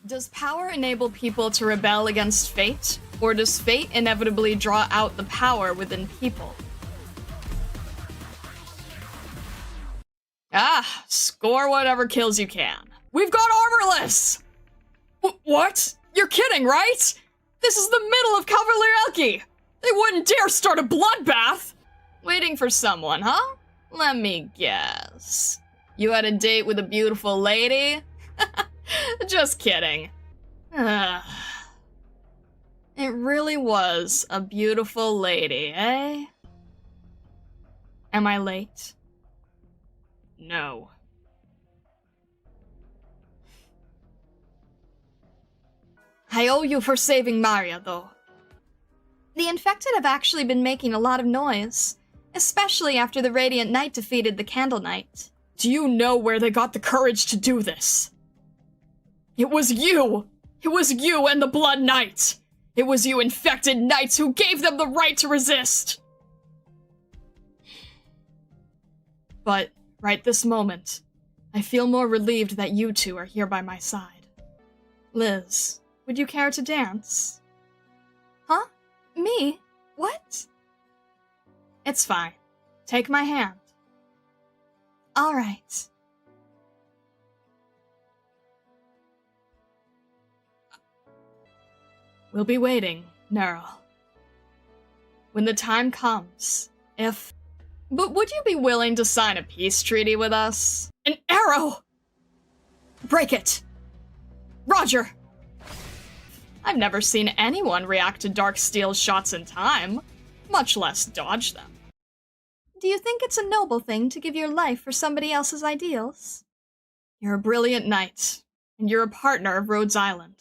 Does power enable people to rebel against fate, or does fate inevitably draw out the power within people? Ah, score whatever kills you can. We've got armorless! What? You're kidding, right? This is the middle of Cavalier. They wouldn't dare start a bloodbath! Waiting for someone, huh? Let me guess. You had a date with a beautiful lady? Just kidding. It really was a beautiful lady, eh? Am I late? No. I owe you for saving Maria, though. The infected have actually been making a lot of noise, especially after the Radiant Knight defeated the Candle Knight. Do you know where they got the courage to do this? It was you! It was you and the Blood Knight! It was you infected knights who gave them the right to resist! But, right this moment, I feel more relieved that you two are here by my side. Liz, would you care to dance? Huh? Me? What? It's fine. Take my hand. All right. We'll be waiting, Nerl. When the time comes, if... But would you be willing to sign a peace treaty with us? An arrow! Break it! Roger! I've never seen anyone react to Darksteel's shots in time, much less dodge them. Do you think it's a noble thing to give your life for somebody else's ideals? You're a brilliant knight, and you're a partner of Rhodes Island.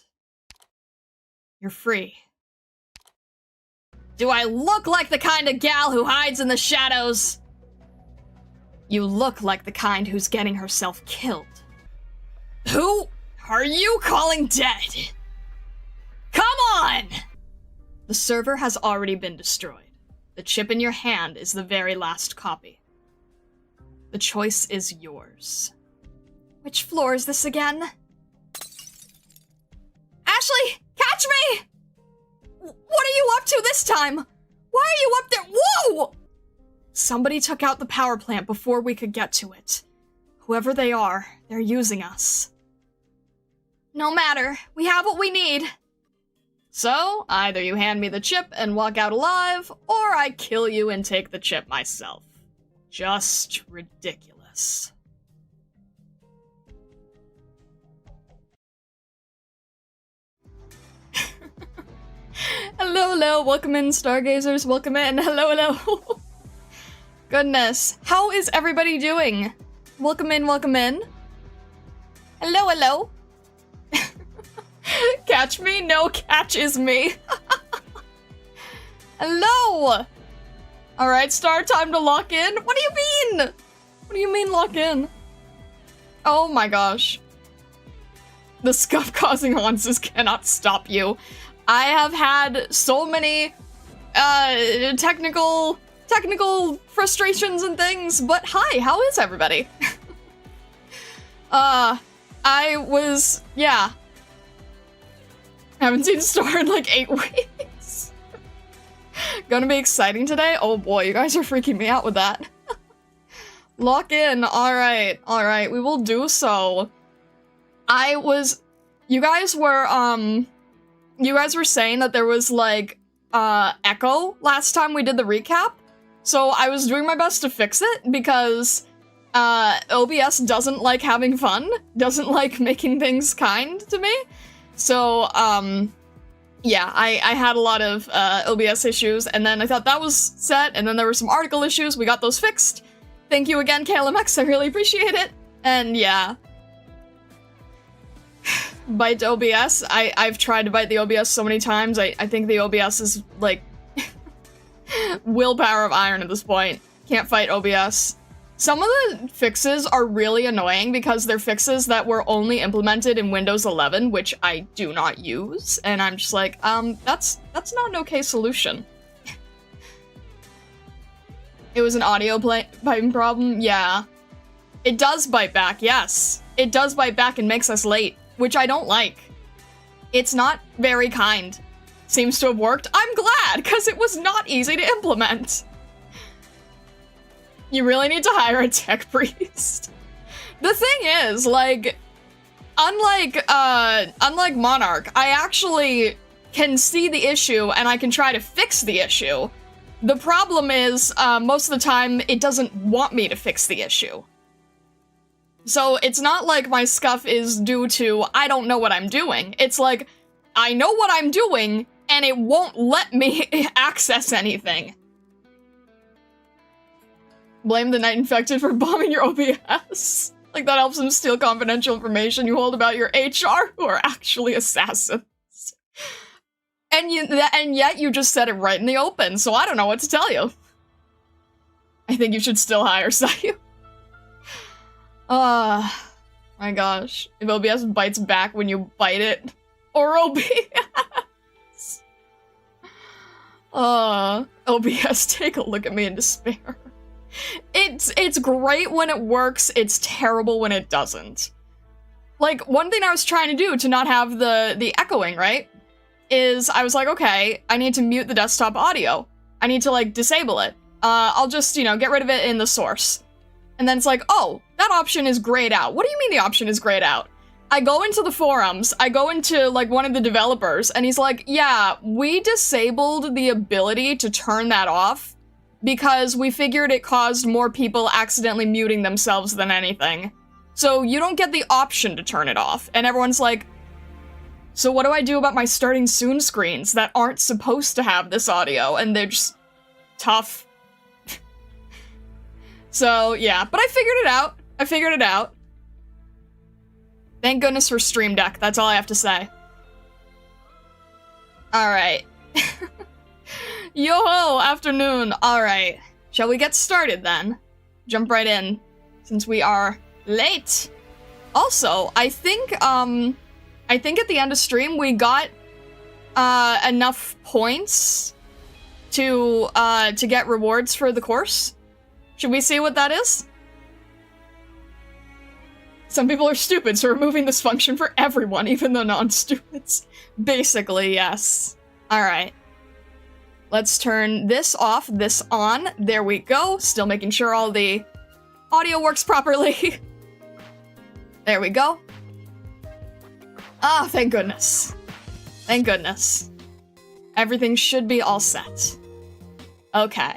You're free. Do I look like the kind of gal who hides in the shadows? You look like the kind who's getting herself killed. Who are you calling dead? Come on! The server has already been destroyed. The chip in your hand is the very last copy. The choice is yours. Which floor is this again? Ashley! Catch me! What are you up to this time? Why are you up there? Whoa! Somebody took out the power plant before we could get to it. Whoever they are, they're using us. No matter. We have what we need. So, either you hand me the chip and walk out alive, or I kill you and take the chip myself. Just ridiculous. Hello, hello, welcome in, stargazers, welcome in, hello, hello. Goodness, how is everybody doing? Welcome in, welcome in. Hello, hello. Catch me? No, catch is me. Hello! Alright, start time to lock in. What do you mean? What do you mean lock in? Oh my gosh. The scuff causing haunts cannot stop you. I have had so many technical frustrations and things, but hi, how is everybody? Yeah. Haven't seen Star in like 8 weeks. Gonna be exciting today? Oh boy, you guys are freaking me out with that. Lock in, alright, we will do so. You guys were saying that there was like, echo last time we did the recap. So I was doing my best to fix it because, OBS doesn't like having fun, doesn't like making things kind to me. So, yeah, I had a lot of, OBS issues, and then I thought that was set, and then there were some article issues, we got those fixed. Thank you again, KLMX, I really appreciate it. And yeah. Bite OBS, I've tried to bite the OBS so many times, I think the OBS is, like, willpower of iron at this point. Can't fight OBS. Some of the fixes are really annoying because they're fixes that were only implemented in Windows 11, which I do not use, and I'm just like, that's not an okay solution. It was an audio piping problem? Yeah. It does bite back, yes. It does bite back and makes us late, which I don't like. It's not very kind. Seems to have worked. I'm glad, because it was not easy to implement. You really need to hire a tech priest. The thing is, like, unlike Monarch, I actually can see the issue and I can try to fix the issue. The problem is, most of the time, it doesn't want me to fix the issue. So it's not like my scuff is due to I don't know what I'm doing. It's like, I know what I'm doing, and it won't let me access anything. Blame the Night Infected for bombing your OBS. Like, that helps them steal confidential information you hold about your HR, who are actually assassins. And yet you just said it right in the open, so I don't know what to tell you. I think you should still hire Sayu. My gosh. If OBS bites back when you bite it. Or OBS. OBS, take a look at me in despair. It's great when it works, it's terrible when it doesn't. Like, one thing I was trying to do to not have the echoing, right? Is I was like, okay, I need to mute the desktop audio. I need to, like, disable it. I'll just, you know, get rid of it in the source. And then it's like, oh, that option is grayed out. What do you mean the option is grayed out? I go into the forums, I go into, like, one of the developers, and he's like, yeah, we disabled the ability to turn that off because we figured it caused more people accidentally muting themselves than anything. So you don't get the option to turn it off. And everyone's like, so what do I do about my starting soon screens that aren't supposed to have this audio? And they're just tough. So, yeah, but I figured it out. Thank goodness for Stream Deck, that's all I have to say. Alright. Yo-ho, afternoon. Alright. Shall we get started then? Jump right in, since we are late. Also, I think at the end of stream we got enough points to get rewards for the course. Should we see what that is? Some people are stupid, so removing this function for everyone, even though non-stupids. Basically, yes. Alright. Let's turn this off, this on. There we go. Still making sure all the audio works properly. There we go. Ah, thank goodness. Thank goodness. Everything should be all set. Okay.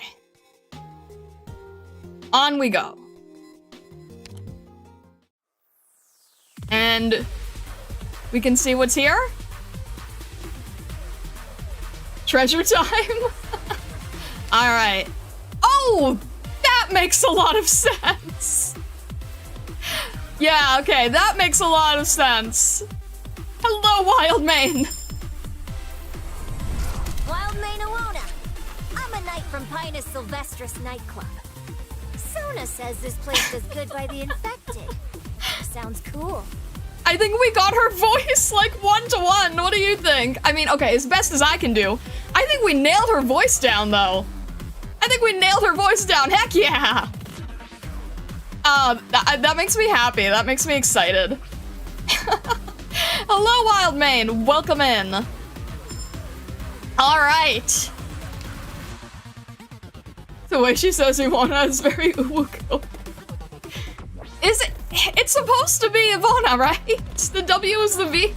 On we go. And we can see what's here. Treasure time. All right. Oh, that makes a lot of sense. Yeah, okay, that makes a lot of sense. Hello, Wild Mane. Wild Mane Awana. I'm a knight from Pinus Sylvestris nightclub. Sona says this place is good by the infected. Sounds cool. I think we got her voice like 1-to-1. What do you think? I mean, okay, as best as I can do. I think we nailed her voice down, though. I think we nailed her voice down. Heck yeah. That makes me happy. That makes me excited. Hello, Wild Mane. Welcome in. All right. The way she says Ivana is very uwu-ko. Is it? It's supposed to be Ivana, right? The W is the V.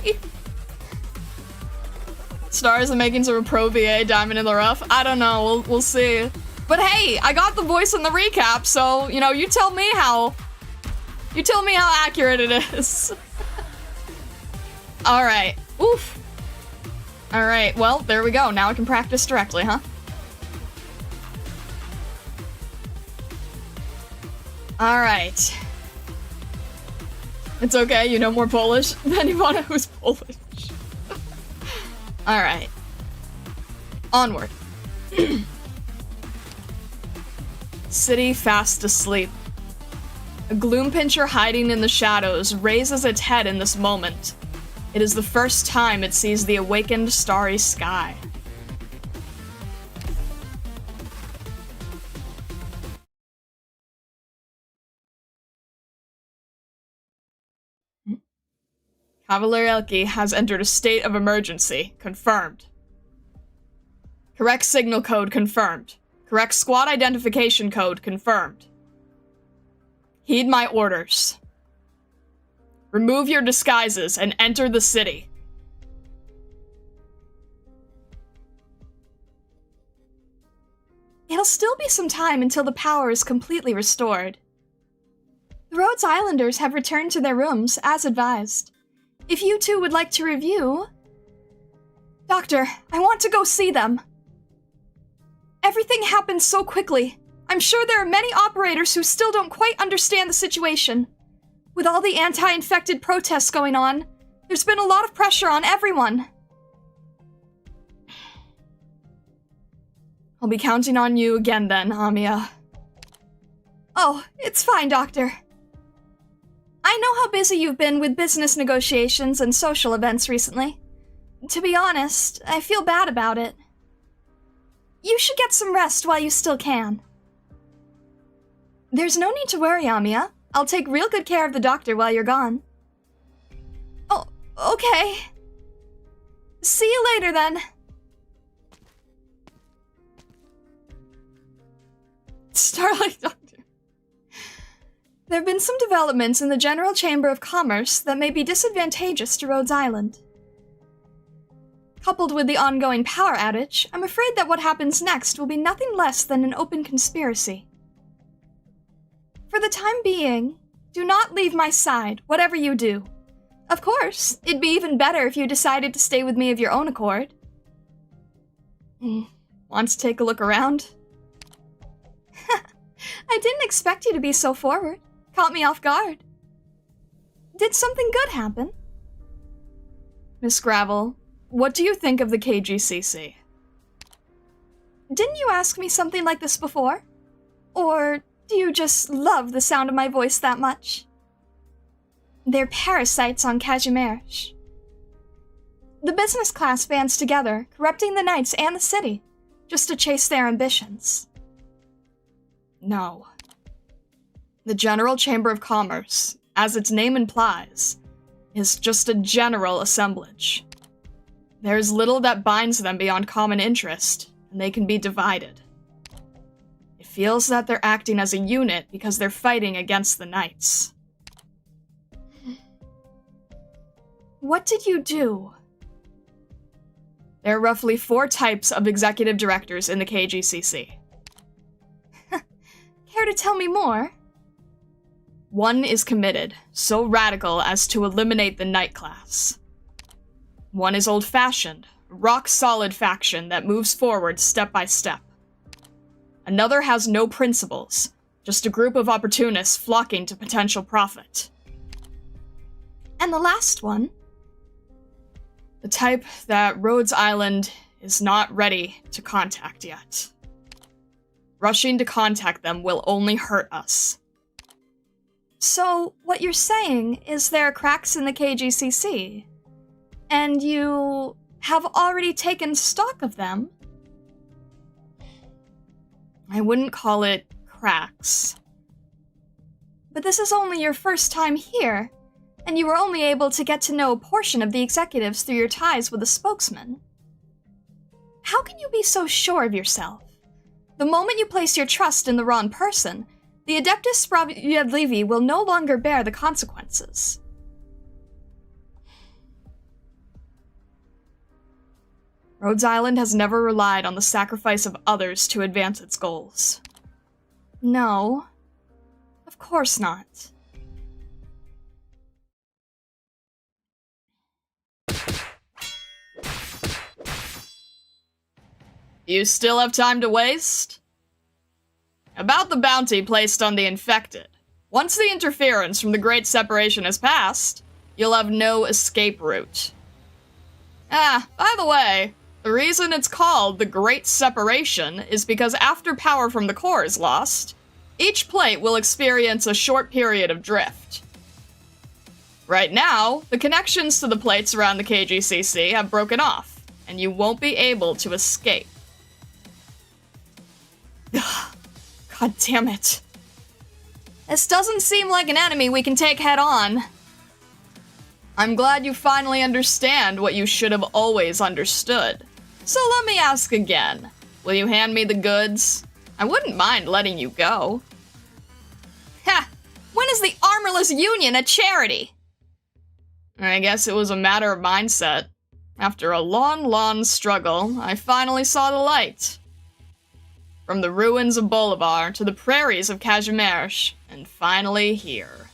Stars and makings of a pro VA, diamond in the rough. I don't know. We'll see. But hey, I got the voice in the recap, so you know, you tell me how accurate it is. All right. Oof. All right. Well, there we go. Now I can practice directly, huh? All right. It's okay, you know more Polish than Ivana, who's Polish. Alright. Onward. City fast asleep. A gloom pincher hiding in the shadows raises its head in this moment. It is the first time it sees the awakened starry sky. Pavelirelki has entered a state of emergency. Confirmed. Correct signal code confirmed. Correct squad identification code confirmed. Heed my orders. Remove your disguises and enter the city. It'll still be some time until the power is completely restored. The Rhodes Islanders have returned to their rooms, as advised. If you two would like to review... Doctor, I want to go see them. Everything happened so quickly. I'm sure there are many operators who still don't quite understand the situation. With all the anti-infected protests going on, there's been a lot of pressure on everyone. I'll be counting on you again then, Amiya. Oh, it's fine, Doctor. I know how busy you've been with business negotiations and social events recently. To be honest, I feel bad about it. You should get some rest while you still can. There's no need to worry, Amiya. I'll take real good care of the doctor while you're gone. Oh, okay. See you later, then. Starlight Doctor. There have been some developments in the General Chamber of Commerce that may be disadvantageous to Rhodes Island. Coupled with the ongoing power outage, I'm afraid that what happens next will be nothing less than an open conspiracy. For the time being, do not leave my side, whatever you do. Of course, it'd be even better if you decided to stay with me of your own accord. Want to take a look around? I didn't expect you to be so forward. Caught me off guard. Did something good happen? Miss Gravel, what do you think of the KGCC? Didn't you ask me something like this before? Or do you just love the sound of my voice that much? They're parasites on Kazimierz. The business class bands together, corrupting the knights and the city, just to chase their ambitions. No. The General Chamber of Commerce, as its name implies, is just a general assemblage. There is little that binds them beyond common interest, and they can be divided. It feels that they're acting as a unit because they're fighting against the knights. What did you do? There are roughly 4 types of executive directors in the KGCC. Care to tell me more? One is committed, so radical as to eliminate the knight class. One is old-fashioned, rock-solid faction that moves forward step by step. Another has no principles, just a group of opportunists flocking to potential profit. And the last one? The type that Rhodes Island is not ready to contact yet. Rushing to contact them will only hurt us. So, what you're saying is there are cracks in the KGCC, and you have already taken stock of them? I wouldn't call it cracks. But this is only your first time here, and you were only able to get to know a portion of the executives through your ties with the spokesman. How can you be so sure of yourself? The moment you place your trust in the wrong person, the Adeptus Sprawiedliwi will no longer bear the consequences. Rhodes Island has never relied on the sacrifice of others to advance its goals. No, of course not. You still have time to waste? About the bounty placed on the infected. Once the interference from the Great Separation has passed, you'll have no escape route. Ah, by the way, the reason it's called the Great Separation is because after power from the core is lost, each plate will experience a short period of drift. Right now, the connections to the plates around the KGCC have broken off, and you won't be able to escape. God damn it. This doesn't seem like an enemy we can take head on. I'm glad you finally understand what you should have always understood. So let me ask again. Will you hand me the goods? I wouldn't mind letting you go. Ha! When is the Armorless Union a charity? I guess it was a matter of mindset. After a long struggle, I finally saw the light. From the ruins of Bolivar to the prairies of Kazimierz, and finally here.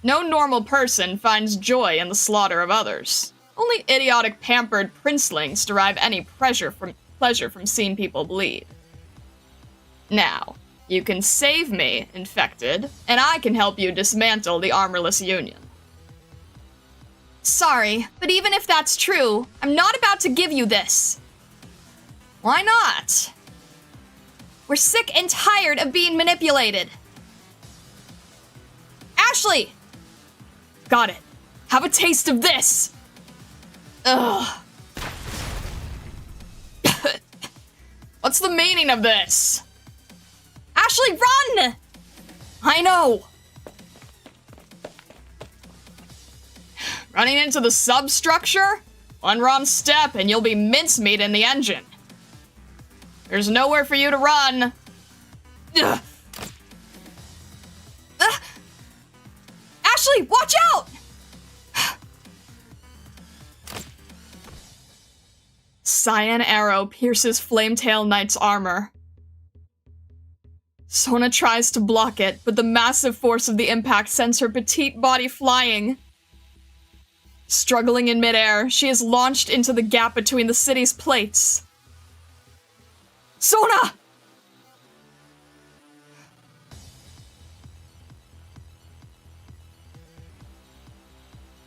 No normal person finds joy in the slaughter of others. Only idiotic, pampered princelings derive any pleasure from seeing people bleed. Now, you can save me, Infected, and I can help you dismantle the Armorless Union. Sorry, but even if that's true, I'm not about to give you this. Why not? We're sick and tired of being manipulated. Ashley! Got it. Have a taste of this! Ugh. What's the meaning of this? Ashley, run! I know. Running into the substructure? One wrong step and you'll be mincemeat in the engine. There's nowhere for you to run. Ugh. Ashley, watch out! Cyan arrow pierces Flametail Knight's armor. Sona tries to block it, but the massive force of the impact sends her petite body flying. Struggling in midair, she is launched into the gap between the city's plates. Sona!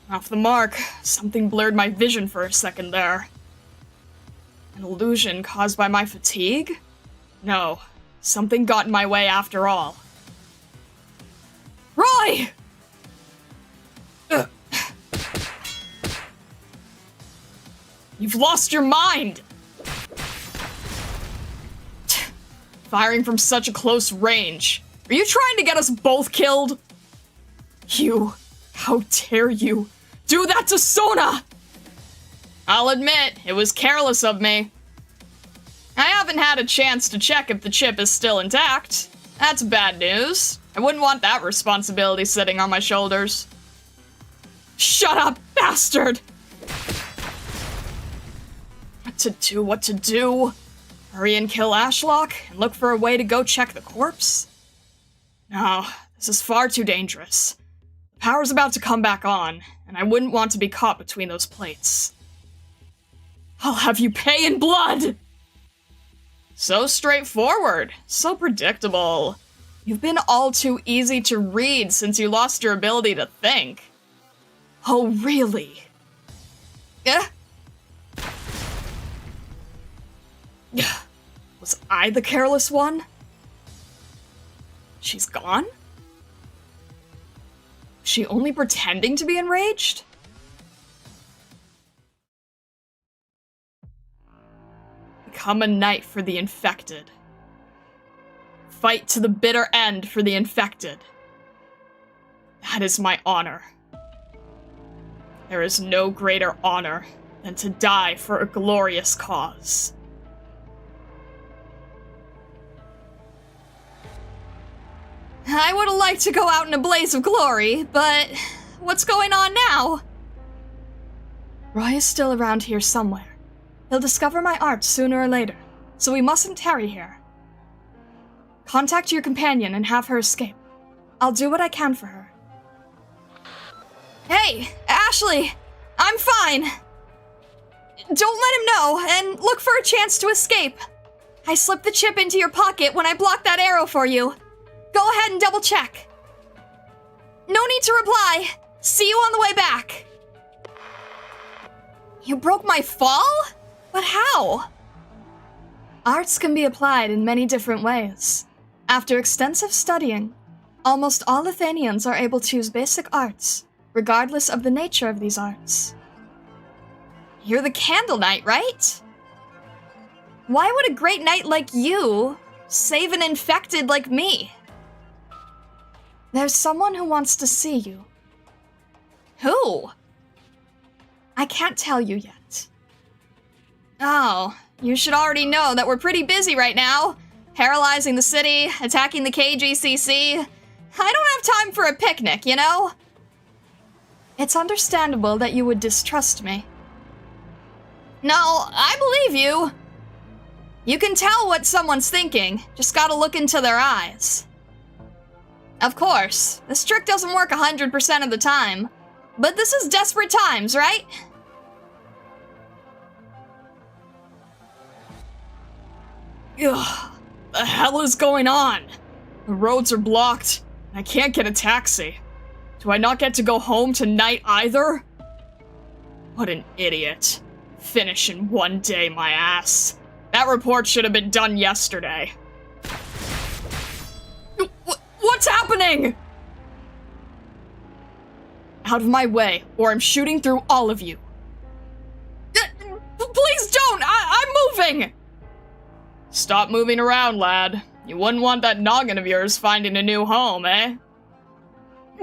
Off the mark. Something blurred my vision for a second there. An illusion caused by my fatigue? No. Something got in my way after all. Roy! Ugh. You've lost your mind! Firing from such a close range. Are you trying to get us both killed? You, how dare you do that to Sona? I'll admit, it was careless of me. I haven't had a chance to check if the chip is still intact. That's bad news. I wouldn't want that responsibility sitting on my shoulders. Shut up, bastard! What to do? Hurry and kill Ashlock and look for a way to go check the corpse? No, this is far too dangerous. The power's about to come back on, and I wouldn't want to be caught between those plates. I'll have you pay in blood! So straightforward, so predictable. You've been all too easy to read since you lost your ability to think. Oh, really? Was I the careless one? She's gone? Was she only pretending to be enraged? Become a knight for the infected. Fight to the bitter end for the infected. That is my honor. There is no greater honor than to die for a glorious cause. I would have liked to go out in a blaze of glory, but what's going on now? Roy is still around here somewhere. He'll discover my art sooner or later, so we mustn't tarry here. Contact your companion and have her escape. I'll do what I can for her. Hey, Ashley! I'm fine! Don't let him know, and look for a chance to escape. I slipped the chip into your pocket when I blocked that arrow for you. Go ahead and double check. No need to reply. See you on the way back. You broke my fall? But how? Arts can be applied in many different ways. After extensive studying, almost all Athenians are able to use basic arts, regardless of the nature of these arts. You're the Candle Knight, right? Why would a great knight like you save an infected like me? There's someone who wants to see you. Who? I can't tell you yet. Oh, you should already know that we're pretty busy right now. Paralyzing the city, attacking the KGCC. I don't have time for a picnic, you know? It's understandable that you would distrust me. No, I believe you. You can tell what someone's thinking, just gotta look into their eyes. Of course, this trick doesn't work 100% of the time, but this is desperate times, right? Ugh, the hell is going on? The roads are blocked, and I can't get a taxi. Do I not get to go home tonight either? What an idiot. Finish in one day, my ass. That report should have been done yesterday. What's happening? Out of my way, or I'm shooting through all of you. Please don't! I'm moving! Stop moving around, lad. You wouldn't want that noggin of yours finding a new home, eh?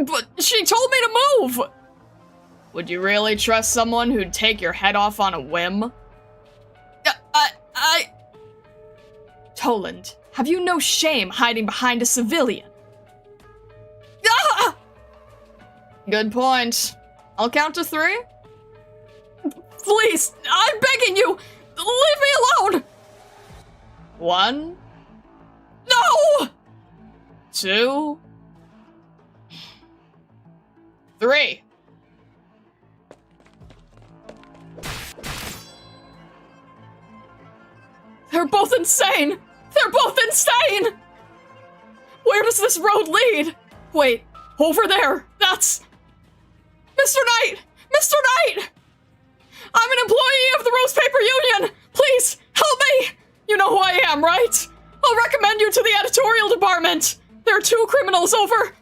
But she told me to move! Would you really trust someone who'd take your head off on a whim? Toland, have you no shame hiding behind a civilian? Ah! Good point. I'll count to 3. Please, I'm begging you! Leave me alone! 1. No! 2. 3. They're both insane! They're both insane! Where does this road lead? Wait, over there! That's... Mr. Knight! Mr. Knight! I'm an employee of the Rose Paper Union! Please, help me! You know who I am, right? I'll recommend you to the editorial department! There are 2 criminals over...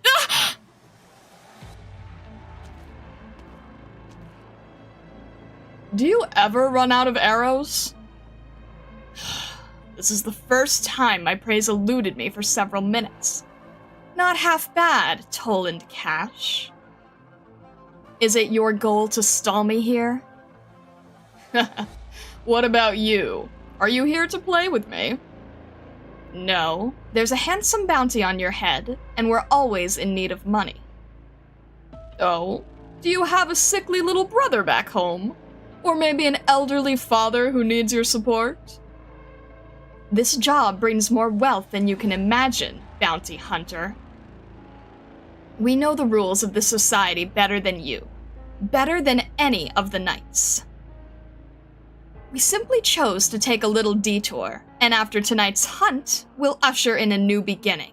Ah! Do you ever run out of arrows? This is the first time my praise eluded me for several minutes. Not half bad, Toland Cash. Is it your goal to stall me here? What about you? Are you here to play with me? No, there's a handsome bounty on your head, and we're always in need of money. Oh, do you have a sickly little brother back home? Or maybe an elderly father who needs your support? This job brings more wealth than you can imagine, bounty hunter. We know the rules of this society better than you. Better than any of the knights. We simply chose to take a little detour, and after tonight's hunt, we'll usher in a new beginning.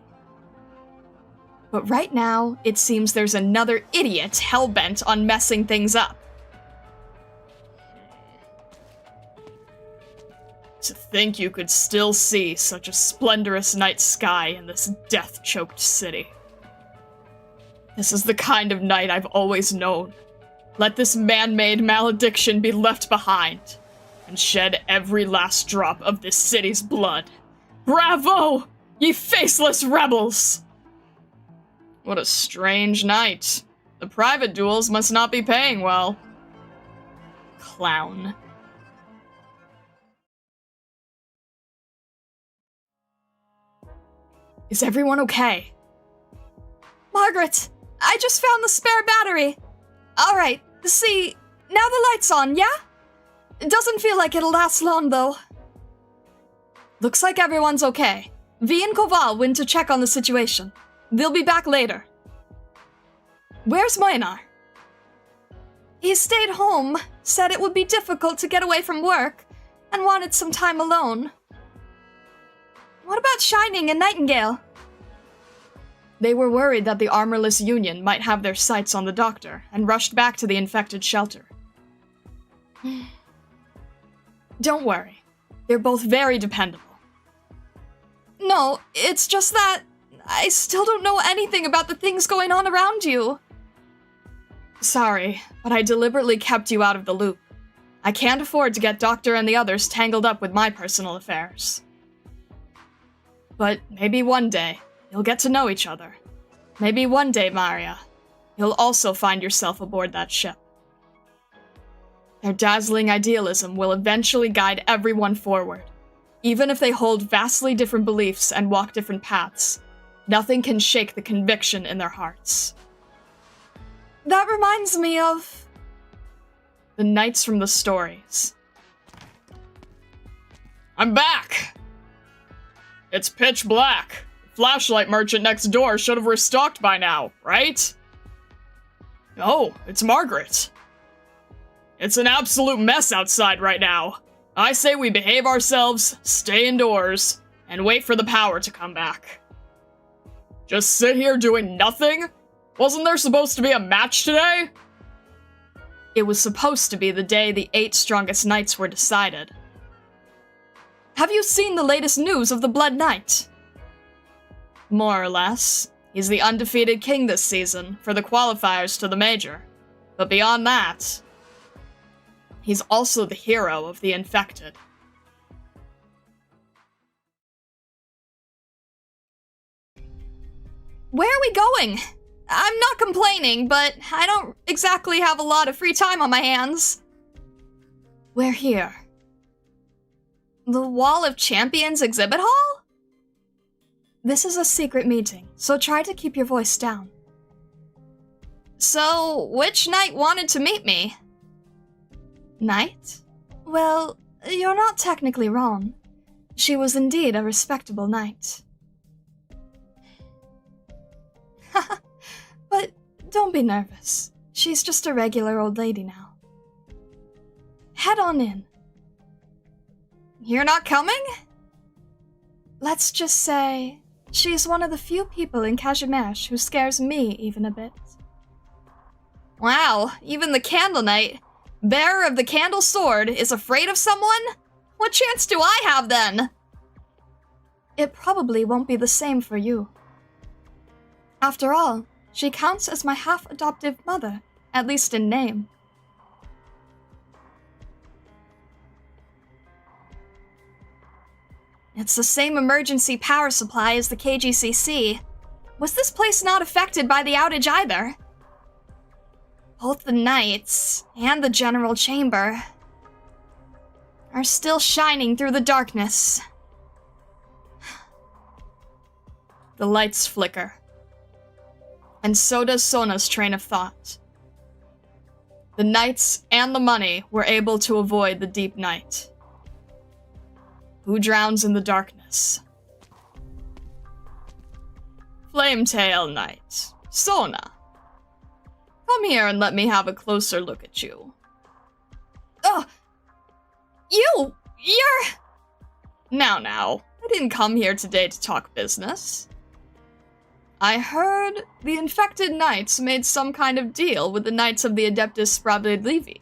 But right now, it seems there's another idiot hell-bent on messing things up. To think you could still see such a splendorous night sky in this death-choked city. This is the kind of night I've always known. Let this man-made malediction be left behind, and shed every last drop of this city's blood. Bravo, ye faceless rebels! What a strange night. The private duels must not be paying well. Clown. Is everyone okay? Margaret, I just found the spare battery. All right, see, now the light's on, yeah? It doesn't feel like it'll last long, though. Looks like everyone's okay. V and Koval went to check on the situation. They'll be back later. Where's Moinar? He stayed home, said it would be difficult to get away from work, and wanted some time alone. What about Shining and Nightingale? They were worried that the Armorless Union might have their sights on the doctor, and rushed back to the infected shelter. Don't worry. They're both very dependable. No, it's just that I still don't know anything about the things going on around you. Sorry, but I deliberately kept you out of the loop. I can't afford to get Doctor and the others tangled up with my personal affairs. But maybe one day, you'll get to know each other. Maybe one day, Maria, you'll also find yourself aboard that ship. Their dazzling idealism will eventually guide everyone forward. Even if they hold vastly different beliefs and walk different paths, nothing can shake the conviction in their hearts. That reminds me of the knights from the stories. I'm back! It's pitch black. The flashlight merchant next door should have restocked by now, right? Oh, it's Margaret. It's an absolute mess outside right now. I say we behave ourselves, stay indoors, and wait for the power to come back. Just sit here doing nothing? Wasn't there supposed to be a match today? It was supposed to be the day the 8 strongest knights were decided. Have you seen the latest news of the Blood Knight? More or less. He's the undefeated king this season for the qualifiers to the Major. But beyond that, he's also the hero of the infected. Where are we going? I'm not complaining, but I don't exactly have a lot of free time on my hands. We're here. The Wall of Champions exhibit hall? This is a secret meeting, so try to keep your voice down. So, which knight wanted to meet me? Knight? Well, you're not technically wrong. She was indeed a respectable knight. But don't be nervous. She's just a regular old lady now. Head on in. You're not coming? Let's just say, she's one of the few people in Kazimierz who scares me even a bit. Wow, even the Candle Knight, bearer of the Candle Sword, is afraid of someone? What chance do I have then? It probably won't be the same for you. After all, she counts as my half-adoptive mother, at least in name. It's the same emergency power supply as the KGCC. Was this place not affected by the outage either? Both the knights and the general chamber are still shining through the darkness. The lights flicker. And so does Sona's train of thought. The knights and the money were able to avoid the deep night. Who drowns in the darkness? Flametail Knight, Sona. Come here and let me have a closer look at you. Ugh! You're... Now, I didn't come here today to talk business. I heard the infected knights made some kind of deal with the Knights of the Adeptus Spravedlivi.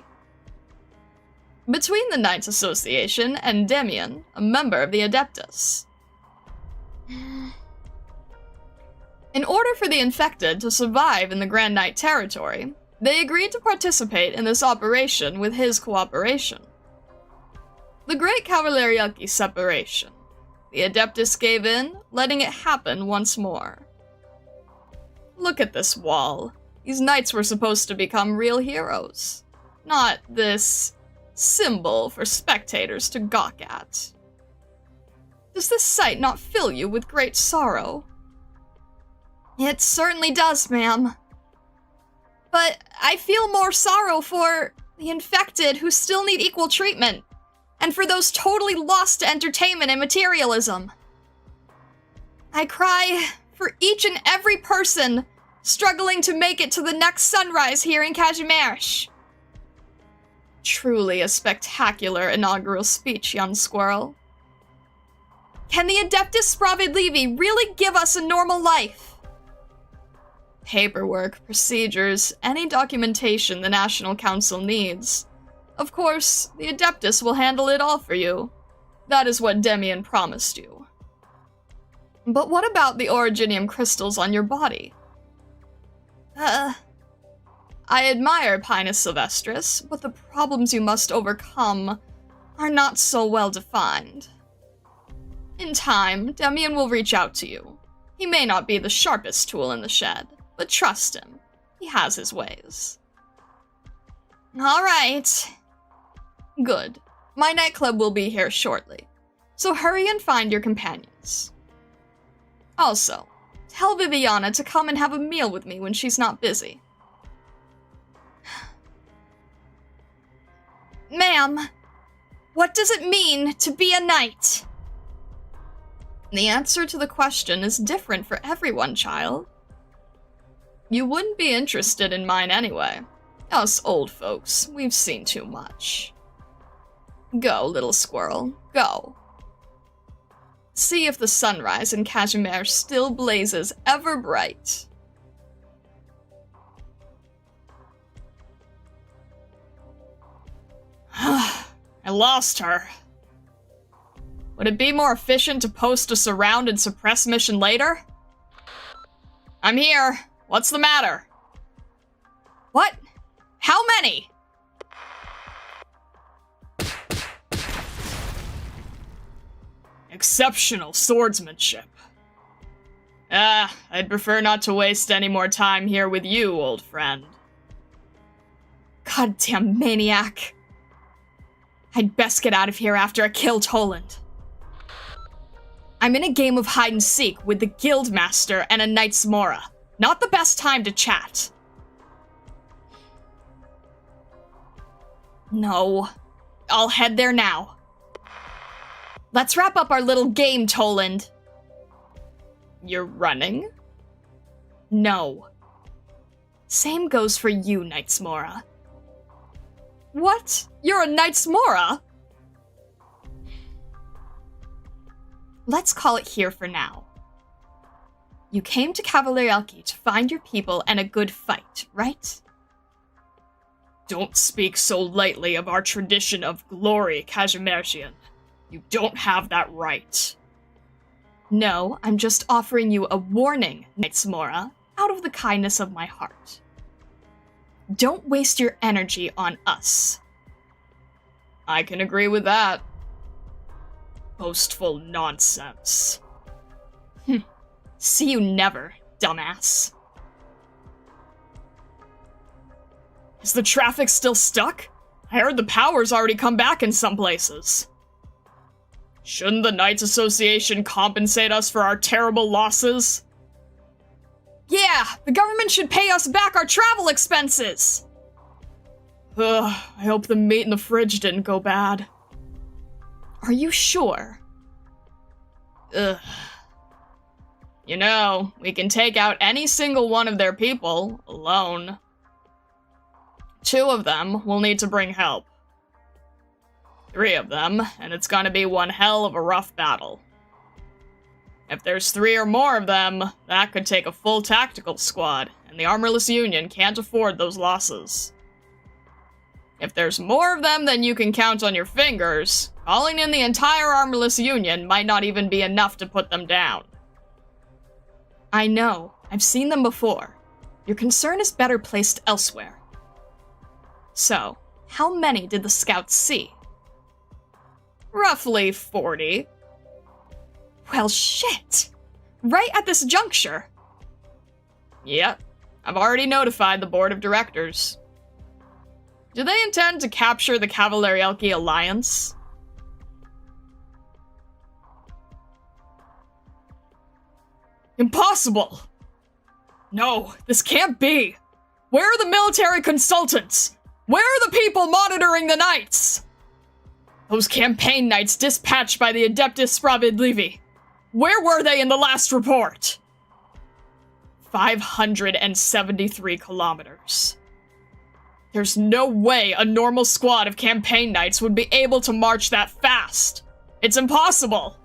Between the Knights Association and Demian, a member of the Adeptus. In order for the infected to survive in the Grand Knight territory, they agreed to participate in this operation with his cooperation. The Great Cavalierialki separation. The Adeptus gave in, letting it happen once more. Look at this wall. These knights were supposed to become real heroes. Not this symbol for spectators to gawk at. Does this sight not fill you with great sorrow? It certainly does, ma'am. But I feel more sorrow for the infected who still need equal treatment, and for those totally lost to entertainment and materialism. I cry for each and every person struggling to make it to the next sunrise here in Kazimierz. Truly a spectacular inaugural speech, young squirrel. Can the Adeptus Spravedlivi really give us a normal life? Paperwork, procedures, any documentation the National Council needs. Of course, the Adeptus will handle it all for you. That is what Demian promised you. But what about the originium crystals on your body? I admire Pinus Sylvestris, but the problems you must overcome are not so well defined. In time, Demian will reach out to you. He may not be the sharpest tool in the shed, but trust him. He has his ways. All right. Good. My nightclub will be here shortly, so hurry and find your companions. Also, tell Viviana to come and have a meal with me when she's not busy. Ma'am, what does it mean to be a knight? The answer to the question is different for everyone, child. You wouldn't be interested in mine anyway. Us old folks, we've seen too much. Go, little squirrel, go. See if the sunrise in Cashmere still blazes ever bright. I lost her. Would it be more efficient to post a surround and suppress mission later? I'm here. What's the matter? What? How many? Exceptional swordsmanship. I'd prefer not to waste any more time here with you, old friend. Goddamn maniac. I'd best get out of here after I kill Toland. I'm in a game of hide-and-seek with the Guildmaster and a Knight's Mora. Not the best time to chat. No. I'll head there now. Let's wrap up our little game, Toland. You're running? No. Same goes for you, Knight's Mora. What? You're a Knight's Mora? Let's call it here for now. You came to Cavalier-Elki to find your people and a good fight, right? Don't speak so lightly of our tradition of glory, Kajimersian. You don't have that right. No, I'm just offering you a warning, Knight's Mora, out of the kindness of my heart. Don't waste your energy on us. I can agree with that. Boastful nonsense. See you never, dumbass. Is the traffic still stuck? I heard the power's already come back in some places. Shouldn't the Knights Association compensate us for our terrible losses? Yeah, the government should pay us back our travel expenses! Ugh, I hope the meat in the fridge didn't go bad. Are you sure? Ugh. You know, we can take out any single one of their people, alone. 2 of them will need to bring help. 3 of them, and it's gonna be one hell of a rough battle. If there's 3 or more of them, that could take a full tactical squad, and the Armorless Union can't afford those losses. If there's more of them than you can count on your fingers, calling in the entire Armorless Union might not even be enough to put them down. I know. I've seen them before. Your concern is better placed elsewhere. So, how many did the scouts see? Roughly 40. Well, shit! Right at this juncture. Yep. I've already notified the board of directors. Do they intend to capture the Cavalier-Elki Alliance? Impossible! No, this can't be! Where are the military consultants? Where are the people monitoring the knights? Those campaign knights dispatched by the Adeptus Spravedlivi. Where were they in the last report? 573 kilometers. There's no way a normal squad of campaign knights would be able to march that fast. It's impossible.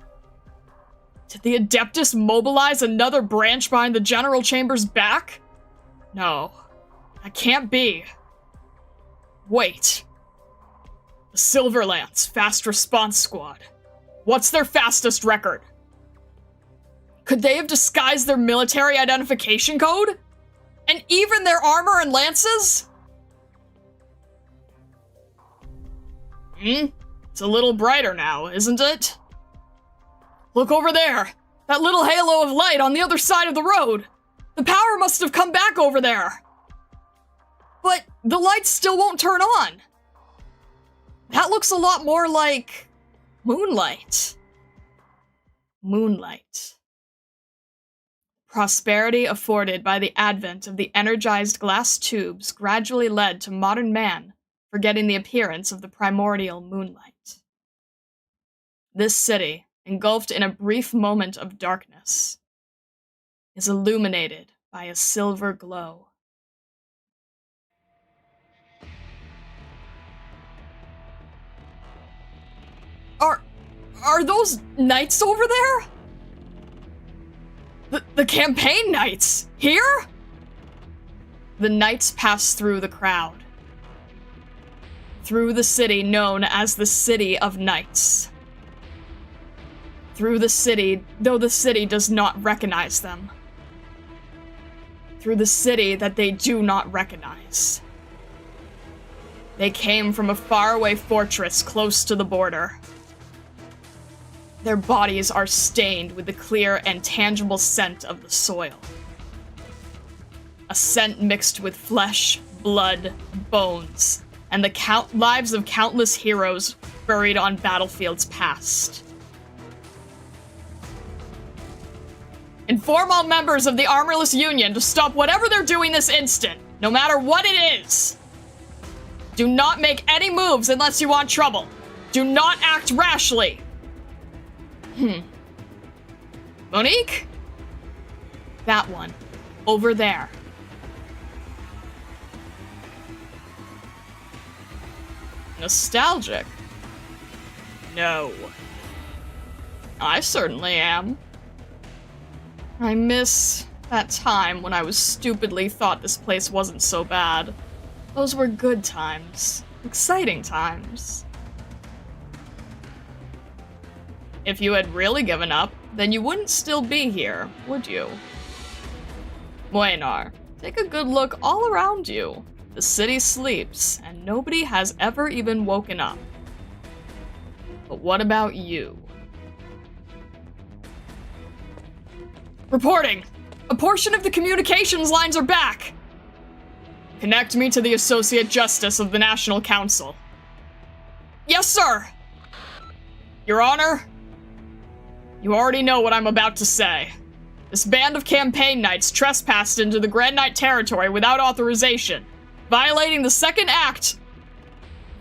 Did the Adeptus mobilize another branch behind the General Chamber's back? No, that can't be. Wait. The Silverlance Fast Response Squad. What's their fastest record? Could they have disguised their military identification code? And even their armor and lances? It's a little brighter now, isn't it? Look over there! That little halo of light on the other side of the road. The power must have come back over there. But the lights still won't turn on. That looks a lot more like moonlight. Moonlight. Prosperity afforded by the advent of the energized glass tubes gradually led to modern man forgetting the appearance of the primordial moonlight. This city, engulfed in a brief moment of darkness, is illuminated by a silver glow. Are those knights over there? The campaign knights! Here? The knights pass through the crowd. Through the city known as the City of Knights. Through the city, though the city does not recognize them. Through the city that they do not recognize. They came from a faraway fortress close to the border. Their bodies are stained with the clear and tangible scent of the soil. A scent mixed with flesh, blood, bones, and the lives of countless heroes buried on battlefields past. Inform all members of the Armorless Union to stop whatever they're doing this instant, no matter what it is. Do not make any moves unless you want trouble. Do not act rashly. Monique? That one. Over there. Nostalgic? No. I certainly am. I miss that time when I was stupidly thought this place wasn't so bad. Those were good times. Exciting times. If you had really given up, then you wouldn't still be here, would you? Moenar, take a good look all around you. The city sleeps, and nobody has ever even woken up. But what about you? Reporting! A portion of the communications lines are back! Connect me to the Associate Justice of the National Council. Yes, sir! Your Honor, you already know what I'm about to say. This band of campaign knights trespassed into the Grand Knight territory without authorization, violating the Second Act.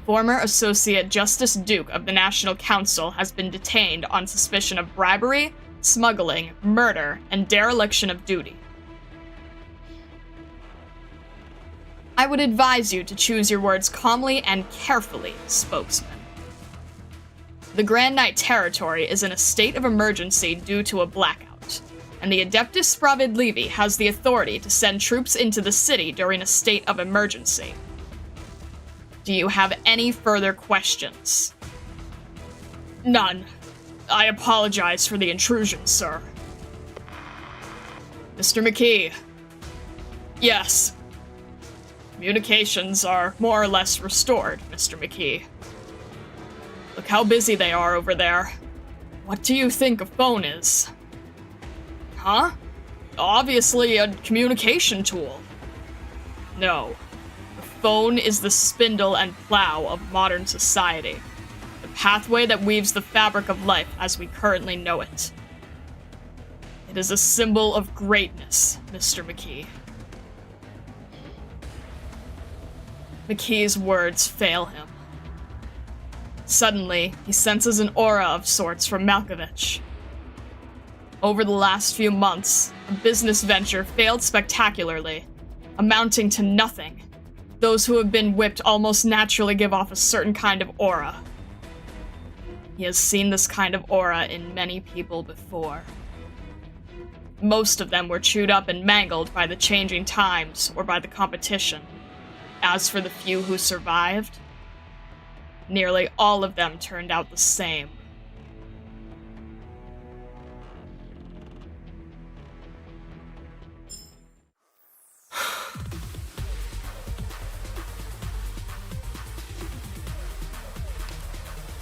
Former Associate Justice Duke of the National Council has been detained on suspicion of bribery, smuggling, murder, and dereliction of duty. I would advise you to choose your words calmly and carefully, spokesman. The Grand Knight territory is in a state of emergency due to a blackout, and the Adeptus Spravid Levi has the authority to send troops into the city during a state of emergency. Do you have any further questions? None. I apologize for the intrusion, sir. Mr. McKee. Yes. Communications are more or less restored, Mr. McKee. Look how busy they are over there. What do you think a phone is? Huh? Obviously a communication tool. No. The phone is the spindle and plow of modern society. The pathway that weaves the fabric of life as we currently know it. It is a symbol of greatness, Mr. McKee. McKee's words fail him. Suddenly, he senses an aura of sorts from Malkovich. Over the last few months, a business venture failed spectacularly, amounting to nothing. Those who have been whipped almost naturally give off a certain kind of aura. He has seen this kind of aura in many people before. Most of them were chewed up and mangled by the changing times or by the competition. As for the few who survived, nearly all of them turned out the same.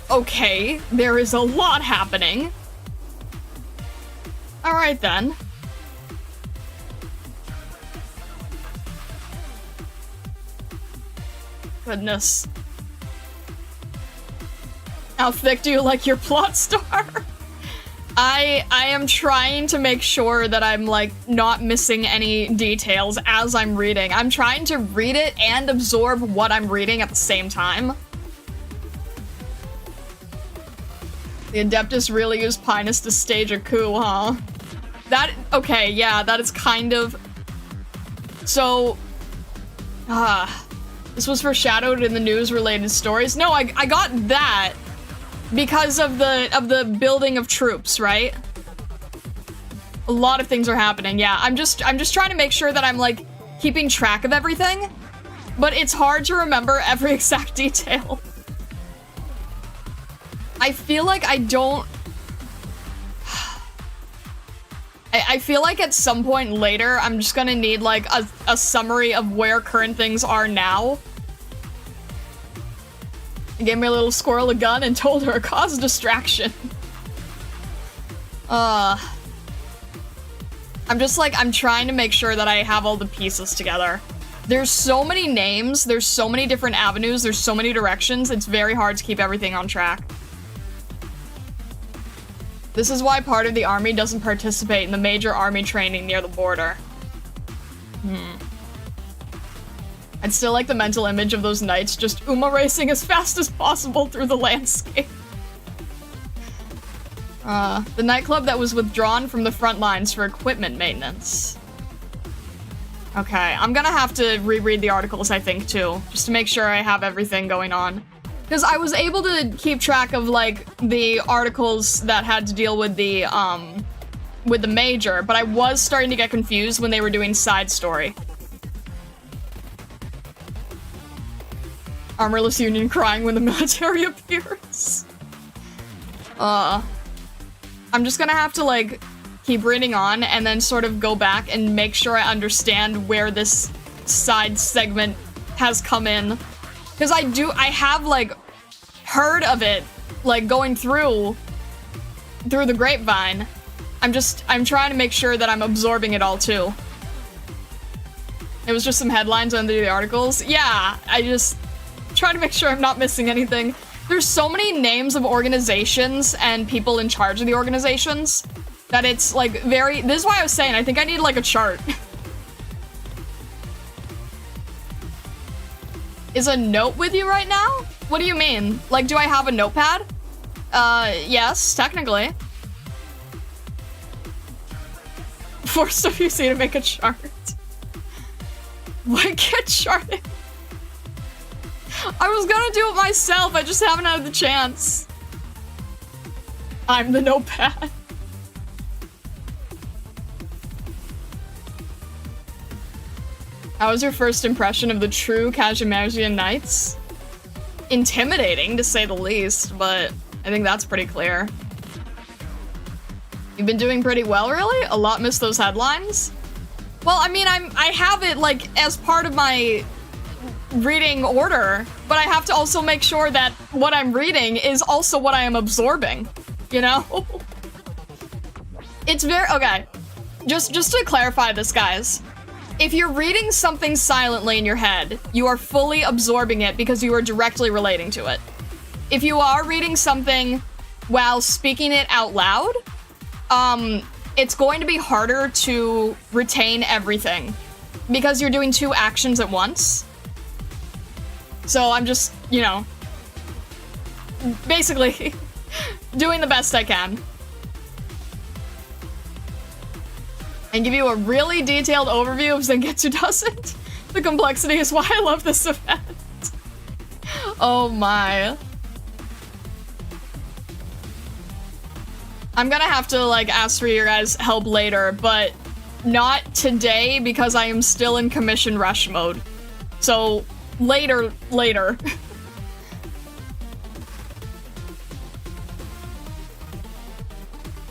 Okay, there is a lot happening. Alright then. Goodness. How thick do you like your plot star? I am trying to make sure that I'm, like, not missing any details as I'm reading. I'm trying to read it and absorb what I'm reading at the same time. The Adeptus really used Pinus to stage a coup, huh? Okay, yeah, that is kind of... So... this was foreshadowed in the news-related stories. No, I got that because of the building of troops, right? A lot of things are happening, yeah. I'm just trying to make sure that I'm, like, keeping track of everything, but it's hard to remember every exact detail. I feel like I don't... I feel like at some point later, I'm just gonna need, like, a summary of where current things are now. I gave my little squirrel a gun and told her cause distraction. I'm just, like, I'm trying to make sure that I have all the pieces together. There's so many names, there's so many different avenues, there's so many directions, it's very hard to keep everything on track. This is why part of the army doesn't participate in the major army training near the border. I'd still like the mental image of those knights just Uma racing as fast as possible through the landscape. The nightclub that was withdrawn from the front lines for equipment maintenance. Okay, I'm gonna have to reread the articles, I think, too, just to make sure I have everything going on. Because I was able to keep track of, like, the articles that had to deal with the major, but I was starting to get confused when they were doing side story. Armorless Union crying when the military appears. I'm just gonna have to, like, keep reading on and then sort of go back and make sure I understand where this side segment has come in. Because I have, like, heard of it, like, going through the grapevine. I'm trying to make sure that I'm absorbing it all, too. It was just some headlines under the articles. Yeah, I just try to make sure I'm not missing anything. There's so many names of organizations and people in charge of the organizations that it's, like, this is why I was saying, I think I need, like, a chart. Is a note with you right now? What do you mean? Like, do I have a notepad? Yes, technically. Forced WC to make a chart. Why get charted? I was gonna do it myself, I just haven't had the chance. I'm the notepad. How was your first impression of the true Kazimierzian Knights? Intimidating, to say the least, but I think that's pretty clear. You've been doing pretty well, really? A lot missed those headlines? Well, I mean, I have it, like, as part of my reading order, but I have to also make sure that what I'm reading is also what I am absorbing, you know? It's okay. Just to clarify this, guys. If you're reading something silently in your head, you are fully absorbing it because you are directly relating to it. If you are reading something while speaking it out loud, it's going to be harder to retain everything because you're doing two actions at once. So I'm just, you know, basically doing the best I can. And give you a really detailed overview of Zangetsu doesn't. The complexity is why I love this event. Oh my. I'm gonna have to, like, ask for your guys' help later, but not today because I am still in commission rush mode. So, later.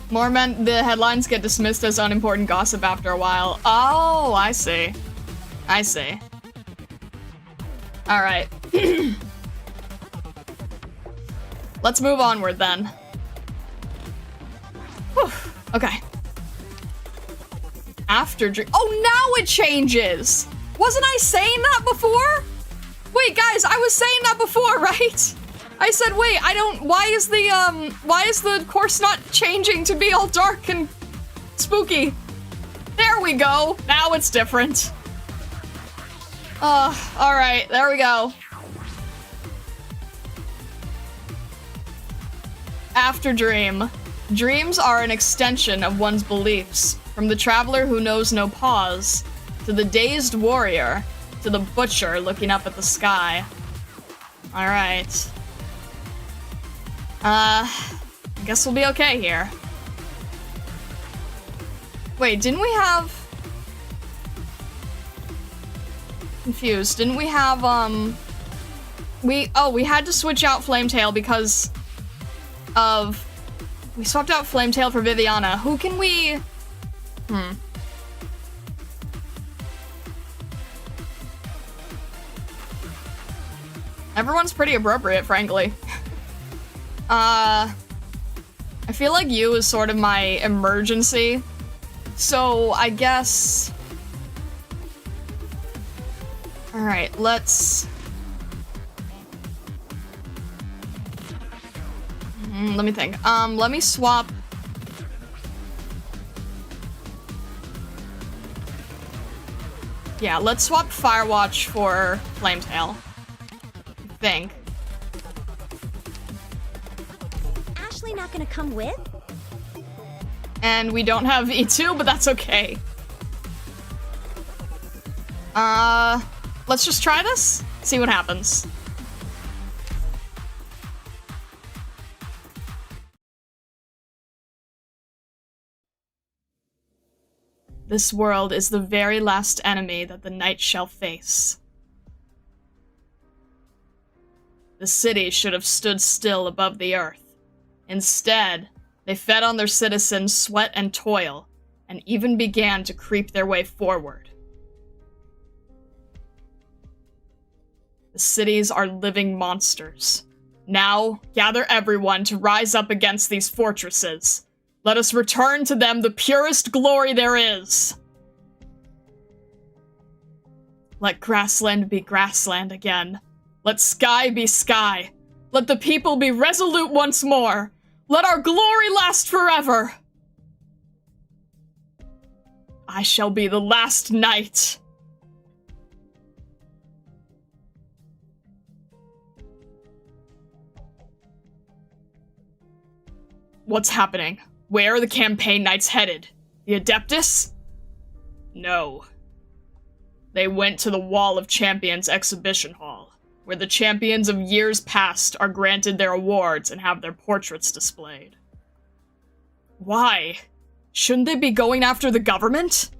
More meant the headlines get dismissed as unimportant gossip after a while. Oh, I see. I see. All right. Let's move onward then. Whew. Okay. After dream. Oh, now it changes. Wasn't I saying that before? Wait, guys, I was saying that before, right? I said, wait, I don't, why is the course not changing to be all dark and spooky? There we go. Now it's different. All right, there we go. After dream. Dreams are an extension of one's beliefs, from the traveler who knows no pause, to the dazed warrior, to the butcher looking up at the sky. All right. I guess we'll be okay here. Wait, didn't we have... Confused. Didn't we have, we had to switch out Flametail because of... We swapped out Flametail for Viviana. Who can we... Everyone's pretty appropriate, frankly. I feel like you is sort of my emergency. So, I guess... Alright, let's... let me think. Let me swap... Yeah, let's swap Firewatch for Flametail. I think. Ashley not gonna come with? And we don't have E2, but that's okay. Let's just try this, see what happens. This world is the very last enemy that the Knights shall face. The city should have stood still above the earth. Instead, they fed on their citizens' sweat and toil, and even began to creep their way forward. The cities are living monsters. Now, gather everyone to rise up against these fortresses. Let us return to them the purest glory there is. Let grassland be grassland again. Let sky be sky. Let the people be resolute once more. Let our glory last forever. I shall be the last knight. What's happening? Where are the campaign knights headed? The Adeptus? No. They went to the Wall of Champions exhibition hall, where the champions of years past are granted their awards and have their portraits displayed. Why? Shouldn't they be going after the government?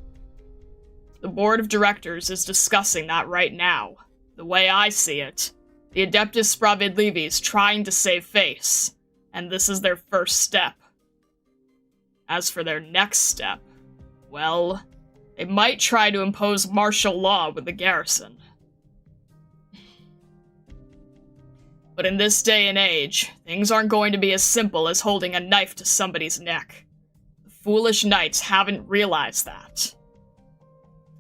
The board of directors is discussing that right now. The way I see it, the Adeptus Spravedlivi's trying to save face, and this is their first step. As for their next step, well, they might try to impose martial law with the garrison. But in this day and age, things aren't going to be as simple as holding a knife to somebody's neck. The foolish knights haven't realized that.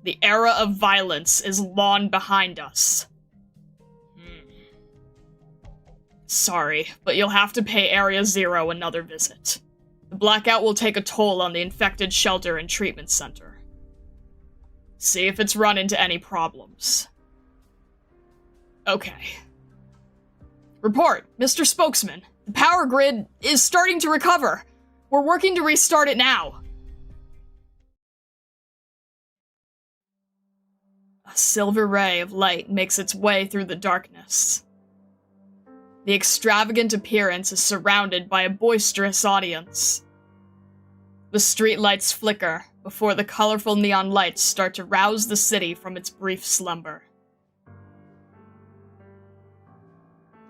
The era of violence is long behind us. Sorry, but you'll have to pay Area Zero another visit. The blackout will take a toll on the infected shelter and treatment center. See if it's run into any problems. Okay. Report, Mr. Spokesman. The power grid is starting to recover. We're working to restart it now. A silver ray of light makes its way through the darkness. The extravagant appearance is surrounded by a boisterous audience. The streetlights flicker before the colorful neon lights start to rouse the city from its brief slumber.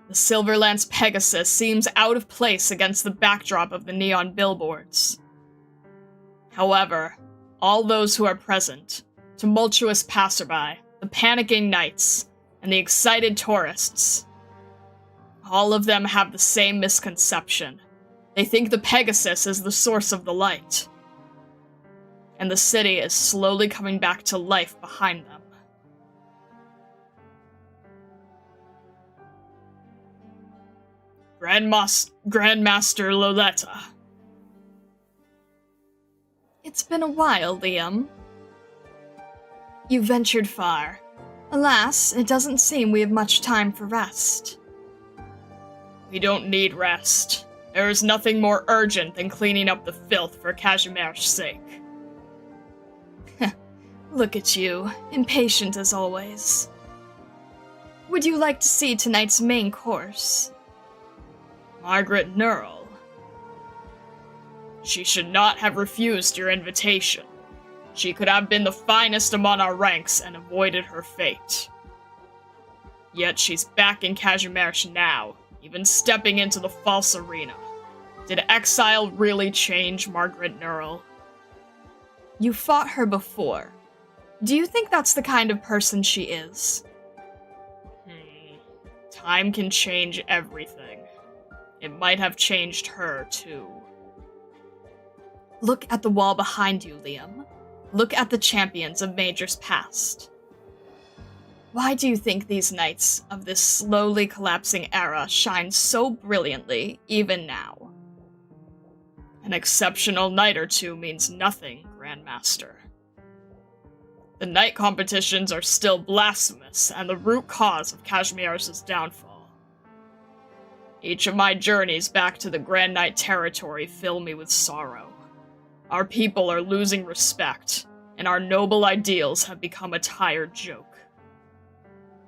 The Silver Lance Pegasus seems out of place against the backdrop of the neon billboards. However, all those who are present, tumultuous passerby, the panicking knights, and the excited tourists, all of them have the same misconception. They think the Pegasus is the source of the light. and the city is slowly coming back to life behind them. Grandmaster Loletta. It's been a while, Liam. You ventured far. Alas, it doesn't seem we have much time for rest. We don't need rest. There is nothing more urgent than cleaning up the filth for Casimir's sake. Look at you, impatient as always. Would you like to see tonight's main course? Margaret Nurl. She should not have refused your invitation. She could have been the finest among our ranks and avoided her fate. Yet she's back in Casimir's now, even stepping into the false arena. Did exile really change Margaret Nurl? You fought her before. Do you think that's the kind of person she is? Time can change everything. It might have changed her, too. Look at the wall behind you, Liam. Look at the champions of majors past. Why do you think these knights of this slowly collapsing era shine so brilliantly, even now? An exceptional knight or two means nothing, Grandmaster. The knight competitions are still blasphemous and the root cause of Casimir's downfall. Each of my journeys back to the Grand Knight territory fill me with sorrow. Our people are losing respect, and our noble ideals have become a tired joke.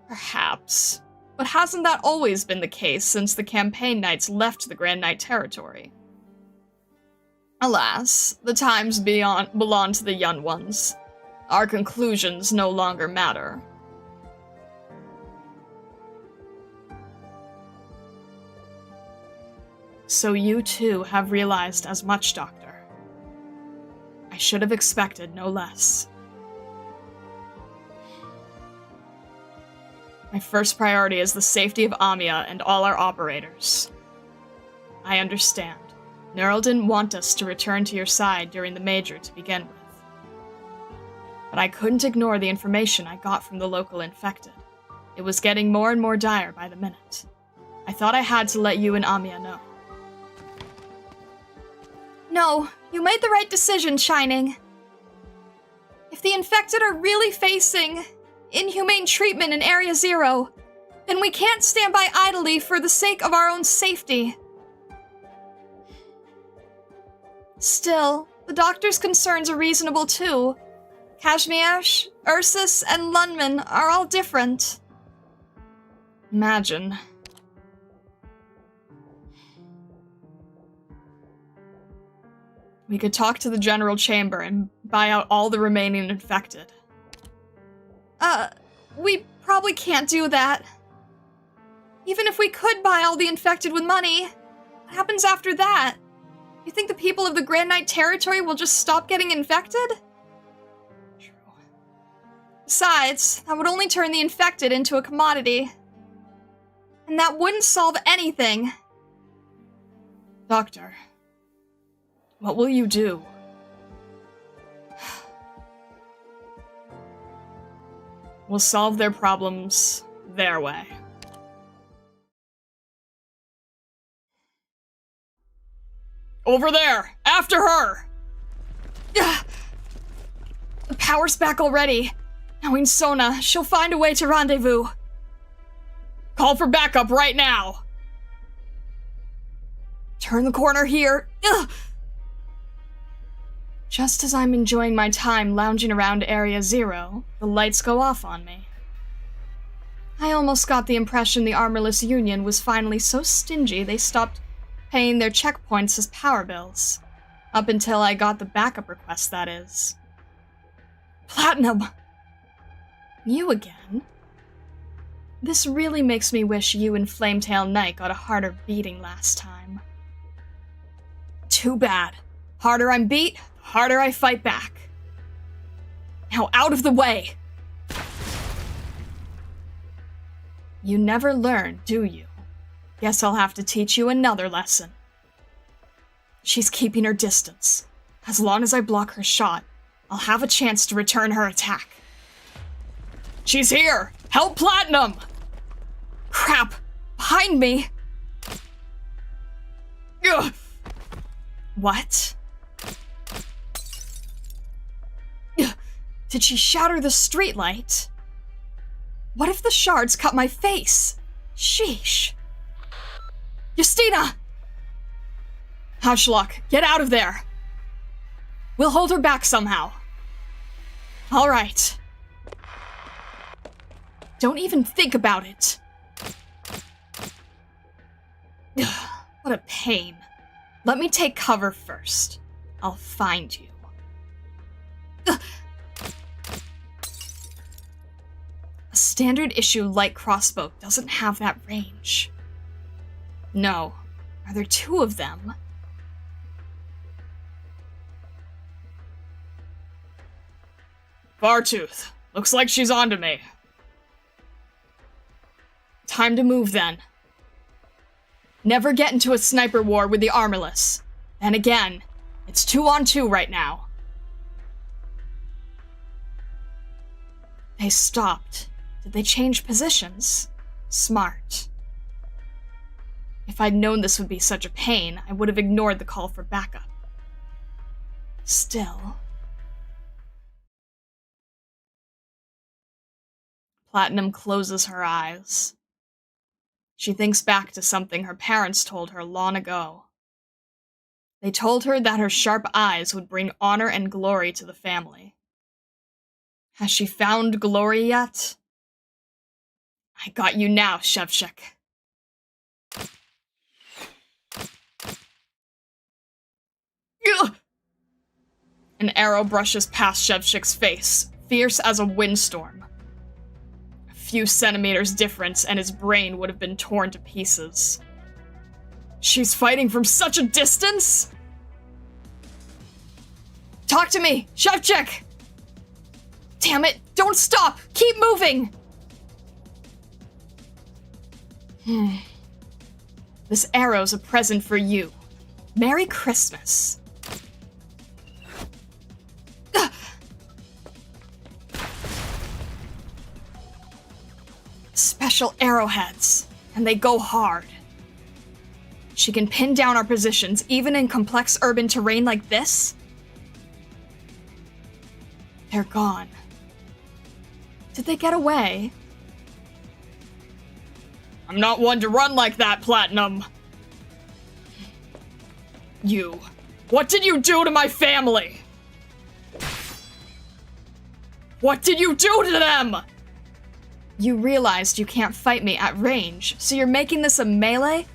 Perhaps, but hasn't that always been the case since the campaign knights left the Grand Knight territory? Alas, the times belong to the young ones. Our conclusions no longer matter. So you too have realized as much, Doctor. I should have expected no less. My first priority is the safety of Amia and all our operators. I understand. Neural didn't want us to return to your side during the Major to begin with. But I couldn't ignore the information I got from the local infected. It was getting more and more dire by the minute. I thought I had to let you and Amia know. No, you made the right decision, Shining. If the infected are really facing inhumane treatment in Area Zero, then we can't stand by idly for the sake of our own safety. Still, the doctor's concerns are reasonable too. Kashmir, Ursus, and Lundman are all different. Imagine. We could talk to the General Chamber and buy out all the remaining infected. We probably can't do that. Even if we could buy all the infected with money, what happens after that? You think the people of the Grand Knight territory will just stop getting infected? True. Besides, that would only turn the infected into a commodity. And that wouldn't solve anything. Doctor, what will you do? We'll solve their problems their way. Over there! After her! The power's back already. Knowing Sona, she'll find a way to rendezvous. Call for backup right now! Turn the corner here. Ugh. Just as I'm enjoying my time lounging around Area Zero, the lights go off on me. I almost got the impression the Armorless Union was finally so stingy they stopped paying their checkpoints as power bills. Up until I got the backup request, that is. Platinum! You again? This really makes me wish you and Flametail Knight got a harder beating last time. Too bad. Harder I'm beat, harder I fight back. Now out of the way! You never learn, do you? Guess I'll have to teach you another lesson. She's keeping her distance. As long as I block her shot, I'll have a chance to return her attack. She's here! Help Platinum! Crap! Behind me! Ugh. What? Ugh. Did she shatter the streetlight? What if the shards cut my face? Sheesh. Justina! Haschlock, get out of there! We'll hold her back somehow. All right. Don't even think about it. Ugh, what a pain. Let me take cover first. I'll find you. Ugh. A standard issue light crossbow doesn't have that range. No. Are there two of them? Bartooth. Looks like she's onto me. Time to move then. Never get into a sniper war with the armorless. And again, it's 2-on-2 right now. They stopped. Did they change positions? Smart. If I'd known this would be such a pain, I would have ignored the call for backup. Still... Platinum closes her eyes. She thinks back to something her parents told her long ago. They told her that her sharp eyes would bring honor and glory to the family. Has she found glory yet? I got you now, Shevchik. Ugh! An arrow brushes past Shevchik's face, fierce as a windstorm. A few centimeters difference and his brain would have been torn to pieces. She's fighting from such a distance? Talk to me, Shevchik! Damn it, don't stop! Keep moving! This arrow's a present for you. Merry Christmas. Special arrowheads, and they go hard. She can pin down our positions even in complex urban terrain like this? They're gone. Did they get away? I'm not one to run like that, Platinum. You. What did you do to my family? What did you do to them? You realized you can't fight me at range, so you're making this a melee?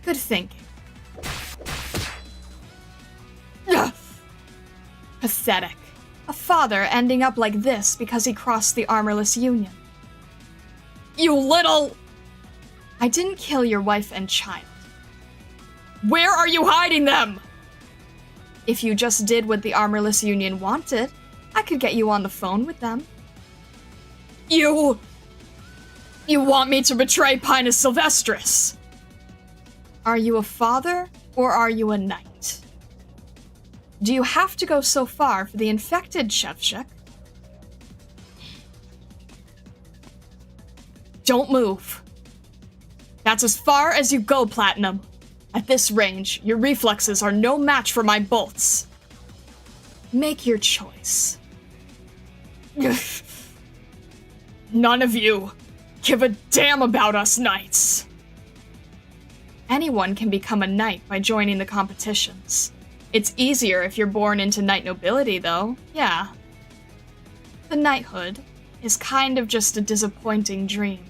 Good thinking. Ugh. Pathetic. A father ending up like this because he crossed the armorless union. You little... I didn't kill your wife and child. Where are you hiding them? If you just did what the armorless union wanted, I could get you on the phone with them. You want me to betray Pinus Sylvestris? Are you a father, or are you a knight? Do you have to go so far for the infected, Shevchik? Don't move. That's as far as you go, Platinum. At this range, your reflexes are no match for my bolts. Make your choice. None of you give a damn about us knights. Anyone can become a knight by joining the competitions. It's easier if you're born into knight nobility, though, yeah. The knighthood is kind of just a disappointing dream.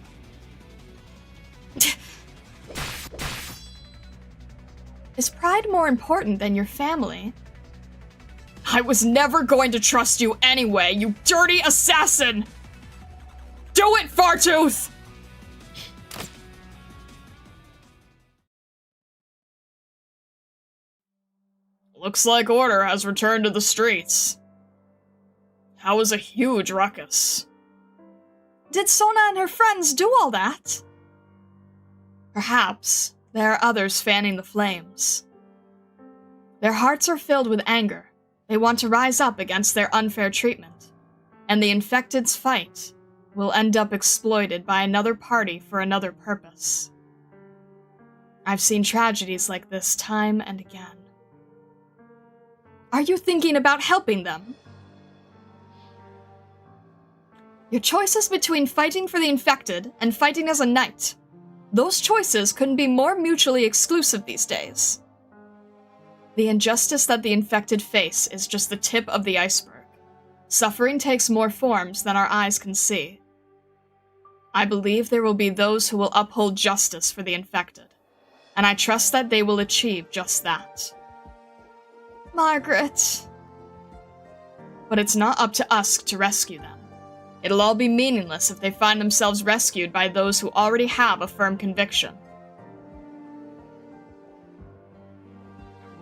Is pride more important than your family? I was never going to trust you anyway, you dirty assassin! Do it, Fartooth! Looks like order has returned to the streets. That was a huge ruckus. Did Sona and her friends do all that? Perhaps there are others fanning the flames. Their hearts are filled with anger, They want to rise up against their unfair treatment, and the infected's fight will end up exploited by another party for another purpose. I've seen tragedies like this time and again. Are you thinking about helping them? Your choices between fighting for the infected and fighting as a knight. Those choices couldn't be more mutually exclusive these days. The injustice that the infected face is just the tip of the iceberg. Suffering takes more forms than our eyes can see. I believe there will be those who will uphold justice for the infected, and I trust that they will achieve just that. Margaret. But it's not up to us to rescue them. It'll all be meaningless if they find themselves rescued by those who already have a firm conviction.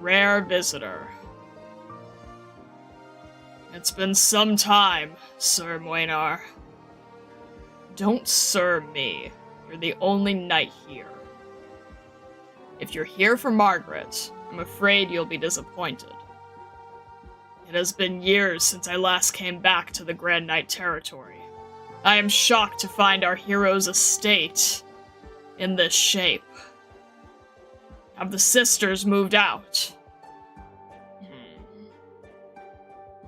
Rare visitor. It's been some time, Sir Muenar. Don't sir me. You're the only knight here. If you're here for Margaret, I'm afraid you'll be disappointed. It has been years since I last came back to the Grand Knight territory. I am shocked to find our hero's estate in this shape. Have the sisters moved out?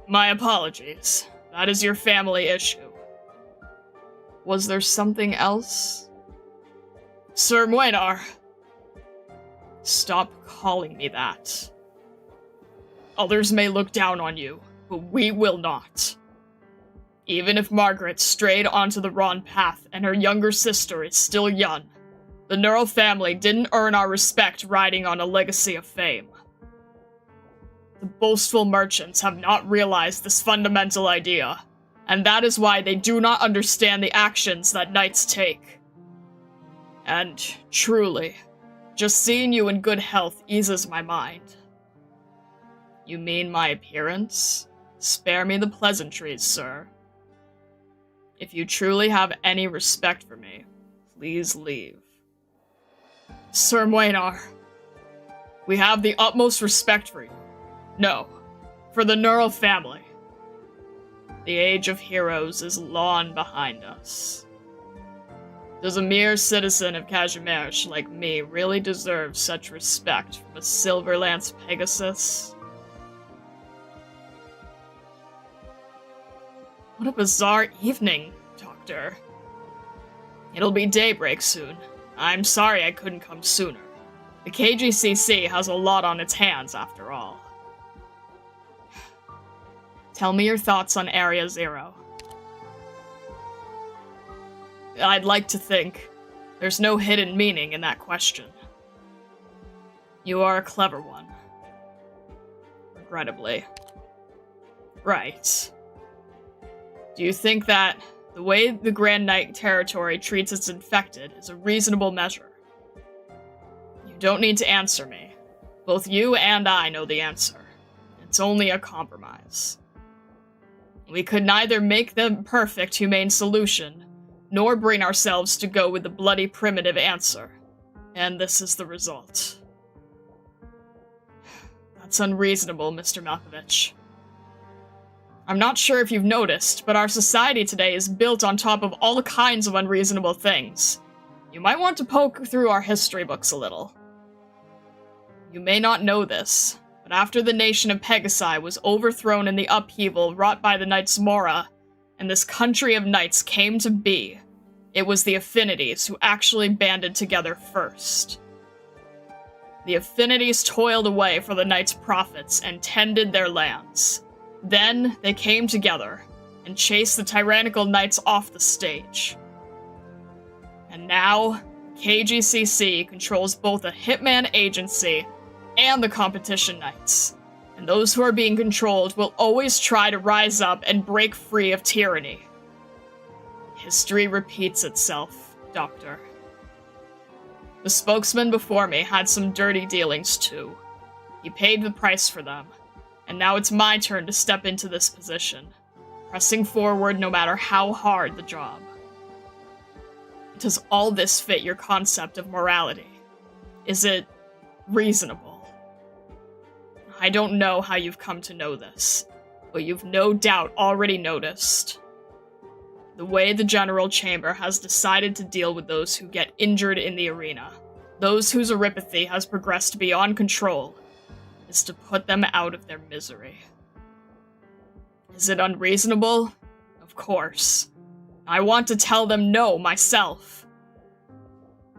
My apologies. That is your family issue. Was there something else? Sir Muenar! Stop calling me that. Others may look down on you, but we will not. Even if Margaret strayed onto the wrong path and her younger sister is still young, the Neural family didn't earn our respect riding on a legacy of fame. The boastful merchants have not realized this fundamental idea, and that is why they do not understand the actions that knights take. And, truly, just seeing you in good health eases my mind. You mean my appearance? Spare me the pleasantries, sir. If you truly have any respect for me, please leave. Sir Muenar, we have the utmost respect for you. No, for the Neural family. The age of heroes is long behind us. Does a mere citizen of Kazimierz like me really deserve such respect from a Silverlance Pegasus? What a bizarre evening, Doctor. It'll be daybreak soon. I'm sorry I couldn't come sooner. The KGCC has a lot on its hands, after all. Tell me your thoughts on Area Zero. I'd like to think there's no hidden meaning in that question. You are a clever one. Regrettably. Right. Do you think that the way the Grand Knight territory treats its infected is a reasonable measure? You don't need to answer me. Both you and I know the answer. It's only a compromise. We could neither make the perfect humane solution, nor bring ourselves to go with the bloody primitive answer. And this is the result. That's unreasonable, Mr. Malkovich. I'm not sure if you've noticed, but our society today is built on top of all kinds of unreasonable things. You might want to poke through our history books a little. You may not know this, but after the nation of Pegasi was overthrown in the upheaval wrought by the Knights Mora, and this country of knights came to be, it was the Affinities who actually banded together first. The Affinities toiled away for the Knights' profits and tended their lands. Then, they came together, and chased the tyrannical knights off the stage. And now, KGCC controls both the Hitman Agency and the Competition Knights, and those who are being controlled will always try to rise up and break free of tyranny. History repeats itself, Doctor. The spokesman before me had some dirty dealings too. He paid the price for them. And now it's my turn to step into this position, pressing forward no matter how hard the job. Does all this fit your concept of morality? Is it reasonable? I don't know how you've come to know this, but you've no doubt already noticed the way the General Chamber has decided to deal with those who get injured in the arena, those whose erypathy has progressed beyond control, is to put them out of their misery. Is it unreasonable? Of course. I want to tell them no myself.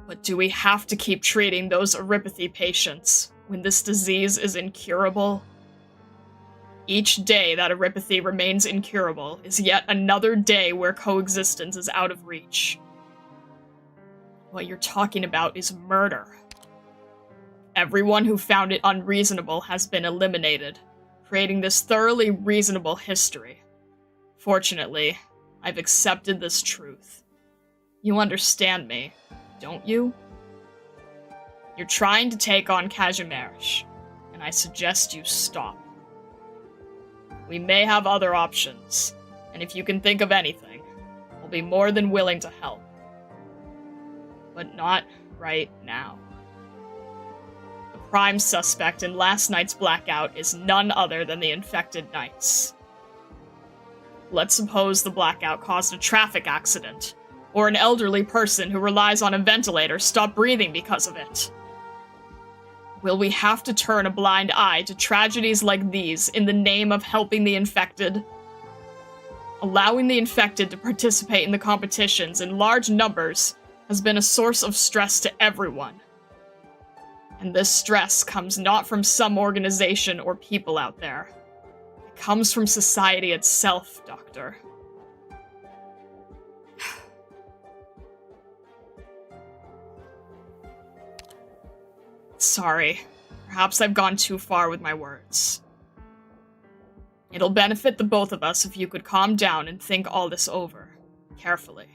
But do we have to keep treating those erypathy patients when this disease is incurable? Each day that erypathy remains incurable is yet another day where coexistence is out of reach. What you're talking about is murder. Everyone who found it unreasonable has been eliminated, creating this thoroughly reasonable history. Fortunately, I've accepted this truth. You understand me, don't you? You're trying to take on Kazimierz, and I suggest you stop. We may have other options, and if you can think of anything, I'll be more than willing to help. But not right now. The prime suspect in last night's blackout is none other than the infected knights. Let's suppose the blackout caused a traffic accident, or an elderly person who relies on a ventilator stopped breathing because of it. Will we have to turn a blind eye to tragedies like these in the name of helping the infected? Allowing the infected to participate in the competitions in large numbers has been a source of stress to everyone. And this stress comes not from some organization or people out there. It comes from society itself, Doctor. Sorry. Perhaps I've gone too far with my words. It'll benefit the both of us if you could calm down and think all this over, carefully.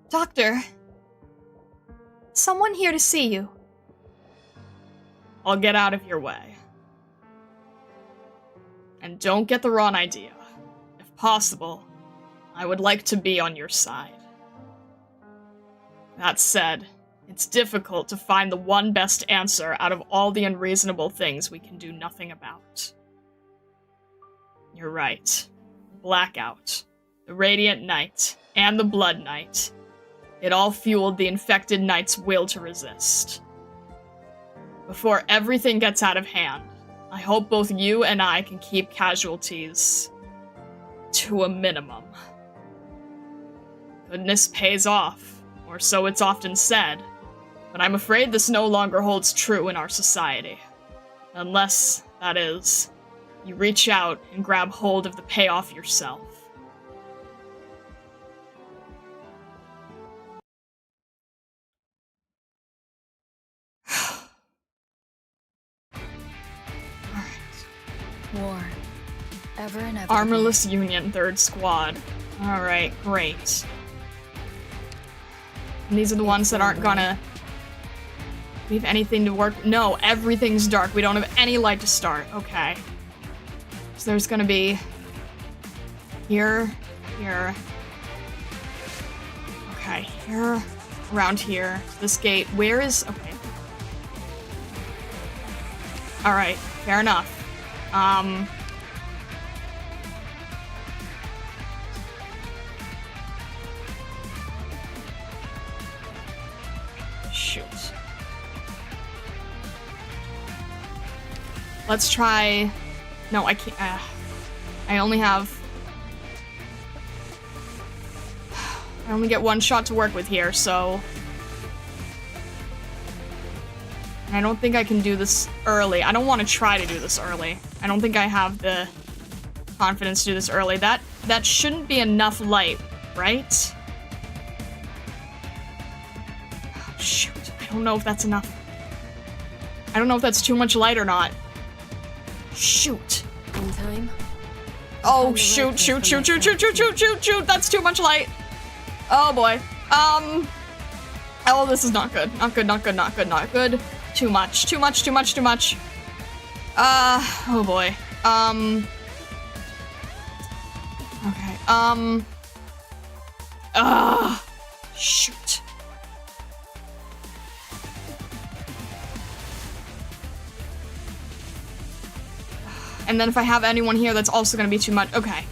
Doctor, someone here to see you. I'll get out of your way. And don't get the wrong idea. If possible, I would like to be on your side. That said, it's difficult to find the one best answer out of all the unreasonable things we can do nothing about. You're right. Blackout, the Radiant Knight, and the Blood Knight. It all fueled the infected knight's will to resist. Before everything gets out of hand, I hope both you and I can keep casualties to a minimum. Goodness pays off, or so it's often said. But I'm afraid this no longer holds true in our society. Unless, that is, you reach out and grab hold of the payoff yourself. Alright. War. Ever and ever. Armorless Union, 3rd Squad. Alright, great. And these are the ones that aren't gonna... We have anything to work? No, everything's dark. We don't have any light to start. Okay. So there's gonna be... Here. Okay, here. Around here. This gate. Where is... Okay. Alright, fair enough. Shoot. Let's try... No, I can't... I only have... I only get one shot to work with here, so... I don't think I can do this early. I don't want to try to do this early. I don't think I have the confidence to do this early. That shouldn't be enough light, right? Oh, shoot. I don't know if that's enough. I don't know if that's too much light or not. Shoot. In time? Oh, shoot. That's too much light. Oh, boy. Oh, this is not good. Not good. Too much. Oh, boy. Okay, shoot. And then if I have anyone here, that's also gonna be too much. Okay.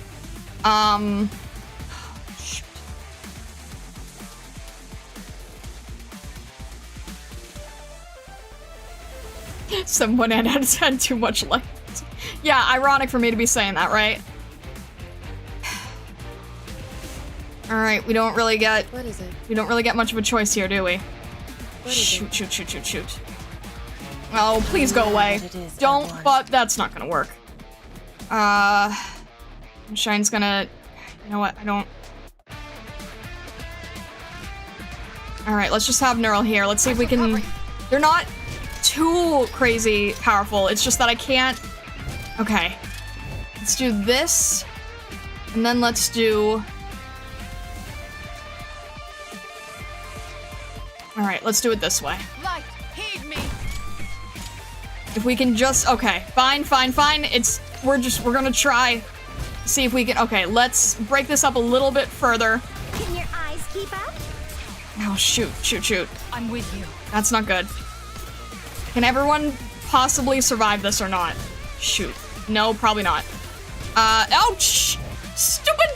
Shoot. Someone out of 10, too much light. Yeah, ironic for me to be saying that, right? Alright, we don't really get... What is it? We don't really get much of a choice here, do we? Shoot. Oh, please go away. Don't, but that's not gonna work. Shine's gonna... You know what, I don't... Alright, let's just have Neural here. Let's see if we can... They're not too crazy powerful. It's just that I can't... Okay. Let's do this. And then let's do... Alright, let's do it this way. Light, heed me. If we can just... Okay, fine. We're gonna try. See if we can... Okay, let's break this up a little bit further. Can your eyes keep up? Oh, shoot. I'm with you. That's not good. Can everyone possibly survive this or not? Shoot. No, probably not. Ouch! Stupid!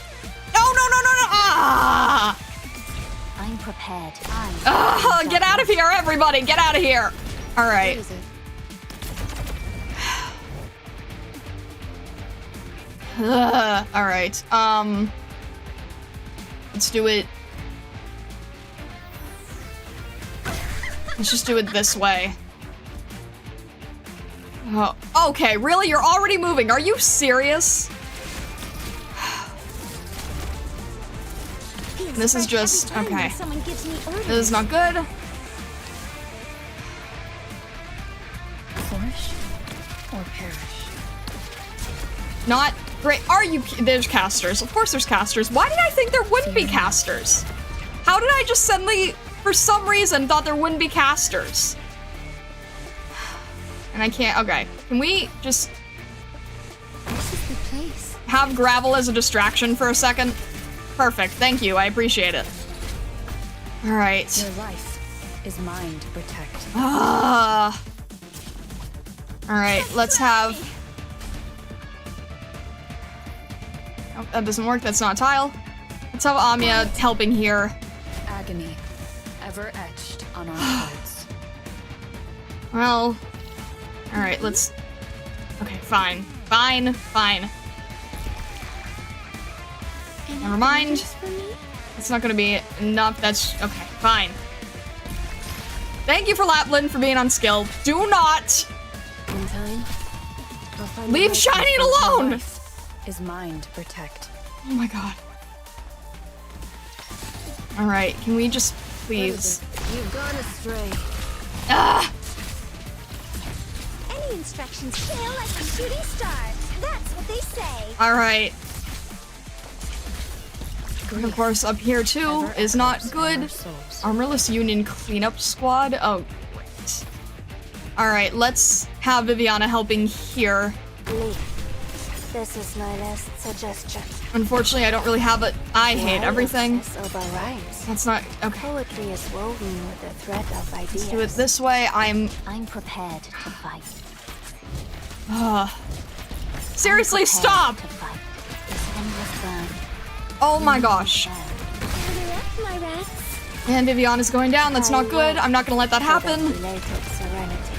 No! Ah! I'm prepared. Get out of here, everybody! Get out of here! Alright. What is it? Alright, let's do it. Let's just do it this way. Oh, okay, really? You're already moving. Are you serious? This is just... Okay. This is not good. Flourish or perish. Not great. Are you... There's casters. Of course there's casters. Why did I think there wouldn't be casters? How did I just suddenly, for some reason, thought there wouldn't be casters? And I can't... Okay. Can we just... This is the place. Have gravel as a distraction for a second? Perfect. Thank you. I appreciate it. Alright. Your life is mine to protect. Alright, let's have... Oh, that doesn't work. That's not a tile. Let's have Amiya helping here. Agony, ever etched on our hearts. Well... Alright, let's... Okay, fine. Fine. Never mind. It's not gonna be enough. That's... Okay, fine. Thank you for Lapland for being on skill. Do not In time, I'll find leave the right Shining place. My alone! life is mine to protect. Oh my god. Alright, can we just please... You've gone astray. Ah! Any instructions fail like a shooting star. That's what they say. Alright. And of course, up here too Ever is not echoes in good. our souls. Armorless Union Cleanup Squad. Oh, great. Alright, let's have Viviana helping here. This is my last suggestion. Unfortunately, I don't really have it. I hate everything. Rhymes. That's not... Okay. Poetry is woven with the thread of ideas. Let's do it this way. I'm prepared to fight. Seriously, stop! To fight. This endless burn. Oh my gosh. Hurry up, my rats. And Viviana's going down. That's not good. I'm not gonna let that happen. Belated serenity.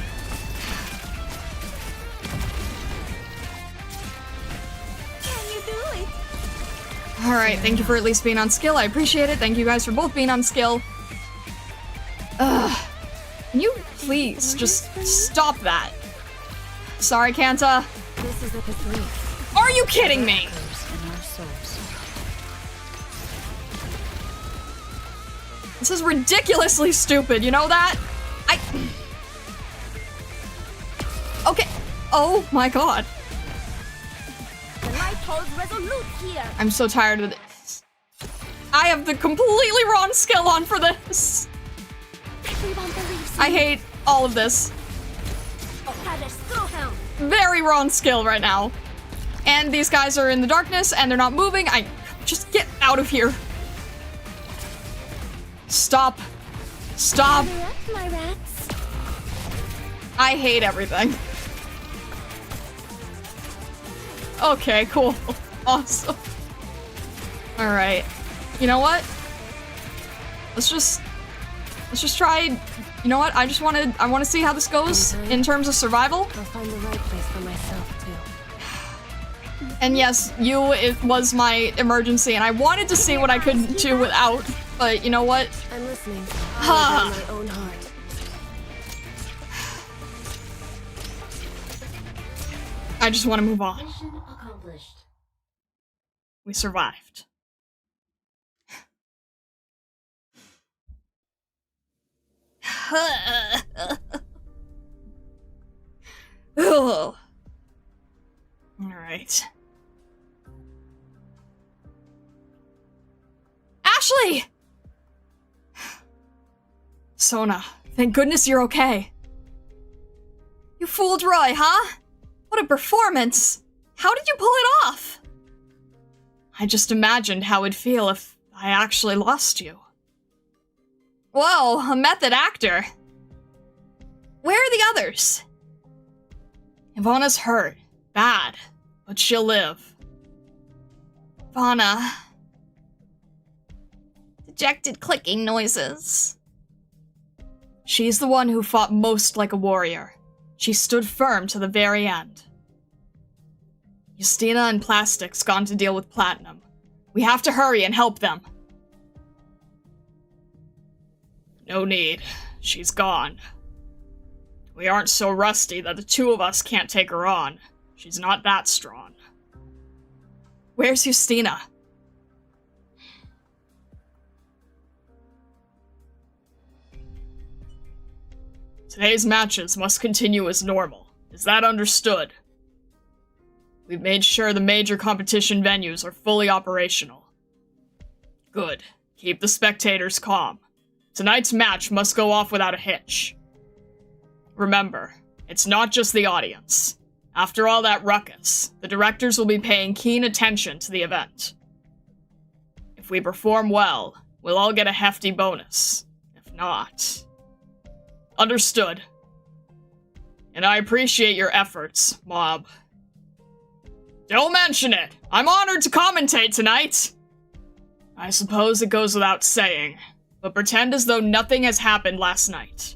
Can you do it? Alright, thank you for at least being on skill. I appreciate it. Thank you guys for both being on skill. Ugh. Can you please just stop that? Sorry, Kanta. This is a belief. Are you kidding me? In our souls. This is ridiculously stupid, you know that? Okay. Oh my god. The light holds resolute here. I'm so tired of this. I have the completely wrong skill on for this. Everyone believes in I hate all of this. Very wrong skill right now. And these guys are in the darkness and they're not moving. Just get out of here. Stop. Stop. Hurry up, my rats. I hate everything. Okay, cool. Awesome. Alright. You know what? Let's just try. You know what? I wanna see how this goes in terms of survival. I'll find the right place for myself too. And yes, it was my emergency, and I wanted to see what I could do without, but you know what? I'm listening. Ha! I'll follow my own heart. I just want to move on. Mission accomplished. We survived. Ugh. Alright. Ashley! Sona, thank goodness you're okay. You fooled Roy, huh? What a performance! How did you pull it off? I just imagined how it'd feel if I actually lost you. Whoa, a method actor. Where are the others? Ivana's hurt. Bad. But she'll live. Ivana. Dejected clicking noises. She's the one who fought most like a warrior. She stood firm to the very end. Justina and Plastic's gone to deal with Platinum. We have to hurry and help them. No need. She's gone. We aren't so rusty that the two of us can't take her on. She's not that strong. Where's Justina? Today's matches must continue as normal. Is that understood? We've made sure the major competition venues are fully operational. Good. Keep the spectators calm. Tonight's match must go off without a hitch. Remember, it's not just the audience. After all that ruckus, the directors will be paying keen attention to the event. If we perform well, we'll all get a hefty bonus. If not... Understood. And I appreciate your efforts, Mob. Don't mention it! I'm honored to commentate tonight! I suppose it goes without saying, but pretend as though nothing has happened last night.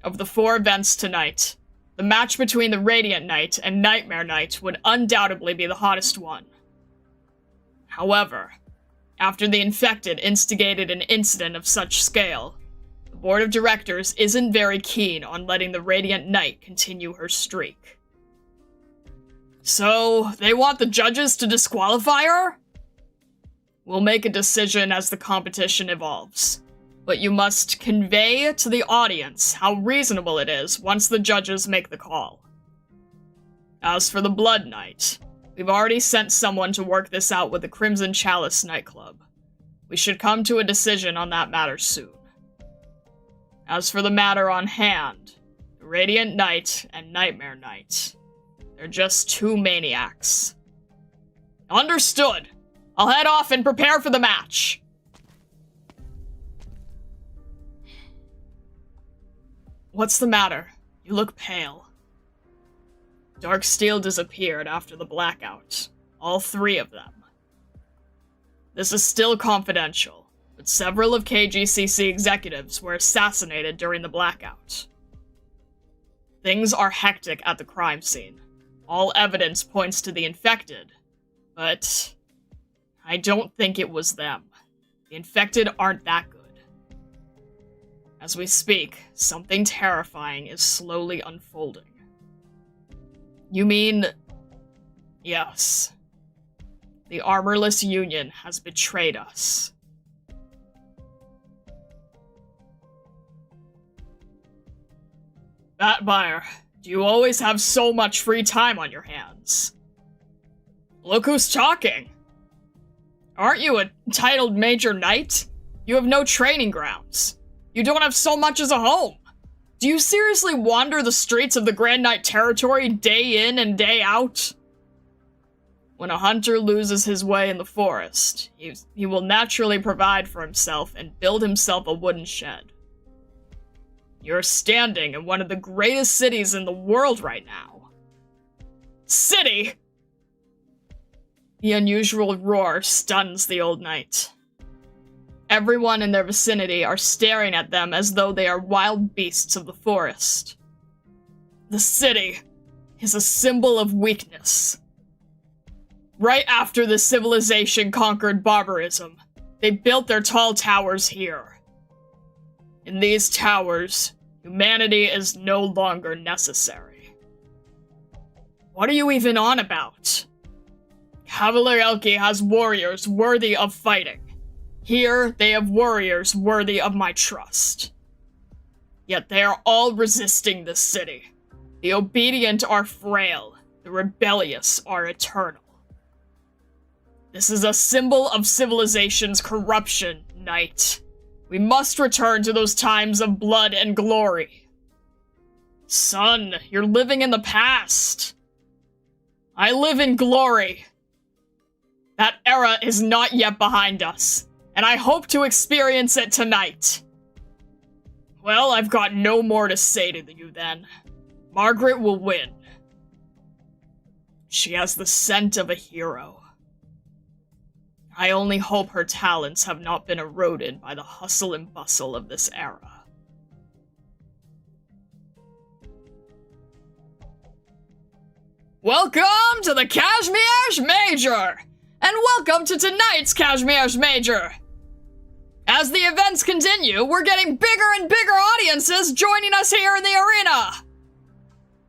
Of the 4 events tonight, the match between the Radiant Knight and Nightmare Knight would undoubtedly be the hottest one. However, after the Infected instigated an incident of such scale, the Board of Directors isn't very keen on letting the Radiant Knight continue her streak. So, they want the judges to disqualify her? We'll make a decision as the competition evolves, but you must convey to the audience how reasonable it is once the judges make the call. As for the Blood Knight, we've already sent someone to work this out with the Crimson Chalice nightclub. We should come to a decision on that matter soon. As for the matter on hand, the Radiant Knight and Nightmare Knight, they're just 2 maniacs. Understood! I'll head off and prepare for the match! What's the matter? You look pale. Darksteel disappeared after the blackout. All 3 of them. This is still confidential, but several of KGCC executives were assassinated during the blackout. Things are hectic at the crime scene. All evidence points to the Infected, but I don't think it was them. The Infected aren't that good. As we speak, something terrifying is slowly unfolding. You mean... Yes. The Armorless Union has betrayed us. Batbuyer, do you always have so much free time on your hands? Look who's talking! Aren't you a titled Major Knight? You have no training grounds. You don't have so much as a home. Do you seriously wander the streets of the Grand Knight territory day in and day out? When a hunter loses his way in the forest, he will naturally provide for himself and build himself a wooden shed. You're standing in one of the greatest cities in the world right now. City? The unusual roar stuns the old knight. Everyone in their vicinity are staring at them as though they are wild beasts of the forest. The city is a symbol of weakness. Right after the civilization conquered barbarism, they built their tall towers here. In these towers, humanity is no longer necessary. What are you even on about? Cavalier Elki has warriors worthy of fighting. Here, they have warriors worthy of my trust. Yet they are all resisting this city. The obedient are frail, the rebellious are eternal. This is a symbol of civilization's corruption, Knight. We must return to those times of blood and glory. Son, you're living in the past. I live in glory. That era is not yet behind us, and I hope to experience it tonight. Well, I've got no more to say to you then. Margaret will win. She has the scent of a hero. I only hope her talents have not been eroded by the hustle and bustle of this era. Welcome to the Kashmir's Major! And welcome to tonight's Kashmir's Major! As the events continue, we're getting bigger and bigger audiences joining us here in the arena!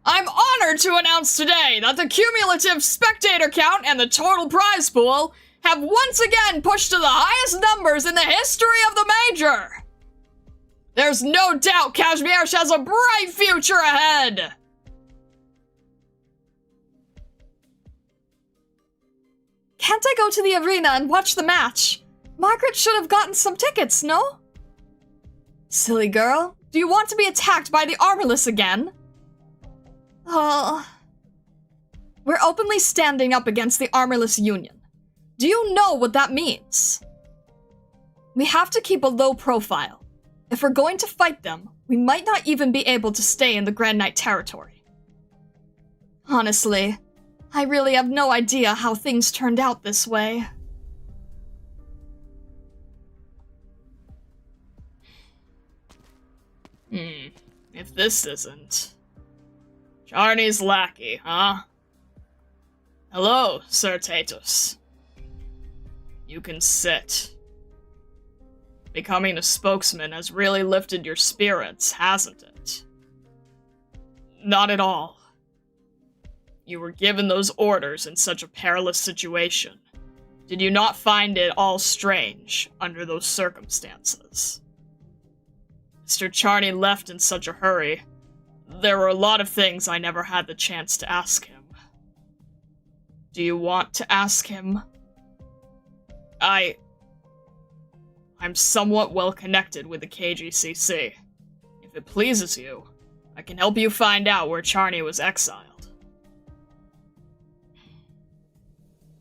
I'm honored to announce today that the cumulative spectator count and the total prize pool have once again pushed to the highest numbers in the history of the Major! There's no doubt Kashmir has a bright future ahead! Can't I go to the arena and watch the match? Margaret should have gotten some tickets, no? Silly girl, do you want to be attacked by the armorless again? Oh. We're openly standing up against the armorless union. Do you know what that means? We have to keep a low profile. If we're going to fight them, we might not even be able to stay in the Grand Knight territory. Honestly, I really have no idea how things turned out this way. If this isn't... Charney's lackey, huh? Hello, Sir Tatus. You can sit. Becoming a spokesman has really lifted your spirits, hasn't it? Not at all. You were given those orders in such a perilous situation. Did you not find it all strange under those circumstances? Mr. Charney left in such a hurry. There were a lot of things I never had the chance to ask him. Do you want to ask him? I'm somewhat well connected with the KGCC. If it pleases you, I can help you find out where Charney was exiled.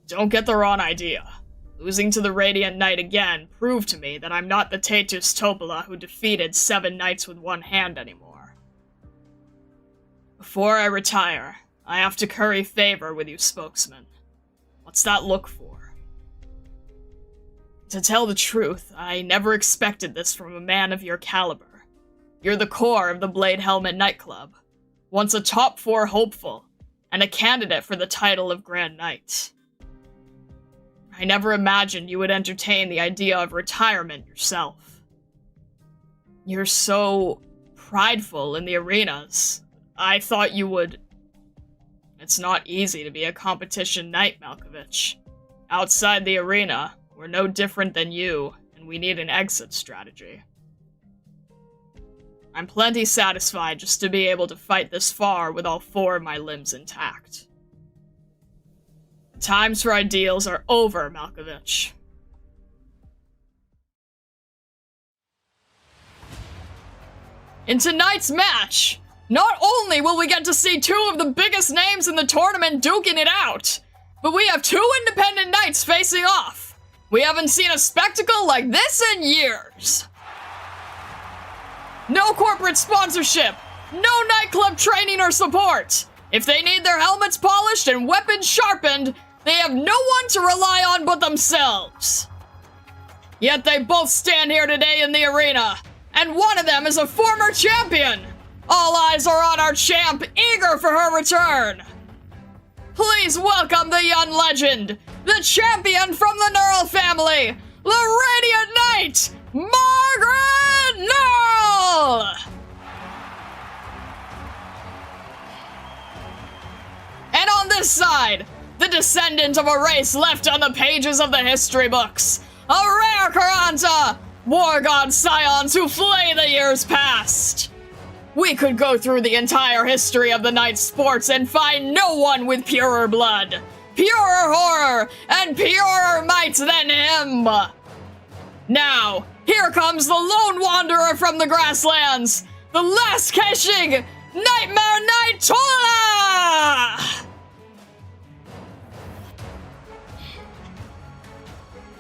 Don't get the wrong idea. Losing to the Radiant Knight again proved to me that I'm not the Tatus Topola who defeated 7 knights with one hand anymore. Before I retire, I have to curry favor with you, spokesman. What's that look for? To tell the truth, I never expected this from a man of your caliber. You're the core of the Blade Helmet nightclub, once a top 4 hopeful, and a candidate for the title of Grand Knight. I never imagined you would entertain the idea of retirement yourself. You're so prideful in the arenas. I thought you would... It's not easy to be a competition knight, Malkovich. Outside the arena, we're no different than you, and we need an exit strategy. I'm plenty satisfied just to be able to fight this far with all 4 of my limbs intact. The times for ideals are over, Malkovich. In tonight's match, not only will we get to see 2 of the biggest names in the tournament duking it out, but we have 2 independent knights facing off. We haven't seen a spectacle like this in years. No corporate sponsorship, no nightclub training or support. If they need their helmets polished and weapons sharpened, They have no one to rely on but themselves. Yet they both stand here today in the arena, and one of them is a former champion. All eyes are on our champ, eager for her return. Please welcome the young legend, the champion from the Neural family, the Radiant Knight, Margaret Neural! And on this side, the descendant of a race left on the pages of the history books, a rare Karanta, war god scions who flay the years past. We could go through the entire history of the Knight sports and find no one with purer blood, purer horror, and purer might than him. Now, here comes the lone wanderer from the grasslands, the last Keshig, Nightmare Knight Tola!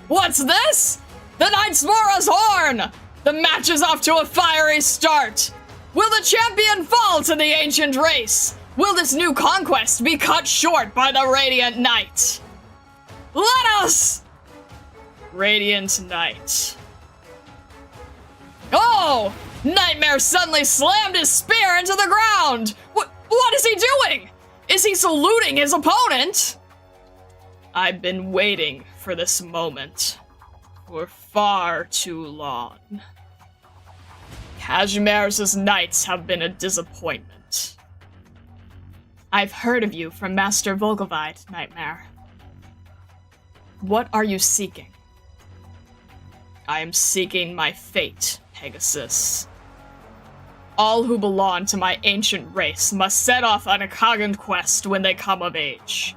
What's this? The Knight's Mora's horn! The match is off to a fiery start. Will the champion fall to the ancient race? Will this new conquest be cut short by the Radiant Knight? Let us! Radiant Knight. Oh! Nightmare suddenly slammed his spear into the ground! What is he doing? Is he saluting his opponent? I've been waiting for this moment for far too long. Kazimier's knights have been a disappointment. I've heard of you from Master Vogelweid, Nightmare. What are you seeking? I am seeking my fate, Pegasus. All who belong to my ancient race must set off on a Kagan quest when they come of age.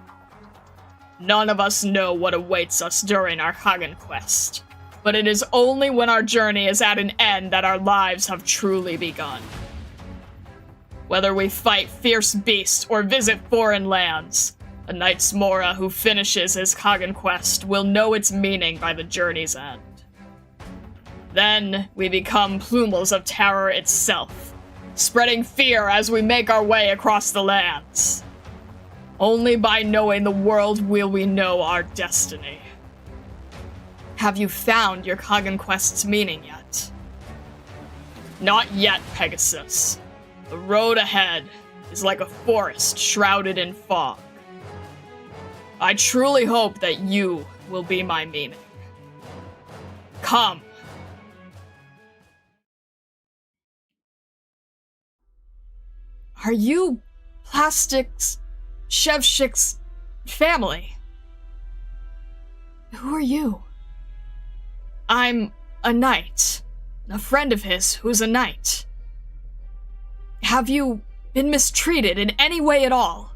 None of us know what awaits us during our Kagan quest, but it is only when our journey is at an end that our lives have truly begun. Whether we fight fierce beasts or visit foreign lands, a Knight's Mora who finishes his Kagan quest will know its meaning by the journey's end. Then we become plumels of terror itself, spreading fear as we make our way across the lands. Only by knowing the world will we know our destiny. Have you found your Kagan quest's meaning yet? Not yet, Pegasus. The road ahead is like a forest shrouded in fog. I truly hope that you will be my meaning. Come. Are you Plastic's Shevchik's family? Who are you? I'm a knight. A friend of his who's a knight. Have you been mistreated in any way at all?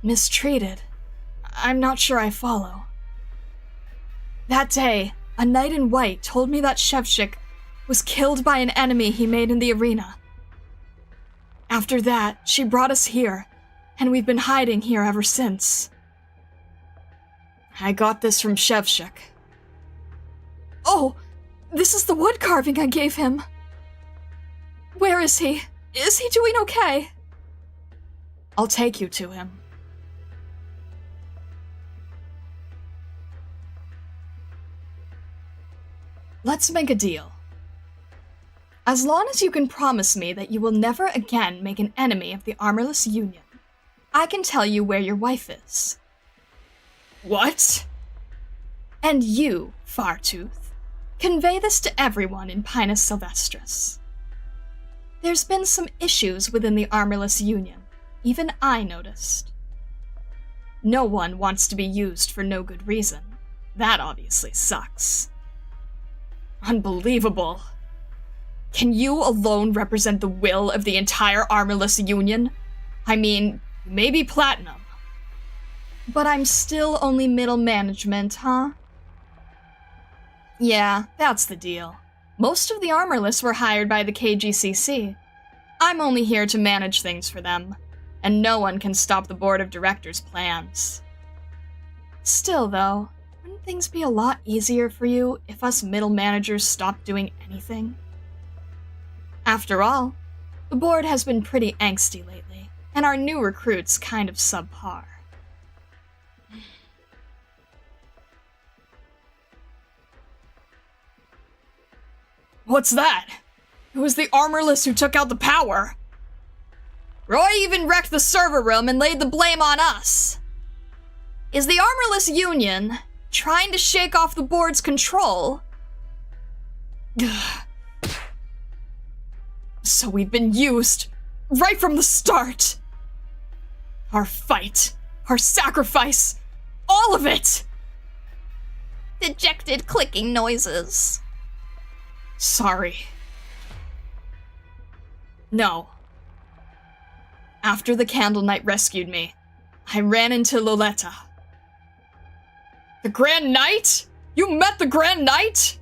Mistreated? I'm not sure I follow. That day, a knight in white told me that Shevchik was killed by an enemy he made in the arena. After that, she brought us here, and we've been hiding here ever since. I got this from Shevchik. Oh, this is the wood carving I gave him. Where is he? Is he doing okay? I'll take you to him. Let's make a deal. As long as you can promise me that you will never again make an enemy of the Armorless Union, I can tell you where your wife is. What? And you, Fartooth, convey this to everyone in Pinus Sylvestris. There's been some issues within the Armorless Union. Even I noticed. No one wants to be used for no good reason. That obviously sucks. Unbelievable. Can you alone represent the will of the entire Armorless Union? I mean, maybe Platinum. But I'm still only middle management, huh? Yeah, that's the deal. Most of the Armorless were hired by the KGCC. I'm only here to manage things for them, and no one can stop the board of directors' plans. Still, though, wouldn't things be a lot easier for you if us middle managers stopped doing anything? After all, the board has been pretty angsty lately, and our new recruits kind of subpar. What's that? It was the armorless who took out the power. Roy even wrecked the server room and laid the blame on us. Is the armorless union trying to shake off the board's control? So we've been used right from the start. Our fight, our sacrifice, all of it. Dejected clicking noises. Sorry. No. After the Candle Knight rescued me, I ran into Loletta. The Grand Knight? You met the Grand Knight?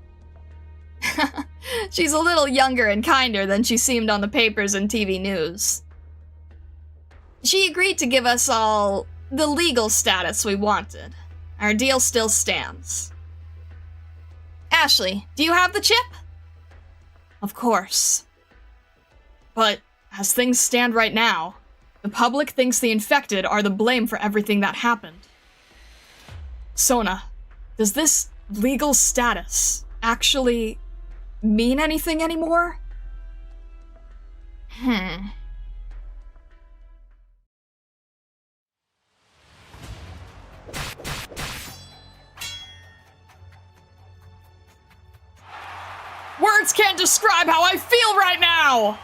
She's a little younger and kinder than she seemed on the papers and TV news. She agreed to give us all the legal status we wanted. Our deal still stands. Ashley, do you have the chip? Of course. But as things stand right now, the public thinks the infected are the blame for everything that happened. Sona, does this legal status actually mean anything anymore? Words can't describe how I feel right now!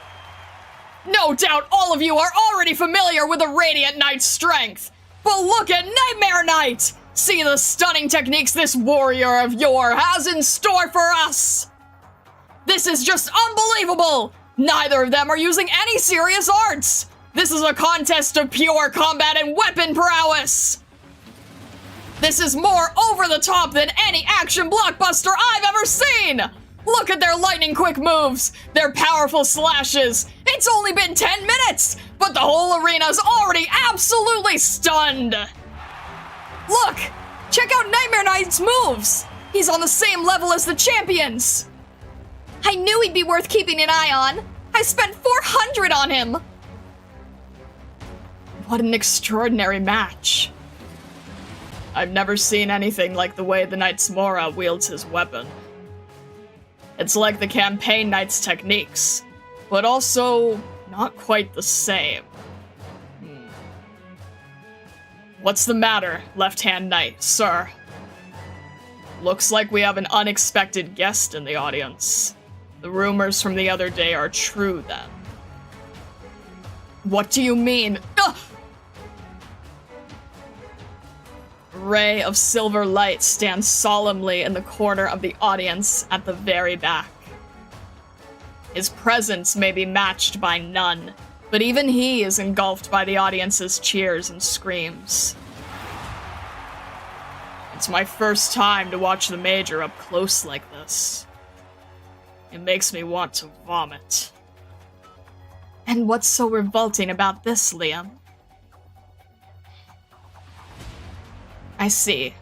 No doubt all of you are already familiar with the Radiant Knight's strength, but look at Nightmare Knight! See the stunning techniques this warrior of yore has in store for us! This is just unbelievable! Neither of them are using any serious arts! This is a contest of pure combat and weapon prowess! This is more over the top than any action blockbuster I've ever seen! Look at their lightning quick moves, their powerful slashes. It's only been 10 minutes, but the whole arena's already absolutely stunned. Look, check out Nightmare Knight's moves. He's on the same level as the champions. I knew he'd be worth keeping an eye on. I spent 400 on him. What an extraordinary match. I've never seen anything like the way the Knight's Mora wields his weapon. It's like the Campaign Knight's techniques, but also not quite the same. What's the matter, Left-Hand Knight, sir? Looks like we have an unexpected guest in the audience. The rumors from the other day are true, then. What do you mean? Ugh! A ray of silver light stands solemnly in the corner of the audience at the very back. His presence may be matched by none, but even he is engulfed by the audience's cheers and screams. It's my first time to watch the Major up close like this. It makes me want to vomit. And what's so revolting about this, Liam? I see.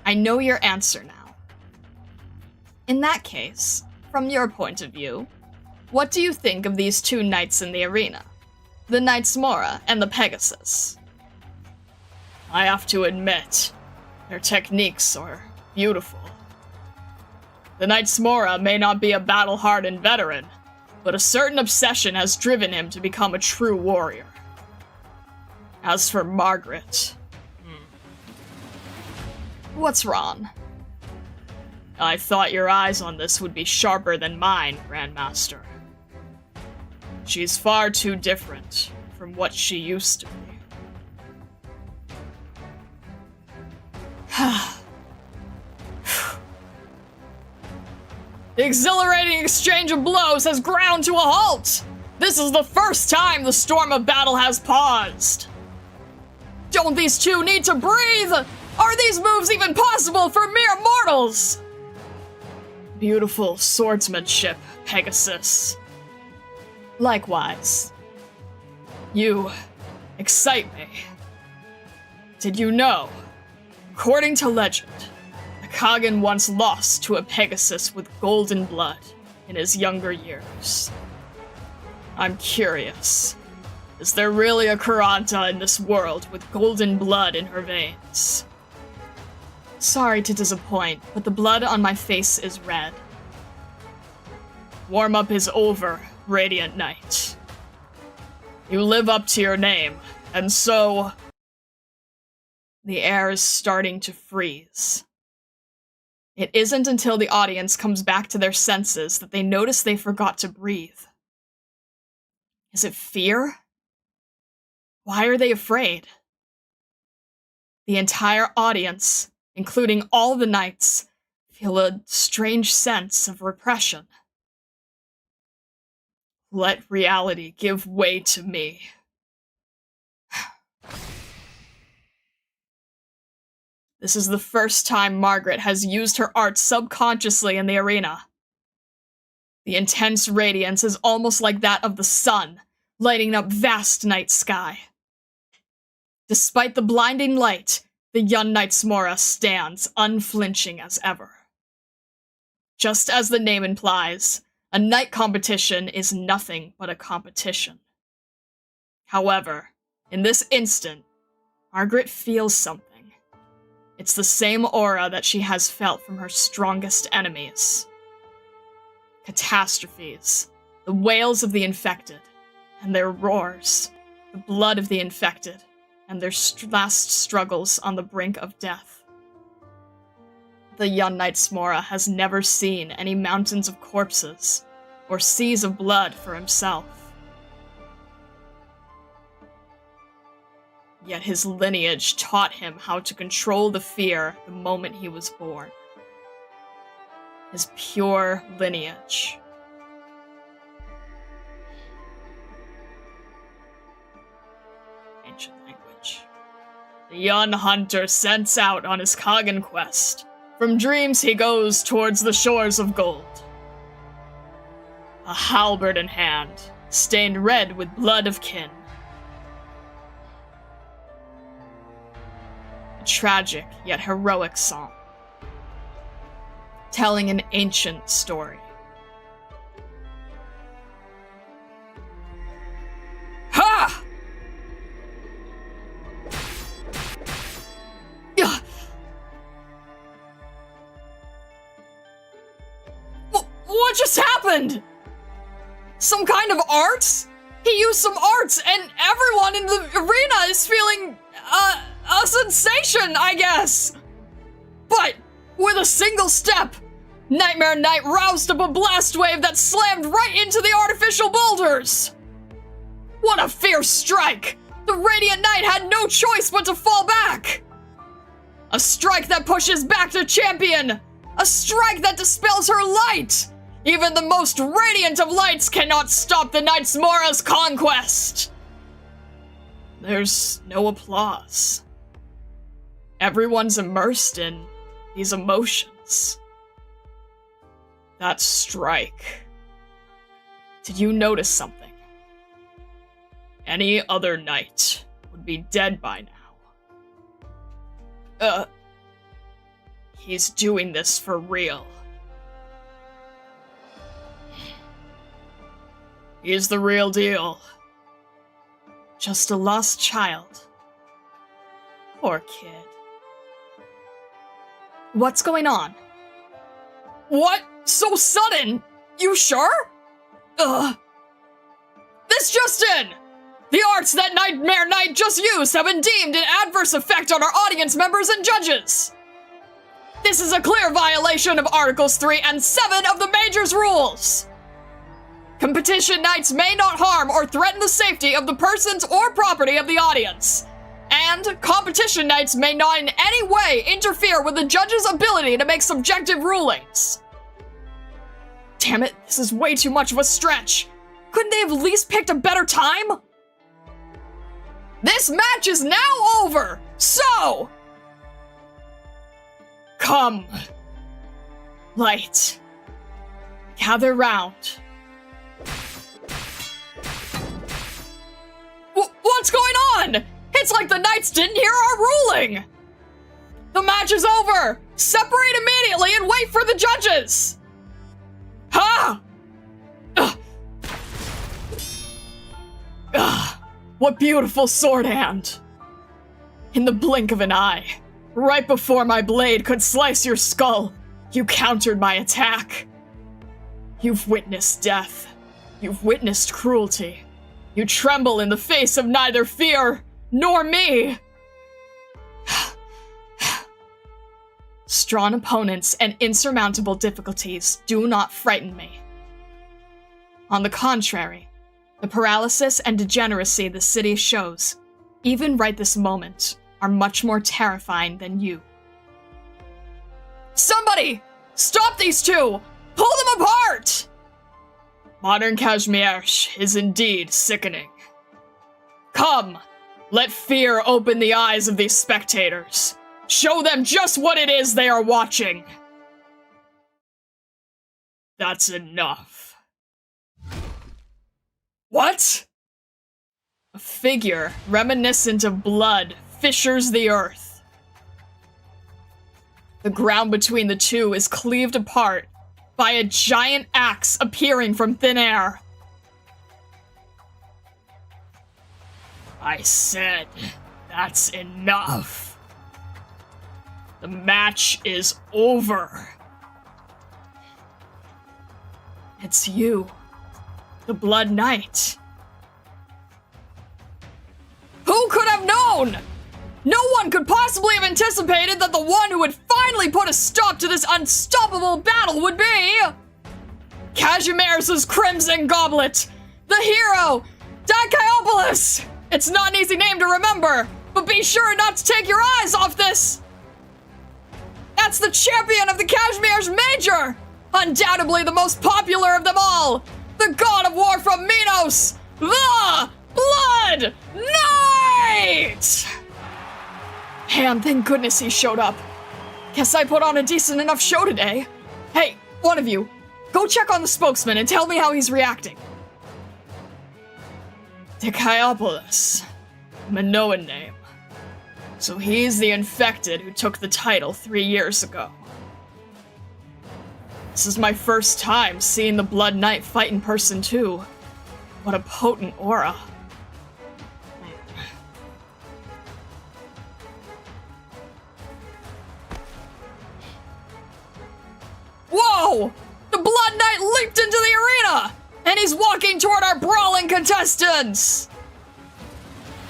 I know your answer now. In that case, from your point of view, what do you think of these two knights in the arena? The Knight's Mora and the Pegasus? I have to admit, their techniques are beautiful. The Knight's Mora may not be a battle-hardened veteran, but a certain obsession has driven him to become a true warrior. As for Margaret... What's wrong? I thought your eyes on this would be sharper than mine, Grandmaster. She's far too different from what she used to be. The exhilarating exchange of blows has ground to a halt! This is the first time the storm of battle has paused! Don't these two need to breathe? Are these moves even possible for mere mortals? Beautiful swordsmanship, Pegasus. Likewise. You excite me. Did you know? According to legend, the Kagan once lost to a Pegasus with golden blood in his younger years. I'm curious. Is there really a Kuranta in this world with golden blood in her veins? Sorry to disappoint, but the blood on my face is red. warm-up is over, Radiant Knight. You live up to your name, and so... The air is starting to freeze. It isn't until the audience comes back to their senses that they notice they forgot to breathe. Is it fear? Why are they afraid? The entire audience, including all the knights, feel a strange sense of repression. Let reality give way to me. This is the first time Margaret has used her art subconsciously in the arena. The intense radiance is almost like that of the sun, lighting up vast night sky. Despite the blinding light, the young Knights Mora stands unflinching as ever. Just as the name implies, a knight competition is nothing but a competition. However, in this instant, Margaret feels something. It's the same aura that she has felt from her strongest enemies. Catastrophes, the wails of the infected, and their roars, the blood of the infected, and their last struggles on the brink of death. The young Knights Mora has never seen any mountains of corpses, or seas of blood for himself. Yet his lineage taught him how to control the fear the moment he was born. His pure lineage. Ancient language. The young hunter sets out on his Kagan quest. From dreams he goes towards the shores of gold. A halberd in hand, stained red with blood of kin. Tragic yet heroic song, telling an ancient story. Ha! What just happened? Some kind of arts? He used some arts, and everyone in the arena is feeling, a sensation, I guess! But, with a single step, Nightmare Knight roused up a blast wave that slammed right into the artificial boulders! What a fierce strike! The Radiant Knight had no choice but to fall back! A strike that pushes back the champion! A strike that dispels her light! Even the most radiant of lights cannot stop the Knights Mora's conquest! There's no applause. Everyone's immersed in these emotions. That strike. Did you notice something? Any other knight would be dead by now. He's doing this for real. He's the real deal. Just a lost child. Poor kid. What's going on? What? So sudden? You sure? This just in! The arts that Nightmare Knight just used have been deemed an adverse effect on our audience members and judges. This is a clear violation of Articles 3 and 7 of the Major's rules. Competition knights may not harm or threaten the safety of the persons or property of the audience. And competition knights may not in any way interfere with the judge's ability to make subjective rulings. Damn it, this is way too much of a stretch. Couldn't they have at least picked a better time? This match is now over, so... Come. Light. Gather round. What's going on? It's like the knights didn't hear our ruling! The match is over! Separate immediately and wait for the judges! Ha! What beautiful sword hand! In the blink of an eye, right before my blade could slice your skull, you countered my attack. You've witnessed death. You've witnessed cruelty. You tremble in the face of neither fear nor me. Strong opponents and insurmountable difficulties do not frighten me. On the contrary, the paralysis and degeneracy the city shows, even right this moment, are much more terrifying than you. Somebody! Stop these two! Pull them apart! Modern Kashmir is indeed sickening. Come, let fear open the eyes of these spectators. Show them just what it is they are watching. That's enough. What? A figure reminiscent of blood fissures the earth. The ground between the two is cleaved apart by a giant axe appearing from thin air. I said, that's enough. The match is over. It's you, the Blood Knight. Who could have known? No one could possibly have anticipated that the one who would finally put a stop to this unstoppable battle would be Kashmir's Crimson Goblet, the hero, Dikaiopoulos. It's not an easy name to remember, but be sure not to take your eyes off this. That's the champion of the Kashmir's Major, undoubtedly the most popular of them all, the god of war from Minos, the Blood Knight! Man, thank goodness he showed up. Guess I put on a decent enough show today. Hey, one of you, go check on the spokesman and tell me how he's reacting. Dikaiopoulos. Minoan name. So he's the infected who took the title 3 years ago. This is my first time seeing the Blood Knight fight in person too. What a potent aura. Whoa! The Blood Knight leaped into the arena! And he's walking toward our brawling contestants!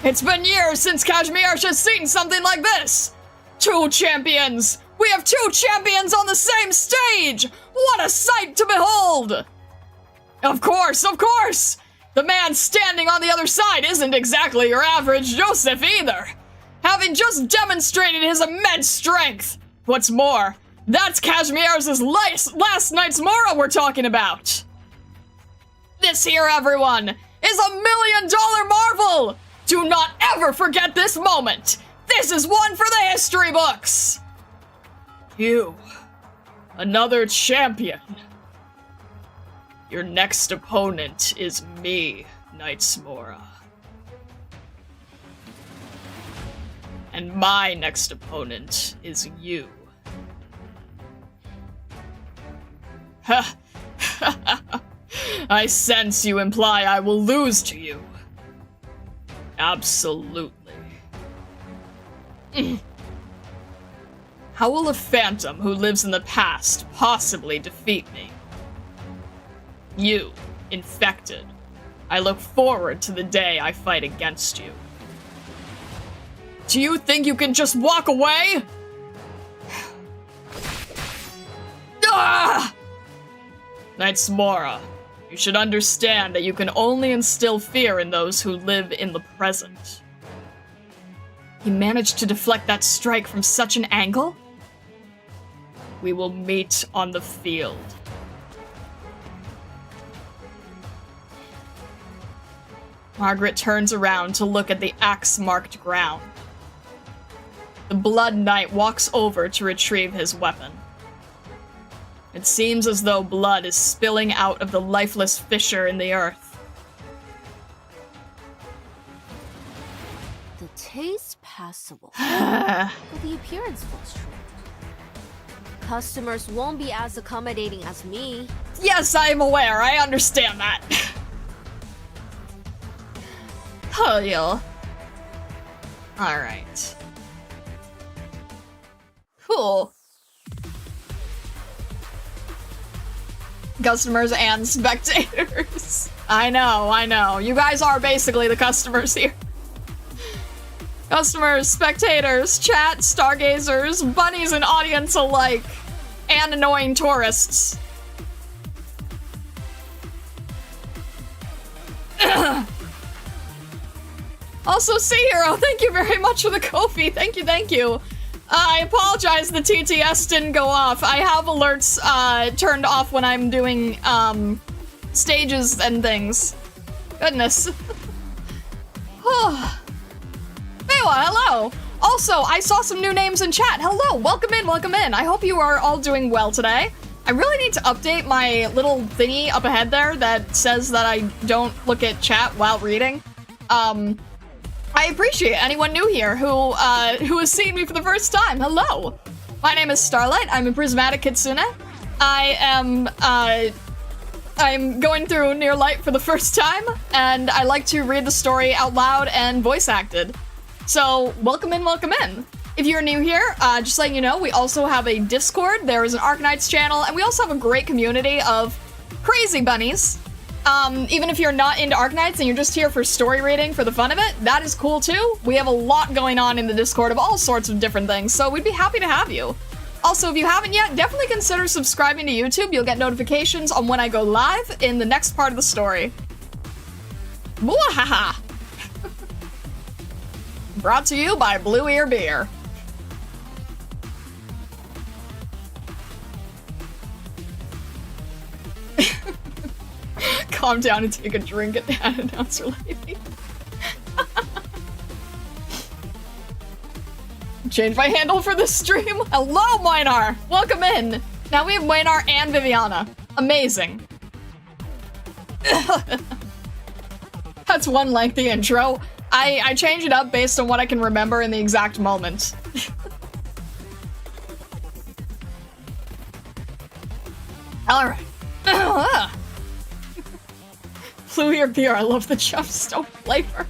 It's been years since Kashmir has seen something like this! 2 champions! We have 2 champions on the same stage! What a sight to behold! Of course! The man standing on the other side isn't exactly your average Joseph either! Having just demonstrated his immense strength! What's more, that's Kashmir's last night's Mora we're talking about! This here, everyone, is $1 million marvel! Do not ever forget this moment! This is one for the history books! You, another champion. Your next opponent is me, Knights Mora. And my next opponent is you. Ha! I sense you imply I will lose to you. Absolutely. How will a phantom who lives in the past possibly defeat me? You, infected. I look forward to the day I fight against you. Do you think you can just walk away? Ah! Knights Mora, you should understand that you can only instill fear in those who live in the present. He managed to deflect that strike from such an angle? We will meet on the field. Margaret turns around to look at the axe-marked ground. The Blood Knight walks over to retrieve his weapon. It seems as though blood is spilling out of the lifeless fissure in the earth. The taste passable, but the appearance falls short. Customers won't be as accommodating as me. Yes, I am aware. I understand that. Oh, yeah. Alright. Cool. Customers and spectators. I know. You guys are basically the customers here. Customers, spectators, chat, stargazers, bunnies and audience alike, and annoying tourists. Also, Sea Hero, thank you very much for the Ko-fi. Thank you. I apologize the TTS didn't go off. I have alerts turned off when I'm doing stages and things. Goodness. Mewa, hello! Also, I saw some new names in chat. Hello, welcome in. I hope you are all doing well today. I really need to update my little thingy up ahead there that says that I don't look at chat while reading. I appreciate anyone new here who has seen me for the first time. Hello! My name is Starlight. I'm a prismatic kitsune. I'm going through Near Light for the first time, and I like to read the story out loud and voice acted. So, welcome in. If you're new here, just letting you know, we also have a Discord, there is an Arknights channel, and we also have a great community of crazy bunnies. Even if you're not into Arknights and you're just here for story reading for the fun of it, that is cool too. We have a lot going on in the Discord of all sorts of different things, so we'd be happy to have you. Also, if you haven't yet, definitely consider subscribing to YouTube. You'll get notifications on when I go live in the next part of the story. Mwahaha! Brought to you by Blue Ear Beer. Calm down and take a drink at that announcer lady. Change my handle for this stream. Hello, Minar! Welcome in! Now we have Minar and Viviana. Amazing. That's one lengthy intro. I change it up based on what I can remember in the exact moment. Alright. Blue Ear Beer, I love the Chumstone flavor.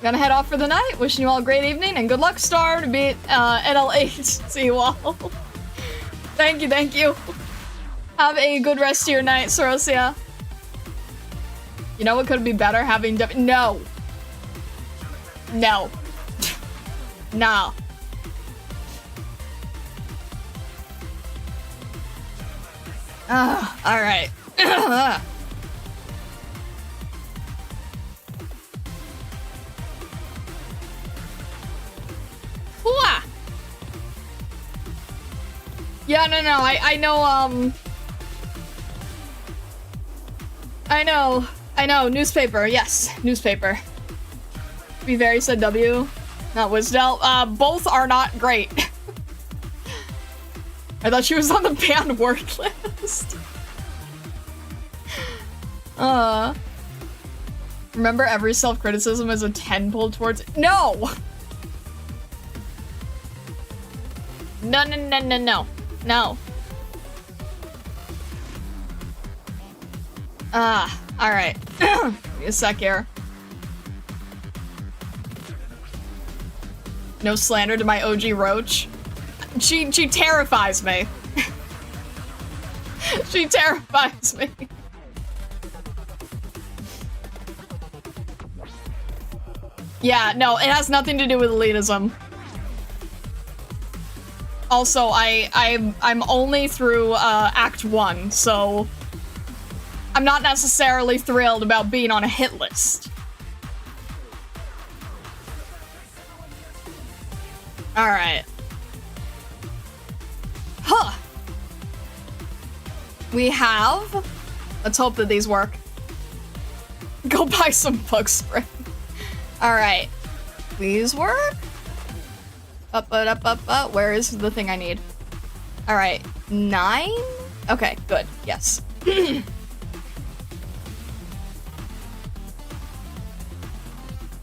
Gonna head off for the night. Wishing you all a great evening and good luck, Star, to beat NL8. See you all. Thank you. Have a good rest of your night, Sorosia. You know what could be better? Having No. Nah. Alright. Yeah, no, I know, newspaper, yes, newspaper. Be very said W, not Wisdell. Both are not great. I thought she was on the banned word list. Remember every self-criticism is a 10 pulled towards it? No! No. Alright. Give me a sec here. No slander to my OG Roach. She terrifies me. She terrifies me. Yeah, no, it has nothing to do with elitism. Also, I'm only through Act 1, so I'm not necessarily thrilled about being on a hit list. Alright. Huh. We have... Let's hope that these work. Go buy some bug spray. Alright. Please work? Up. Where is the thing I need? Alright. 9? Okay, good. Yes.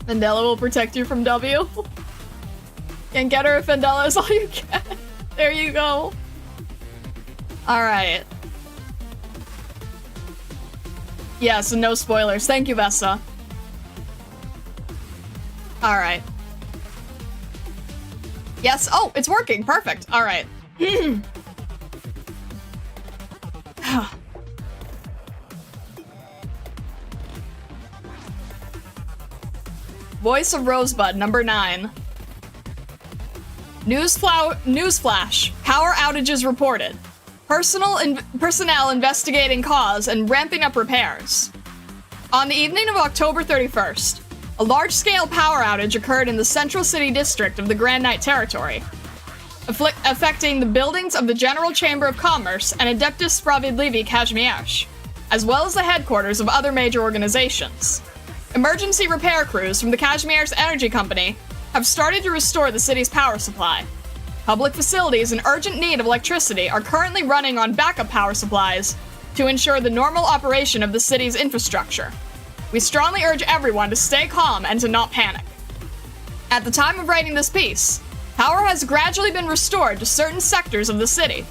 Vendella will protect you from W. Can't get her if Vendella is all you get. There you go. Alright. Yeah, so no spoilers. Thank you, Vessa. Alright. Yes, oh, it's working. Perfect. Alright. Voice of Rosebud, number 9. Newsflash. Power outages reported. Personnel investigating cause and ramping up repairs. On the evening of October 31st, a large-scale power outage occurred in the Central City District of the Grand Knight Territory, affecting the buildings of the General Chamber of Commerce and Adeptus Sprawiedliwi Kazimierz, as well as the headquarters of other major organizations. Emergency repair crews from the Kazimierz Energy Company have started to restore the city's power supply. Public facilities in urgent need of electricity are currently running on backup power supplies to ensure the normal operation of the city's infrastructure. We strongly urge everyone to stay calm and to not panic. At the time of writing this piece, power has gradually been restored to certain sectors of the city.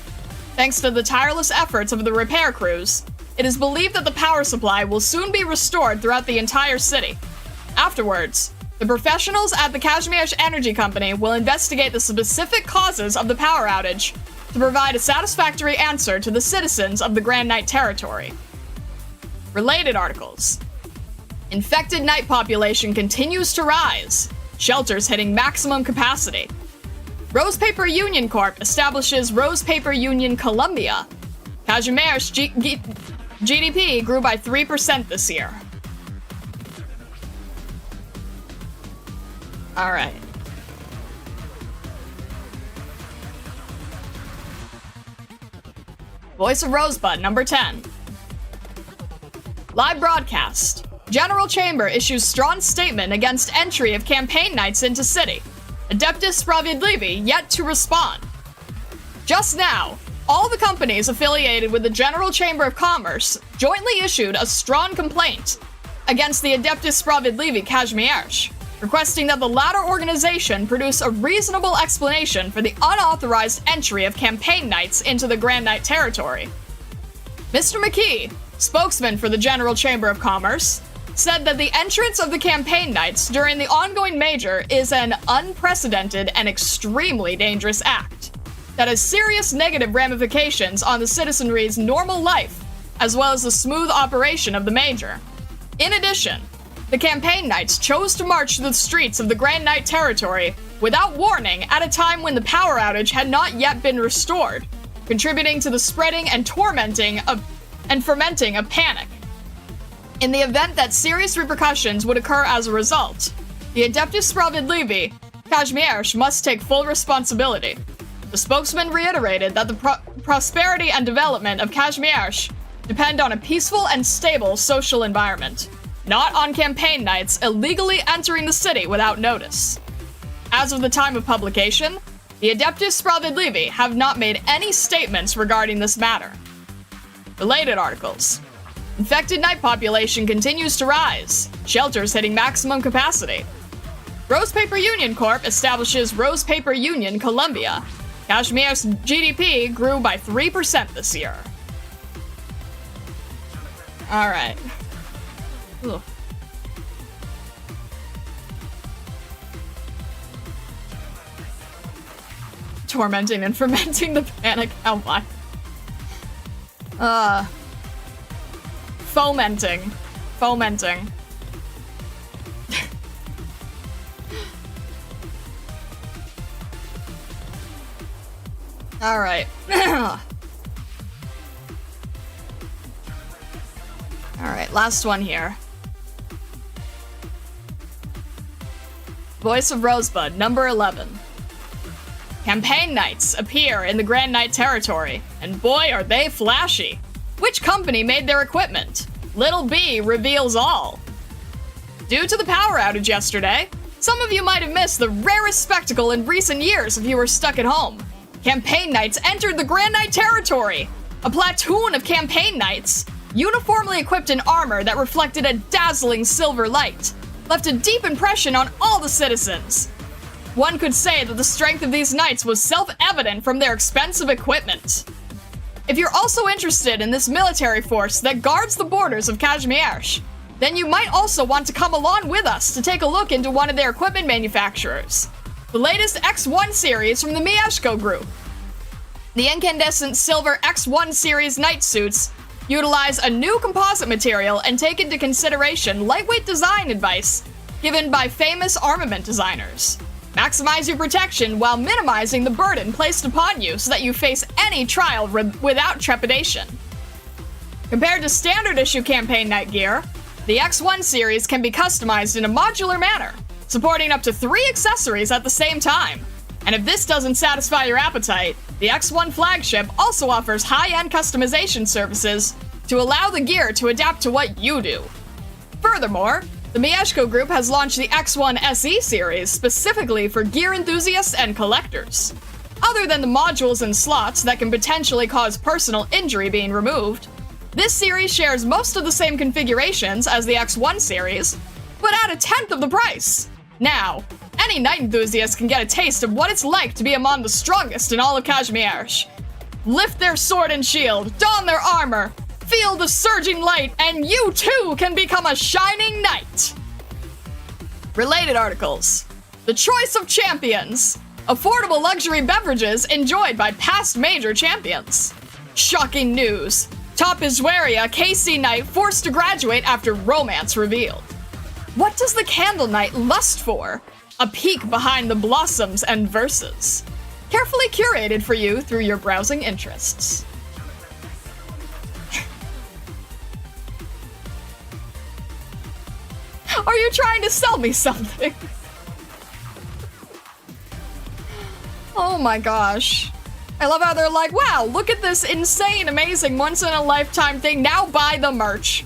Thanks to the tireless efforts of the repair crews, it is believed that the power supply will soon be restored throughout the entire city. Afterwards, the professionals at the Kazimierz Energy Company will investigate the specific causes of the power outage to provide a satisfactory answer to the citizens of the Grand Knight Territory. Related articles. Infected Knight population continues to rise. Shelters hitting maximum capacity. Rose Paper Union Corp establishes Rose Paper Union Colombia. Kazimierz GDP grew by 3% this year. All right. Voice of Rosebud, number 10. Live broadcast. General Chamber issues strong statement against entry of campaign knights into city. Adeptus Sprawiedliwi yet to respond. Just now, all the companies affiliated with the General Chamber of Commerce jointly issued a strong complaint against the Adeptus Sprawiedliwi Kazimierz, requesting that the latter organization produce a reasonable explanation for the unauthorized entry of campaign knights into the Grand Knight Territory. Mr. McKee, spokesman for the General Chamber of Commerce, said that the entrance of the campaign knights during the ongoing major is an unprecedented and extremely dangerous act that has serious negative ramifications on the citizenry's normal life, as well as the smooth operation of the major. In addition, the campaign knights chose to march through the streets of the Grand Knight Territory without warning at a time when the power outage had not yet been restored, contributing to the spreading and fermenting of panic. In the event that serious repercussions would occur as a result, the Adeptus Sprawiedliwi Kazimierz must take full responsibility. The spokesman reiterated that the prosperity and development of Kazimierz depend on a peaceful and stable social environment, not on campaign knights illegally entering the city without notice. As of the time of publication, the Adeptus Sprawiedliwi have not made any statements regarding this matter. Related articles. Infected knight population continues to rise. Shelters hitting maximum capacity. Rose Paper Union Corp establishes Rose Paper Union Colombia. Kazimierz GDP grew by 3% this year. Alright. Ugh. Tormenting and fermenting the panic. Oh my. Fomenting. Alright. Alright, last one here. Voice of Rosebud, number 11. Campaign knights appear in the Grand Knight Territory, and boy are they flashy. Which company made their equipment? Little B reveals all. Due to the power outage yesterday, some of you might have missed the rarest spectacle in recent years if you were stuck at home. Campaign knights entered the Grand Knight Territory! A platoon of campaign knights, uniformly equipped in armor that reflected a dazzling silver light, left a deep impression on all the citizens. One could say that the strength of these knights was self-evident from their expensive equipment. If you're also interested in this military force that guards the borders of Kazimierz, then you might also want to come along with us to take a look into one of their equipment manufacturers. The latest X1 series from the Mieszko Group. The incandescent silver X1 series knight suits utilize a new composite material and take into consideration lightweight design advice given by famous armament designers. Maximize your protection while minimizing the burden placed upon you so that you face any trial without trepidation. Compared to standard issue campaign knight gear, the X1 series can be customized in a modular manner, supporting up to 3 accessories at the same time. And if this doesn't satisfy your appetite, the X1 flagship also offers high-end customization services to allow the gear to adapt to what you do. Furthermore, the Mieshko Group has launched the X1 SE series specifically for gear enthusiasts and collectors. Other than the modules and slots that can potentially cause personal injury being removed, this series shares most of the same configurations as the X1 series, but at 1/10 of the price. Now, any knight enthusiast can get a taste of what it's like to be among the strongest in all of Kazimierz. Lift their sword and shield, don their armor, feel the surging light, and you too can become a shining knight. Related articles. The choice of champions. Affordable luxury beverages enjoyed by past major champions. Shocking news. Top Iswaria KC Knight forced to graduate after romance revealed. What does the Candle Knight lust for? A peek behind the blossoms and verses. Carefully curated for you through your browsing interests. Are you trying to sell me something? Oh my gosh. I love how they're like, wow, look at this insane, amazing, once-in-a-lifetime thing. Now buy the merch.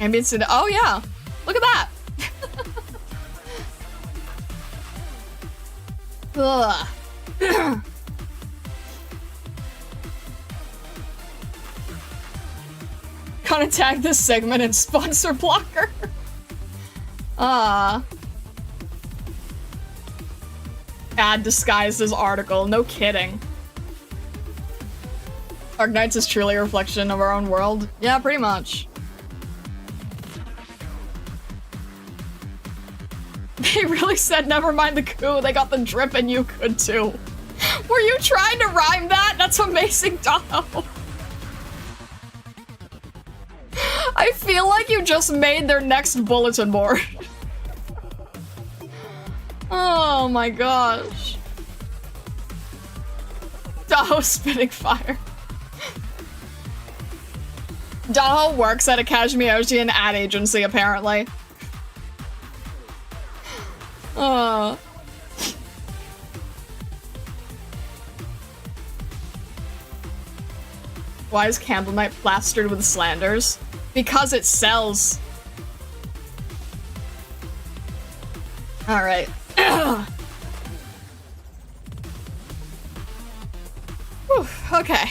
Ambience in, oh yeah, look at that. Ugh. Gonna tag this segment in sponsor blocker. Ad disguised as article, no kidding. Arknights is truly a reflection of our own world. Yeah, pretty much. They really said never mind the coup, they got the drip and you could too. Were you trying to rhyme that? That's amazing, Dono. I feel like you just made their next bulletin board. Oh my gosh. Daho spitting fire. Daho works at a Kazimierzian ad agency, apparently. Why is Candle Knight plastered with slanders? Because it sells. Alright. Okay.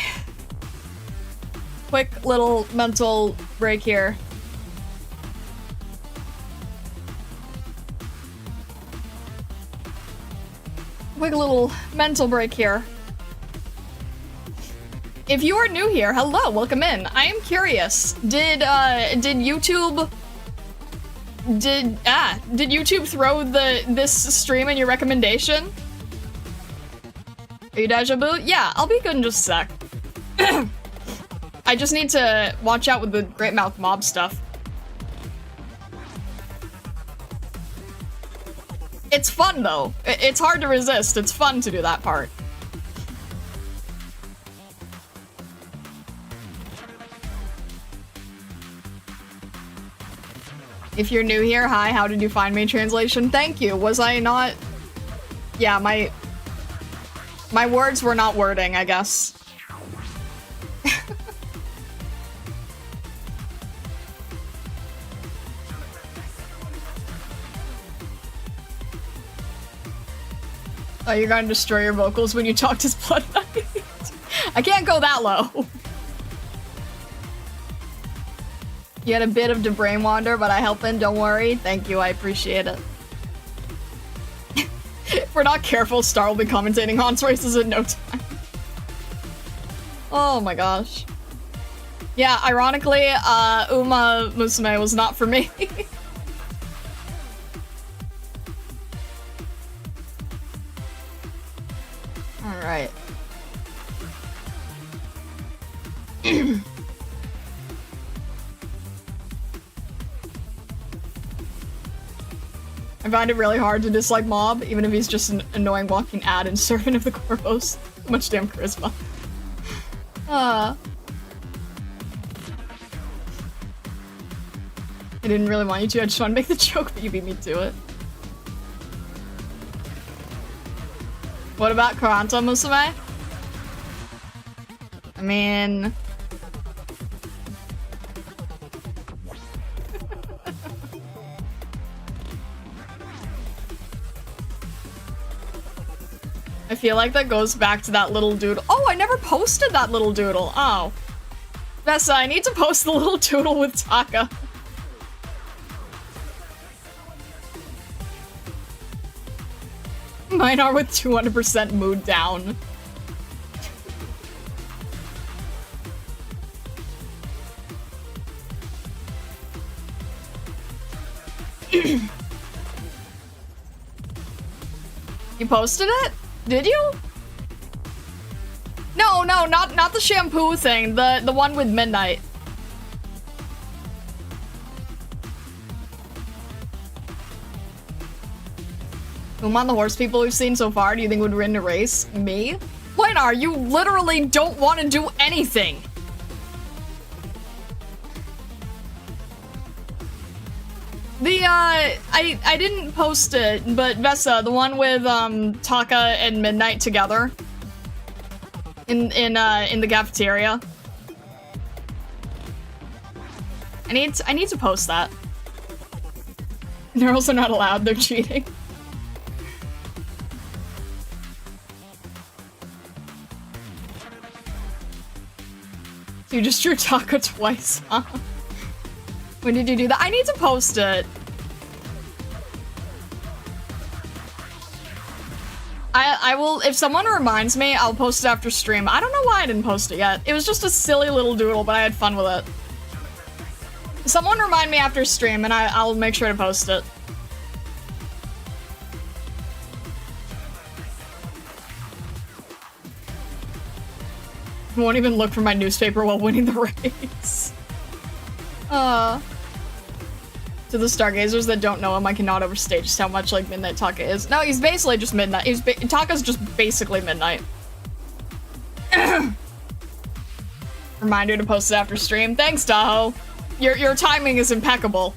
Quick little mental break here. Quick little mental break here. If you are new here, hello, welcome in. I am curious. Did YouTube throw this stream in your recommendation? Are you deja vu? Yeah, I'll be good in just a sec. I just need to watch out with the Great Mouth Mob stuff. It's fun though. It's hard to resist. It's fun to do that part. If you're new here, hi, how did you find me? Translation, thank you. Was I not... Yeah, my words were not wording, I guess. Oh, you're gonna destroy your vocals when you talk to Blood Knight? I can't go that low. You had a bit of the brain wander, but I help in, don't worry. Thank you, I appreciate it. If we're not careful, Star will be commentating Hans races in no time. Oh my gosh. Yeah, ironically, Uma Musume was not for me. Alright. I find it really hard to dislike Mob, even if he's just an annoying walking ad and servant of the Corvos. So much damn charisma. I didn't really want you to, I just want to make the joke, but you beat me to it. What about Karanta Musume? I mean... I feel like that goes back to that little doodle. Oh, I never posted that little doodle. Oh. Vesa, I need to post the little doodle with Taka. Mine are with 200% mood down. You posted it? Did you? No, not the shampoo thing. The one with Midnight. Who among the horse people we've seen so far do you think would win a race? Me? Whynar, you literally don't want to do anything. I didn't post it, but Vesa, the one with Taka and Midnight together in the cafeteria. I need to post that. Girls are not allowed, they're cheating. You just drew Taka twice, huh? When did you do that? I need to post it. I will, if someone reminds me, I'll post it after stream. I don't know why I didn't post it yet. It was just a silly little doodle, but I had fun with it. Someone remind me after stream and I'll make sure to post it. I won't even look for my newspaper while winning the race. To the stargazers that don't know him, I cannot overstate just how much like Midnight Taka is. No, he's basically just Midnight. Taka's just basically Midnight. Reminder to post it after stream. Thanks, Tahoe. Your timing is impeccable.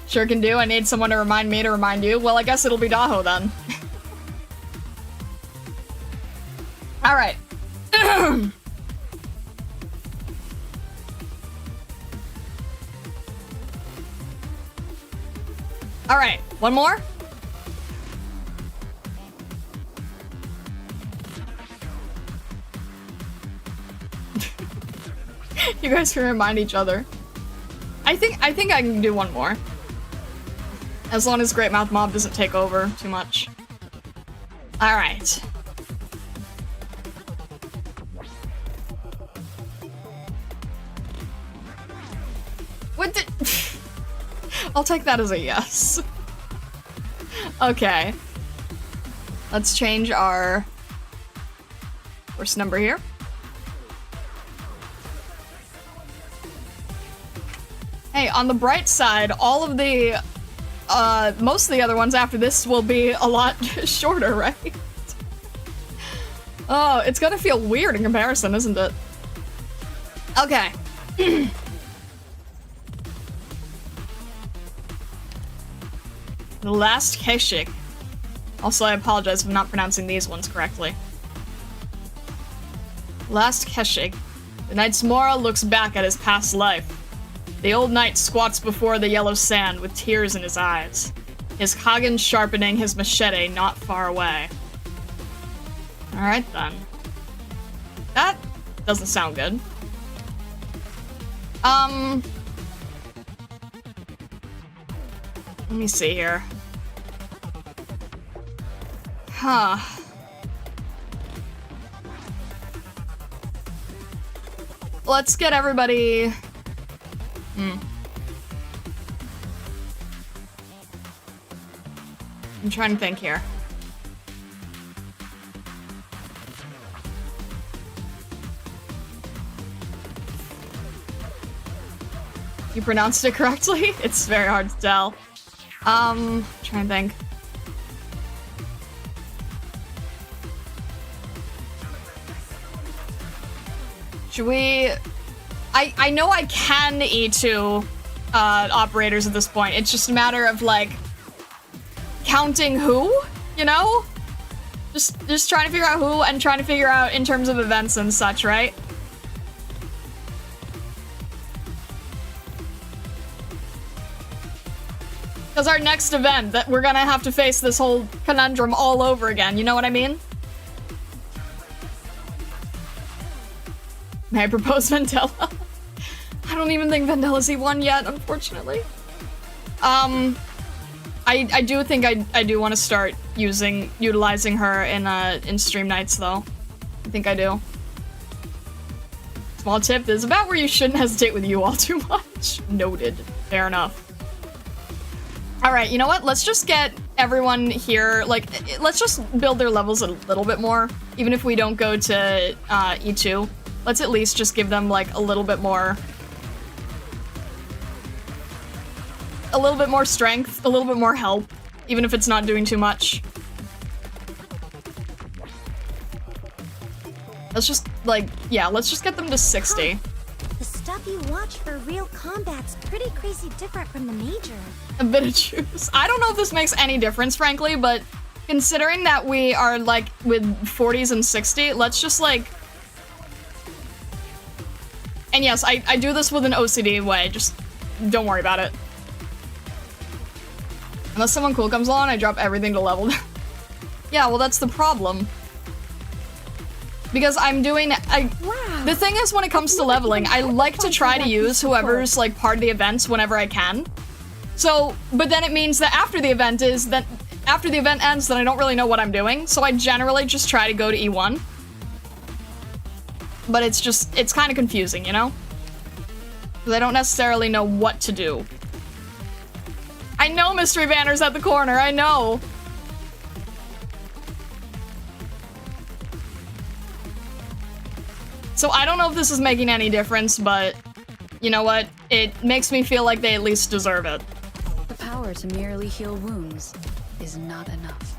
Sure can do. I need someone to remind me to remind you. Well, I guess it'll be Tahoe then. All right. All right, one more. You guys can remind each other. I think I can do one more. As long as Great Mouth Mob doesn't take over too much. All right. What the? I'll take that as a yes. Okay. Let's change our horse number here. Hey, on the bright side, all of the, most of the other ones after this will be a lot shorter, right? Oh, it's gonna feel weird in comparison, isn't it? Okay. The last Keshik. Also, I apologize if I'm not pronouncing these ones correctly. Last Keshik. The knight's Mora looks back at his past life. The old knight squats before the yellow sand with tears in his eyes. His Kagen sharpening his machete not far away. Alright then. That doesn't sound good. Let me see here. Huh. Let's get everybody... I'm trying to think here. You pronounced it correctly? It's very hard to tell. Trying to think. Should we... I know I can E2 operators at this point. It's just a matter of, like, counting who, you know? Just trying to figure out who and trying to figure out in terms of events and such, right? Because our next event, that we're gonna have to face this whole conundrum all over again, you know what I mean? May I propose Vendella? I don't even think Vendella's E1 yet, unfortunately. I do think I do want to start utilizing her in stream nights, though. I think I do. Small tip, this is about where you shouldn't hesitate with you all too much. Noted. Fair enough. Alright, you know what? Let's just get everyone here, like, let's just build their levels a little bit more. Even if we don't go to E2. Let's at least just give them, like, a little bit more strength, a little bit more help, even if it's not doing too much. Let's just, like, yeah, let's just get them to 60. Huh. The stuff you watch for real combat's pretty crazy different from the major. A bit of juice. I don't know if this makes any difference, frankly, but considering that we are, like, with 40s and 60, let's just, like... And yes, I do this with an OCD way, just don't worry about it. Unless someone cool comes along, I drop everything to level. Yeah, well, that's the problem. Because I'm doing... Wow. The thing is, when it comes to leveling, I like to try to use whoever's, like, part of the events whenever I can. So, but then it means that after the event ends, then I don't really know what I'm doing, so I generally just try to go to E1. But it's kind of confusing, you know? Because I don't necessarily know what to do. I know Mystery Banner's at the corner, I know! So I don't know if this is making any difference, but you know what? It makes me feel like they at least deserve it. The power to merely heal wounds is not enough.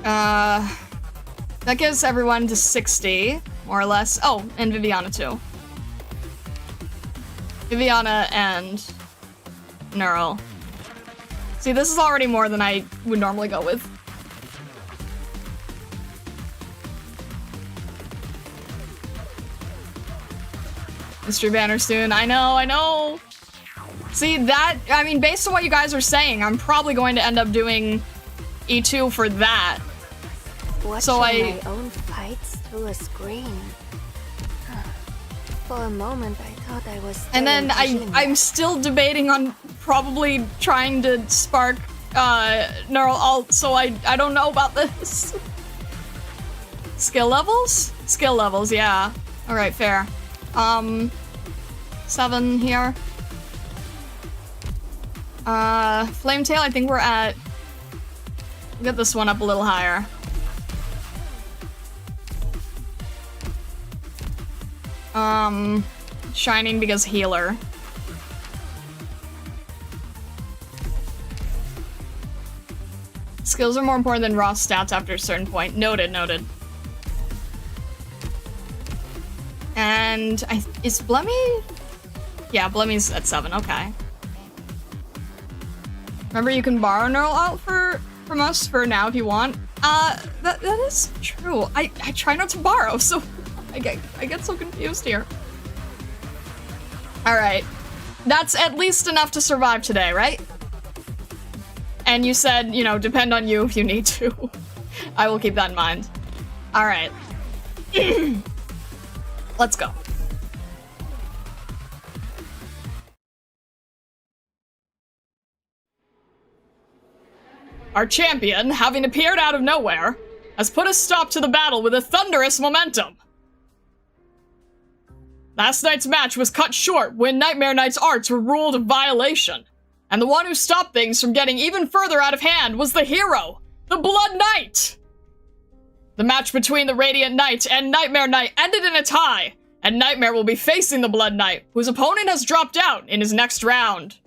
That gives everyone to 60, more or less. Oh, and Viviana too. Viviana and Neural. See, this is already more than I would normally go with. Mystery Banner soon. I know. See, that, I mean, based on what you guys are saying, I'm probably going to end up doing E2 for that. Watching my own fights through a screen. For a moment, I thought I was. And then I'm still debating on probably trying to spark neural alt, so I don't know about this. Skill levels? Skill levels, yeah. All right, fair. 7 here. Flametail, I think we're at... Get this one up a little higher. Shining because healer. Skills are more important than raw stats after a certain point. Noted. And is Blemmy? Yeah, Blemmy's at 7, okay. Remember, you can borrow neural alt from us for now if you want. That is true. I try not to borrow, so I get so confused here. Alright. That's at least enough to survive today, right? And you said, you know, depend on you if you need to. I will keep that in mind. Alright. Let's go. Our champion, having appeared out of nowhere, has put a stop to the battle with a thunderous momentum. Last night's match was cut short when Nightmare Knight's arts were ruled a violation, and the one who stopped things from getting even further out of hand was the hero, the Blood Knight! The match between the Radiant Knight and Nightmare Knight ended in a tie, and Nightmare will be facing the Blood Knight, whose opponent has dropped out in his next round.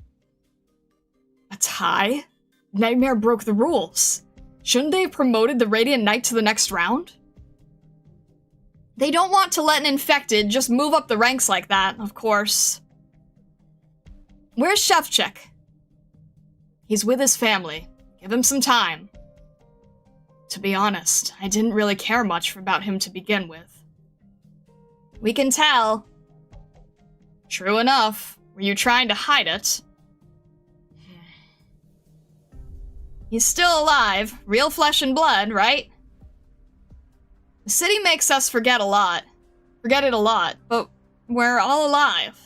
A tie? Nightmare broke the rules. Shouldn't they have promoted the Radiant Knight to the next round? They don't want to let an infected just move up the ranks like that, of course. Where's Shevchik? He's with his family. Give him some time. To be honest, I didn't really care much about him to begin with. We can tell. True enough. Were you trying to hide it? He's still alive. Real flesh and blood, right? The city makes us forget it a lot, but we're all alive.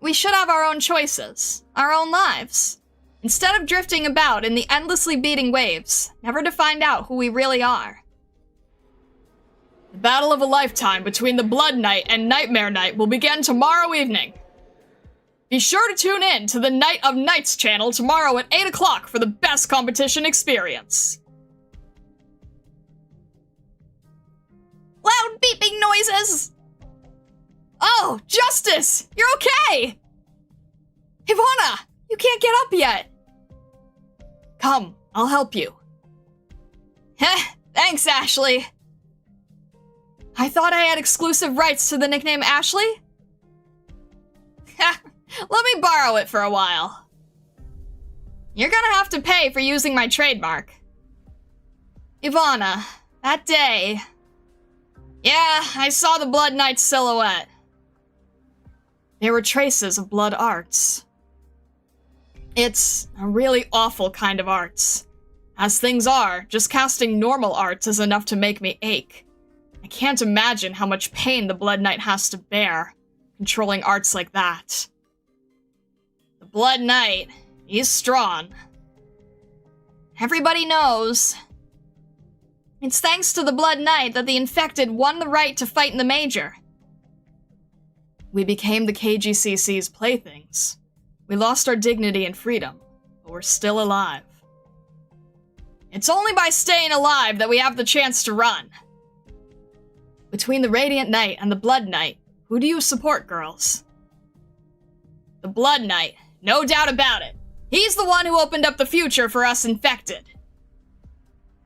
We should have our own choices, our own lives. Instead of drifting about in the endlessly beating waves, never to find out who we really are. The battle of a lifetime between the Blood Knight and Nightmare Knight will begin tomorrow evening. Be sure to tune in to the Night of Nights channel tomorrow at 8 o'clock for the best competition experience. Loud beeping noises! Oh, Justice! You're okay! Ivana! You can't get up yet! Come, I'll help you. Heh, thanks, Ashley. I thought I had exclusive rights to the nickname Ashley? Heh, let me borrow it for a while. You're gonna have to pay for using my trademark. Ivana, that day... Yeah, I saw the Blood Knight's silhouette. There were traces of blood arts. It's a really awful kind of arts. As things are, just casting normal arts is enough to make me ache. I can't imagine how much pain the Blood Knight has to bear, controlling arts like that. The Blood Knight, he's strong. Everybody knows. It's thanks to the Blood Knight that the infected won the right to fight in the Major. We became the KGCC's playthings. We lost our dignity and freedom, but we're still alive. It's only by staying alive that we have the chance to run. Between the Radiant Knight and the Blood Knight, who do you support, girls? The Blood Knight, no doubt about it. He's the one who opened up the future for us infected.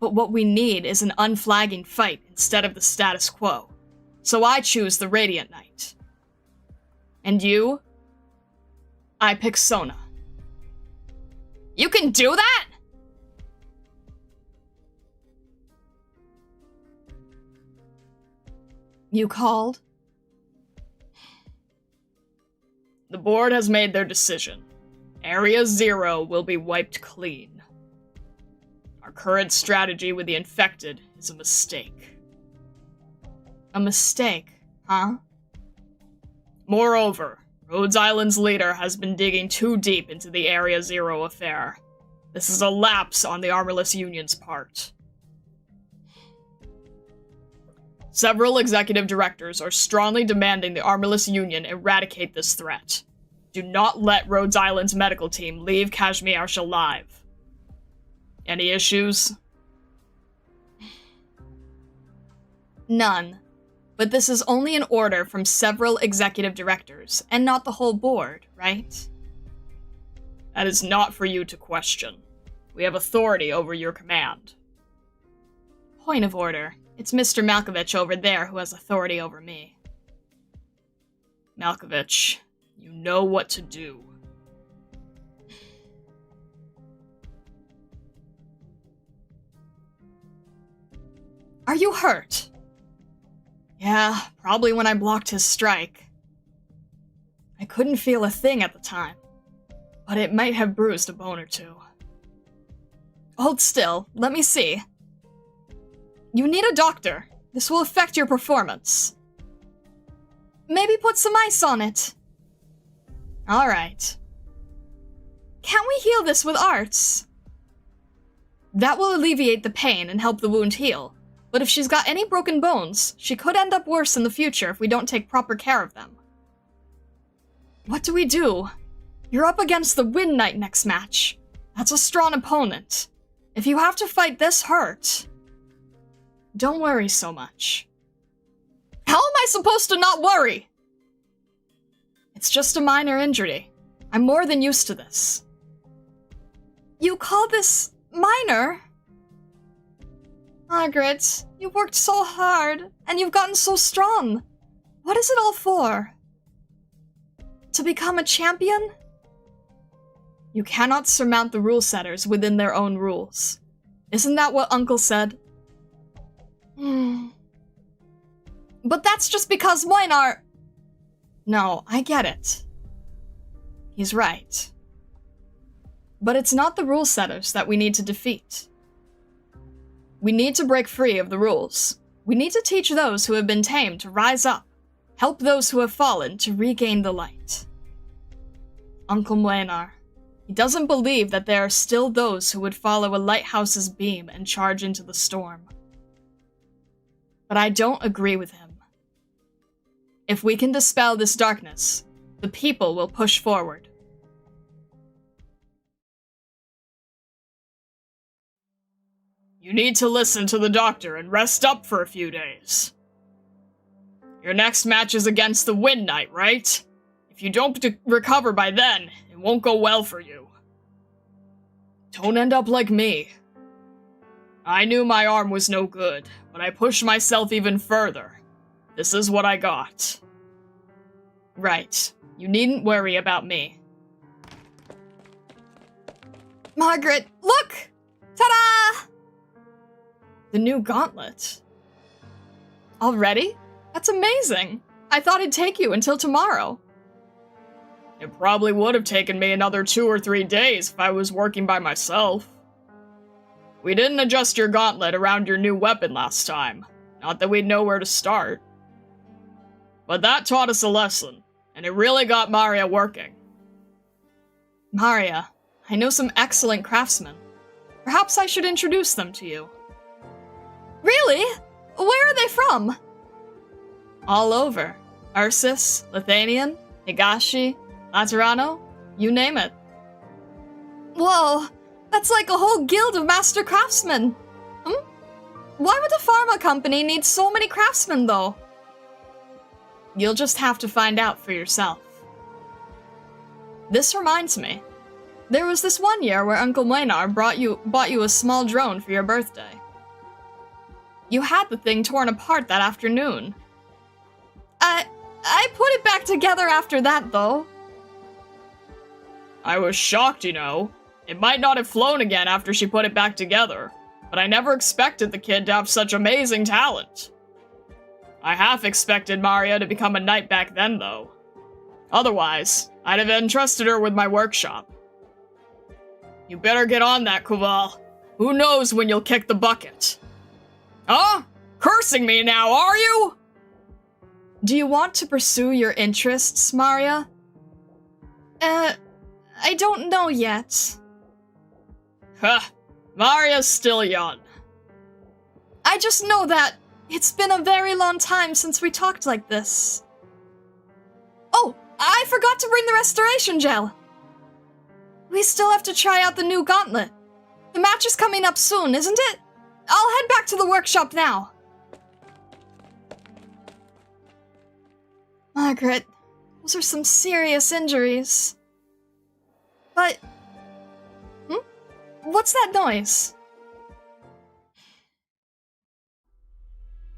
But what we need is an unflagging fight instead of the status quo. So I choose the Radiant Knight. And you? I pick Sona. You can do that? You called? The board has made their decision. Area 0 will be wiped clean. Our current strategy with the infected is a mistake. A mistake, huh? Moreover, Rhodes Island's leader has been digging too deep into the Area 0 affair. This is a lapse on the Armorless Union's part. Several executive directors are strongly demanding the Armorless Union eradicate this threat. Do not let Rhodes Island's medical team leave Kashmir alive. Any issues? None. But this is only an order from several executive directors, and not the whole board, right? That is not for you to question. We have authority over your command. Point of order. It's Mr. Malkovich over there who has authority over me. Malkovich, you know what to do. Are you hurt? Yeah, probably when I blocked his strike. I couldn't feel a thing at the time, but it might have bruised a bone or two. Hold still, let me see. You need a doctor. This will affect your performance. Maybe put some ice on it. Alright. Can't we heal this with arts? That will alleviate the pain and help the wound heal. But if she's got any broken bones, she could end up worse in the future if we don't take proper care of them. What do we do? You're up against the Wind Knight next match. That's a strong opponent. If you have to fight this hurt... Don't worry so much. How am I supposed to not worry? It's just a minor injury. I'm more than used to this. You call this minor? Margaret, you worked so hard, and you've gotten so strong. What is it all for? To become a champion? You cannot surmount the rule setters within their own rules. Isn't that what Uncle said? But that's just because mine are... No, I get it. He's right. But it's not the rule setters that we need to defeat. We need to break free of the rules. We need to teach those who have been tamed to rise up, help those who have fallen to regain the light. Uncle Mlenar, he doesn't believe that there are still those who would follow a lighthouse's beam and charge into the storm. But I don't agree with him. If we can dispel this darkness, the people will push forward. You need to listen to the doctor and rest up for a few days. Your next match is against the Wind Knight, right? If you don't recover by then, it won't go well for you. Don't end up like me. I knew my arm was no good, but I pushed myself even further. This is what I got. Right. You needn't worry about me. Margaret, look! Ta-da! The new gauntlet. Already? That's amazing. I thought it'd take you until tomorrow. It probably would have taken me another 2 or 3 days if I was working by myself. We didn't adjust your gauntlet around your new weapon last time. Not that we'd know where to start. But that taught us a lesson, and it really got Maria working. Maria, I know some excellent craftsmen. Perhaps I should introduce them to you. Really? Where are they from? All over. Ursus, Lithuanian, Higashi, Laterano, you name it. Whoa, that's like a whole guild of master craftsmen. Why would a pharma company need so many craftsmen, though? You'll just have to find out for yourself. This reminds me. There was this one year where Uncle Mlenar bought you a small drone for your birthday. You had the thing torn apart that afternoon. I put it back together after that, though. I was shocked, you know. It might not have flown again after she put it back together, but I never expected the kid to have such amazing talent. I half expected Maria to become a knight back then, though. Otherwise, I'd have entrusted her with my workshop. You better get on that, Kuval. Who knows when you'll kick the bucket? Huh? Cursing me now, are you? Do you want to pursue your interests, Maria? I don't know yet. Huh. Maria's still young. I just know that it's been a very long time since we talked like this. Oh, I forgot to bring the restoration gel. We still have to try out the new gauntlet. The match is coming up soon, isn't it? I'll head back to the workshop now. Margaret, those are some serious injuries. But... What's that noise?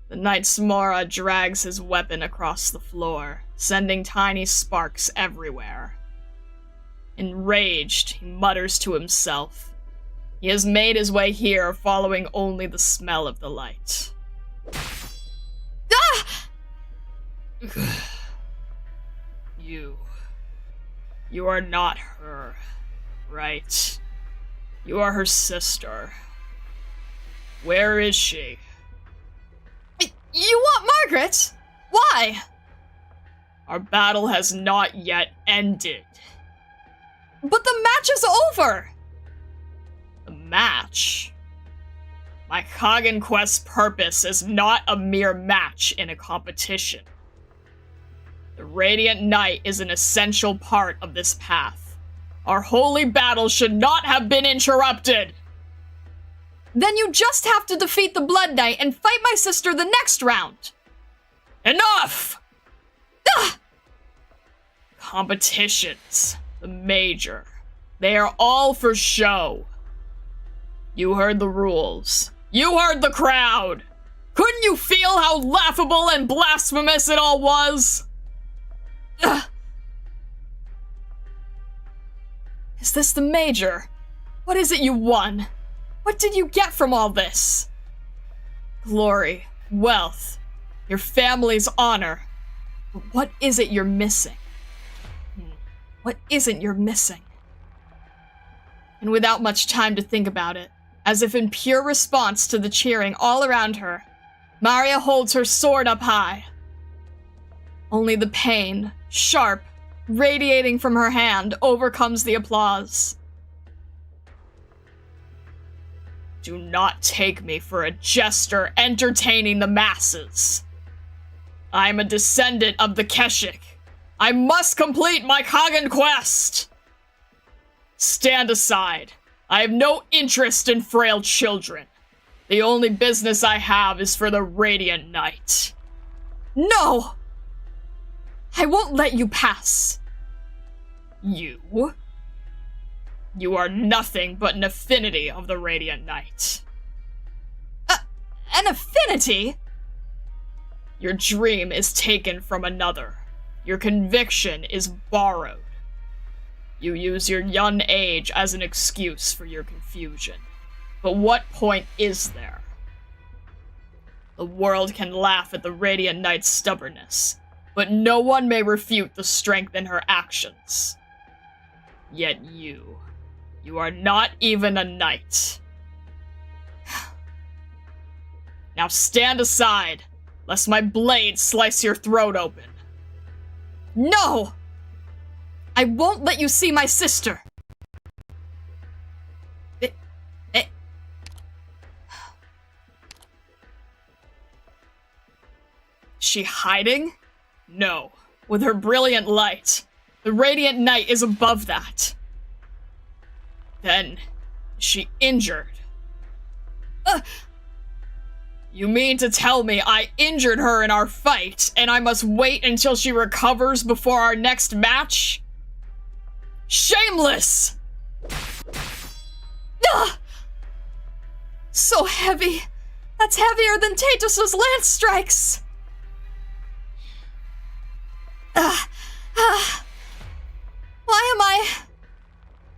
The Knight Samara drags his weapon across the floor, sending tiny sparks everywhere. Enraged, he mutters to himself. He has made his way here, following only the smell of the light. Ah! You are not her, right? You are her sister. Where is she? You want Margaret? Why? Our battle has not yet ended. But the match is over! The match? My Hagen Quest's purpose is not a mere match in a competition. The Radiant Knight is an essential part of this path. Our holy battle should not have been interrupted! Then you just have to defeat the Blood Knight and fight my sister the next round! Enough! Ah! Competitions. The major. They are all for show. You heard the rules. You heard the crowd! Couldn't you feel how laughable and blasphemous it all was? Ugh. Is this the major? What is it you won? What did you get from all this? Glory, wealth, your family's honor. But what is it you're missing? What isn't you're missing? And without much time to think about it, as if in pure response to the cheering all around her, Maria holds her sword up high. Only the pain, sharp, radiating from her hand, overcomes the applause. Do not take me for a jester entertaining the masses. I am a descendant of the Keshik. I must complete my Kagan quest! Stand aside. I have no interest in frail children. The only business I have is for the Radiant Knight. No! I won't let you pass. You? You are nothing but an affinity of the Radiant Knight. An affinity? Your dream is taken from another. Your conviction is borrowed. You use your young age as an excuse for your confusion. But what point is there? The world can laugh at the Radiant Knight's stubbornness, but no one may refute the strength in her actions. Yet you are not even a knight. Now stand aside, lest my blade slice your throat open. No! I won't let you see my sister. She hiding? No. With her brilliant light. The Radiant Knight is above that. Then, is she injured? You mean to tell me I injured her in our fight, and I must wait until she recovers before our next match? Shameless! So heavy. That's heavier than Tatus's lance strikes. Why am I...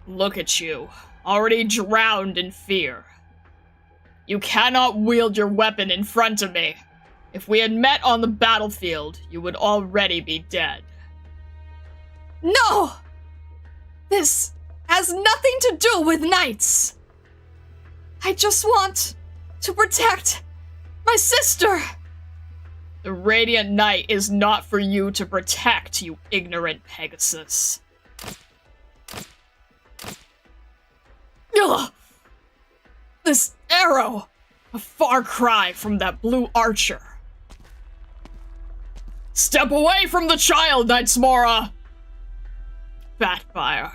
Look at you, already drowned in fear. You cannot wield your weapon in front of me. If we had met on the battlefield, you would already be dead. No! This has nothing to do with knights. I just want to protect my sister. The Radiant Knight is not for you to protect, you ignorant Pegasus. Ugh! This arrow! A far cry from that blue archer. Step away from the child, Knightsmora! Batfire.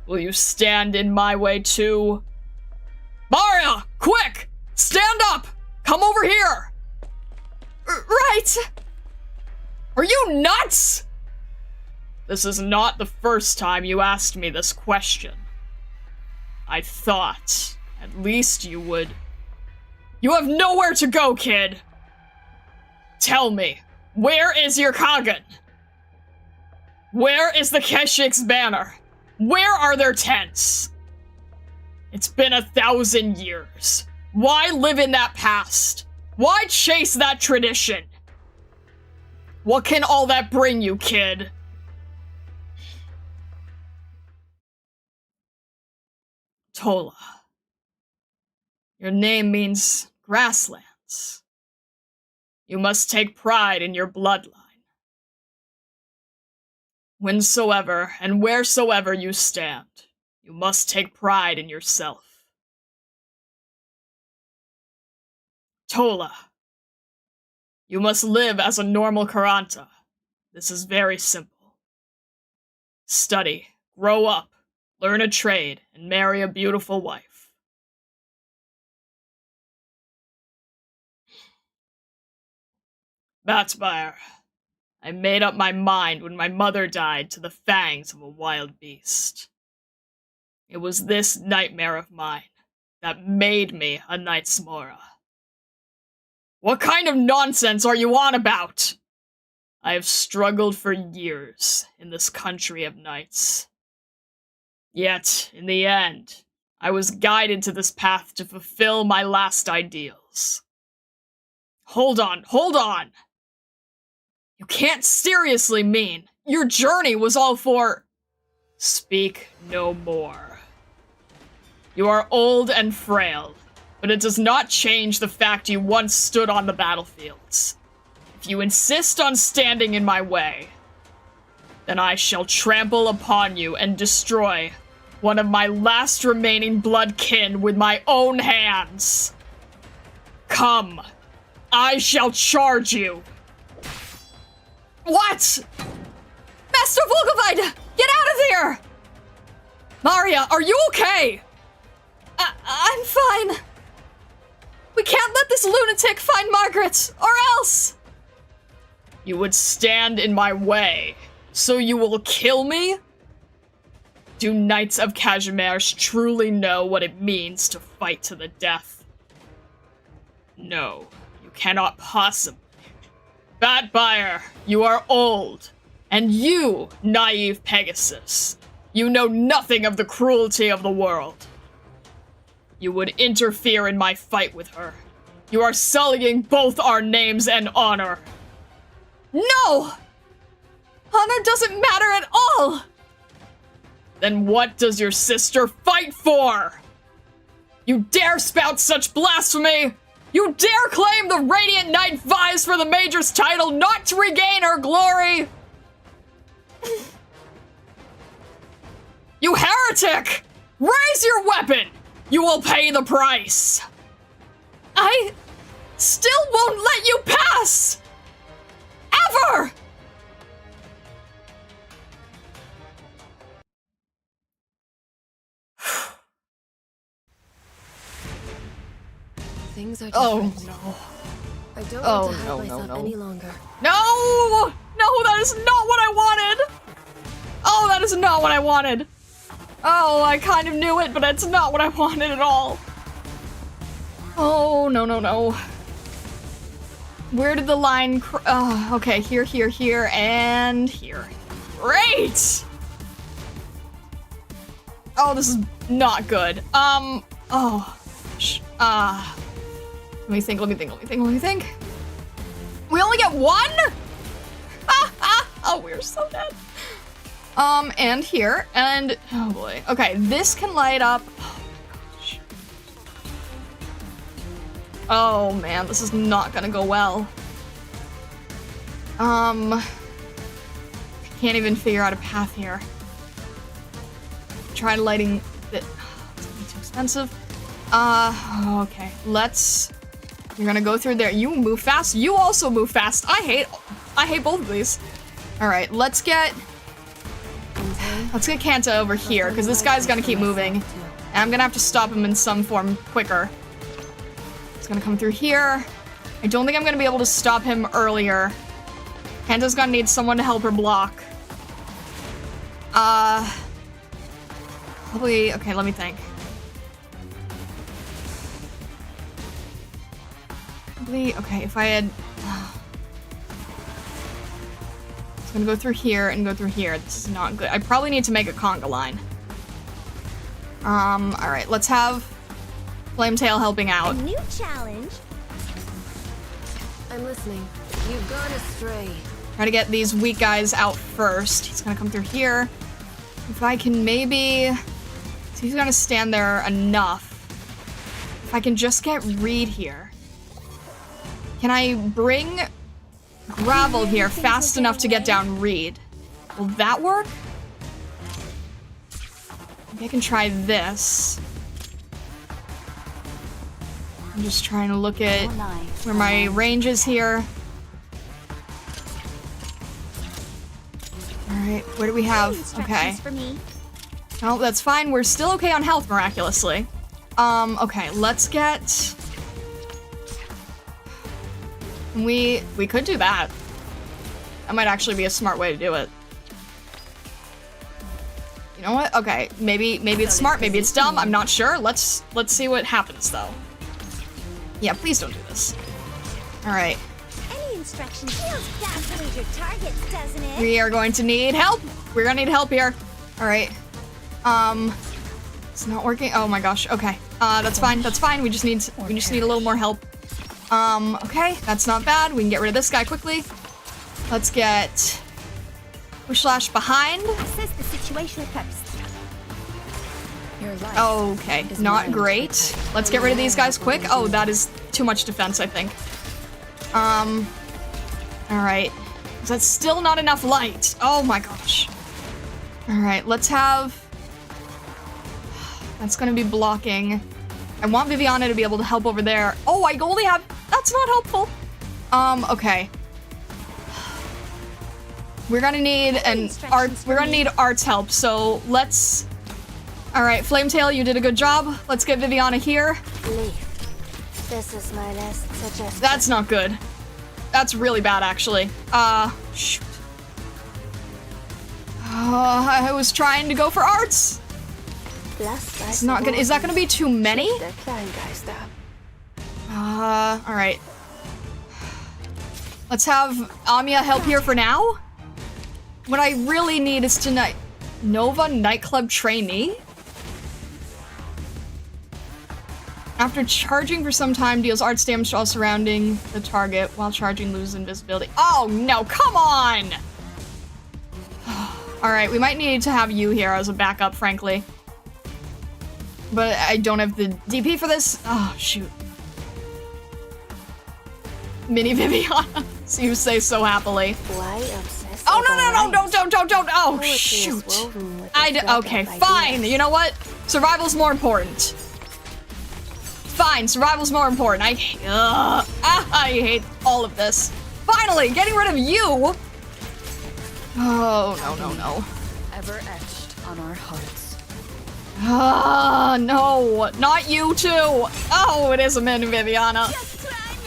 Will you stand in my way too? Maria! Quick! Stand up! Come over here! Right! Are you nuts? This is not the first time you asked me this question. I thought, at least you would. You have nowhere to go, kid! Tell me, where is your Kagan? Where is the Keshik's banner? Where are their tents? It's been 1,000 years. Why live in that past? Why chase that tradition? What can all that bring you, kid? Tola. Your name means grasslands. You must take pride in your bloodline. Whensoever and wheresoever you stand, you must take pride in yourself. Tola. You must live as a normal Karanta. This is very simple. Study, grow up, learn a trade, and marry a beautiful wife. Vatspire, I made up my mind when my mother died to the fangs of a wild beast. It was this nightmare of mine that made me a Knight's Mora. What kind of nonsense are you on about? I have struggled for years in this country of knights. Yet, in the end, I was guided to this path to fulfill my last ideals. Hold on! You can't seriously mean your journey was all for... Speak no more. You are old and frail, but it does not change the fact you once stood on the battlefields. If you insist on standing in my way, then I shall trample upon you and destroy one of my last remaining blood kin with my own hands. Come, I shall charge you. What? Master Volgavide, get out of here! Maria, are you okay? I'm fine. We can't let this lunatic find Margaret, or else! You would stand in my way, so you will kill me? Do Knights of Kazimierz truly know what it means to fight to the death? No, you cannot possibly. Vatspire, you are old. And you, naive Pegasus, you know nothing of the cruelty of the world. You would interfere in my fight with her. You are sullying both our names and honor. No! Honor doesn't matter at all! Then what does your sister fight for? You dare spout such blasphemy? You dare claim the Radiant Knight vies for the Major's title not to regain her glory? You heretic! Raise your weapon! You will pay the price! I still won't let you pass! Ever! Things are different. Oh no. I don't Oh, want to hide no, myself no. any longer. No! No, that is not what I wanted! Oh, that is not what I wanted. Oh, I kind of knew it, but that's not what I wanted at all. Oh, no. Where did the line okay, here, and here. Great! Oh, this is not good. Let me think. We only get one? Oh, we're so dead. And here, and oh boy. Okay, this can light up. Oh my gosh. Oh man, this is not gonna go well. I can't even figure out a path here. Try lighting it. It's gonna be too expensive. Okay, you're gonna go through there. You move fast. You also move fast. I hate both of these. All right, let's get Kanta over here, because this guy's gonna keep moving. And I'm gonna have to stop him in some form quicker. He's gonna come through here. I don't think I'm gonna be able to stop him earlier. Kanta's gonna need someone to help her block. Probably, okay, let me think. Probably, okay, if I had... It's gonna go through here and go through here. This is not good. I probably need to make a conga line. Alright, let's have Flametail helping out. A new challenge. I'm listening. You've gone astray. Try to get these weak guys out first. He's gonna come through here. If I can maybe... So he's gonna stand there enough. If I can just get Reed here. Can I bring Gravel here fast enough to get down Reed? Will that work? Maybe I can try this. I'm just trying to look at where my range is here. Alright, where do we have? Okay. Oh, that's fine. We're still okay on health, miraculously. Okay, let's get... We could do that. That might actually be a smart way to do it. You know what? Okay, maybe it's smart, maybe it's dumb. I'm not sure. Let's see what happens though. Yeah, please don't do this. All right. Any instruction feels fast with your targets, doesn't it? We are going to need help. We're gonna need help here. All right. It's not working. Oh my gosh. Okay. That's fine. That's fine. We just need a little more help. Okay. That's not bad. We can get rid of this guy quickly. Let's get push slash behind. Assess the situation first. Your life Okay. is Not mine to great. protect. Let's get rid of these guys quick. Oh, that is too much defense, I think. All right. That's still not enough light. Oh my gosh. All right. Let's have. That's gonna be blocking. I want Viviana to be able to help over there. Oh, I only have. That's not helpful. Okay. We're gonna need Art's help. So let's. All right, Flametail, you did a good job. Let's get Viviana here. Leaf. This is my last suggestion. That's not good. That's really bad, actually. Shoot. I was trying to go for Arts. It's not gonna. Is that gonna be too many? All right. Let's have Amiya help here for now. What I really need is tonight. Nova nightclub trainee. After charging for some time, deals arts damage to all surrounding the target while charging, loses invisibility. Oh no! Come on! All right, we might need to have you here as a backup, frankly. But I don't have the DP for this. Oh shoot! Mini Viviana, so you say so happily. Why obsessed? Oh no! Don't! Oh shoot! Okay, fine. You know what? Survival's more important. Fine, survival's more important. I hate all of this. Finally, getting rid of you. Oh no! Ever etched on our hearts. No, not you too. Oh, it is a Mini Viviana.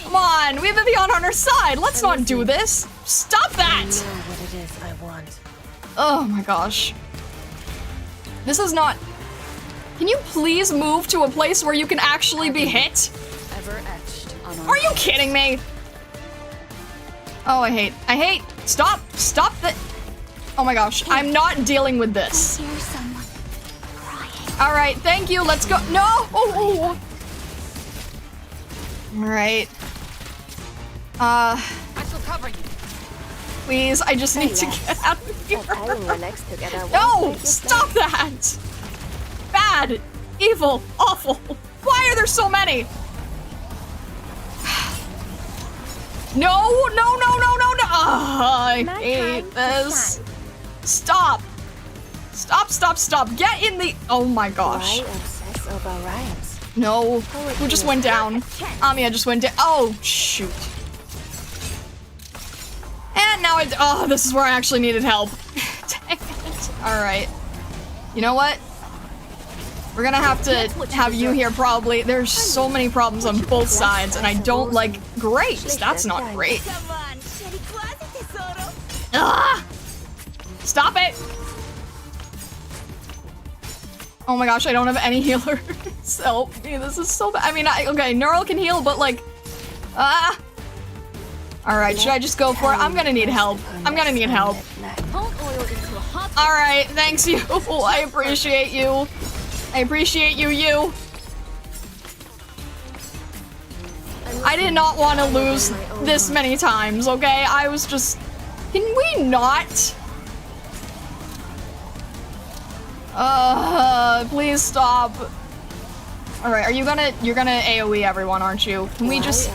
Come on, we have Viviana on our side. Let's not do this. Stop that. I know what it is I want. Oh my gosh. This is not. Can you please move to a place where you can actually be hit? Ever etched on our Are you kidding me? Oh, I hate. Stop the. Oh my gosh, I'm not dealing with this. Hear someone crying. All right, thank you. Let's go. No. All right. I shall cover you. Please, I just need to get out of here. I will relax together. No, stop that. Bad, evil, awful. Why are there so many? No. I hate this. Stop. Get in the. Oh my gosh. Why obsess over rhymes? No. Who just went down? Amiya just went down. Oh, shoot. And now oh, this is where I actually needed help. Dang it. Alright. You know what? We're gonna have to have you here probably. There's so many problems on both sides, and I don't like grapes. That's not great. Come on, tesoro. Ah! Stop it! Oh my gosh, I don't have any healers. Help me, this is so bad. I mean, okay, Neural can heal, but like, Alright, should I just go for it? I'm gonna need help. Alright, thanks you. I appreciate you. you. I did not want to lose this many times, okay? I was just... Can we not? Please stop. Alright, you're gonna AoE everyone, aren't you? Can we just...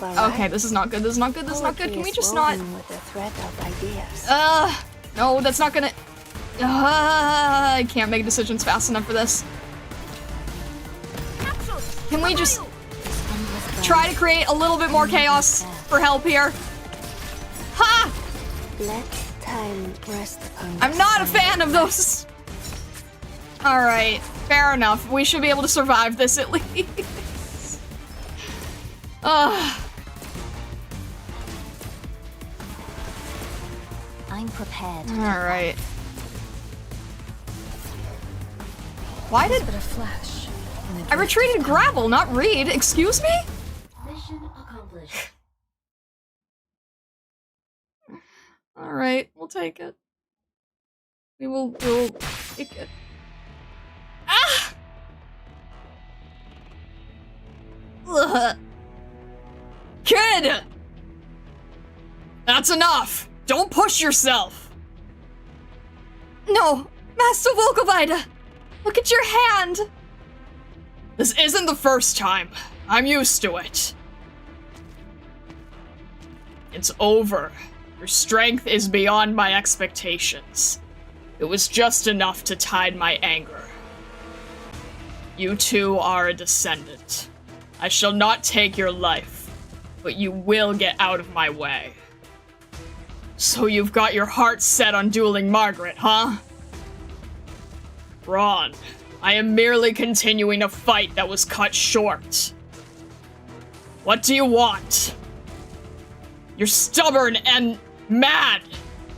Okay, this is not good. Can we just not... No, that's not gonna... I can't make decisions fast enough for this. Can we just try to create a little bit more chaos for help here? Ha! Let time rest upon I'm not a fan of those. Alright, fair enough. We should be able to survive this at least. prepared. Alright. Why did... But a flash. and the I retreated gravel, not read. Excuse me? Mission accomplished. Alright, we'll take it. We'll take it. Ah! Ugh. Kid! That's enough! Don't push yourself! No, Master Volkovida! Look at your hand! This isn't the first time. I'm used to it. It's over. Your strength is beyond my expectations. It was just enough to tide my anger. You two are a descendant. I shall not take your life, but you will get out of my way. So you've got your heart set on dueling Margaret, huh? Ron, I am merely continuing a fight that was cut short. What do you want? You're stubborn and mad.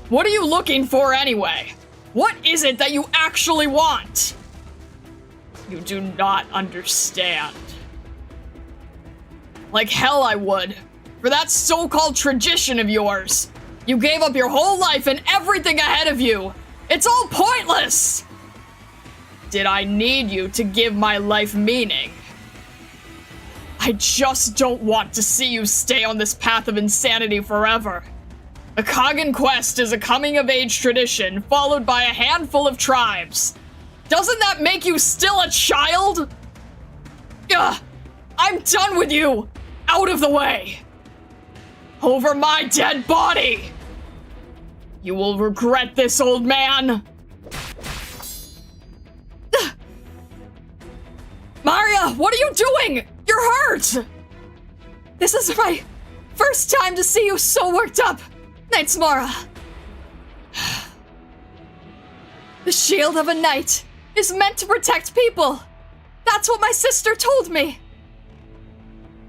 What are you looking for anyway? What is it that you actually want? You do not understand. Like hell I would. For that so-called tradition of yours. You gave up your whole life and everything ahead of you. It's all pointless! Did I need you to give my life meaning? I just don't want to see you stay on this path of insanity forever. The Kagan quest is a coming-of-age tradition followed by a handful of tribes. Doesn't that make you still a child? Ugh, I'm done with you! Out of the way! Over my dead body! You will regret this, old man! Maria, what are you doing? You're hurt! This is my first time to see you so worked up, Knightsmara. The shield of a knight is meant to protect people. That's what my sister told me.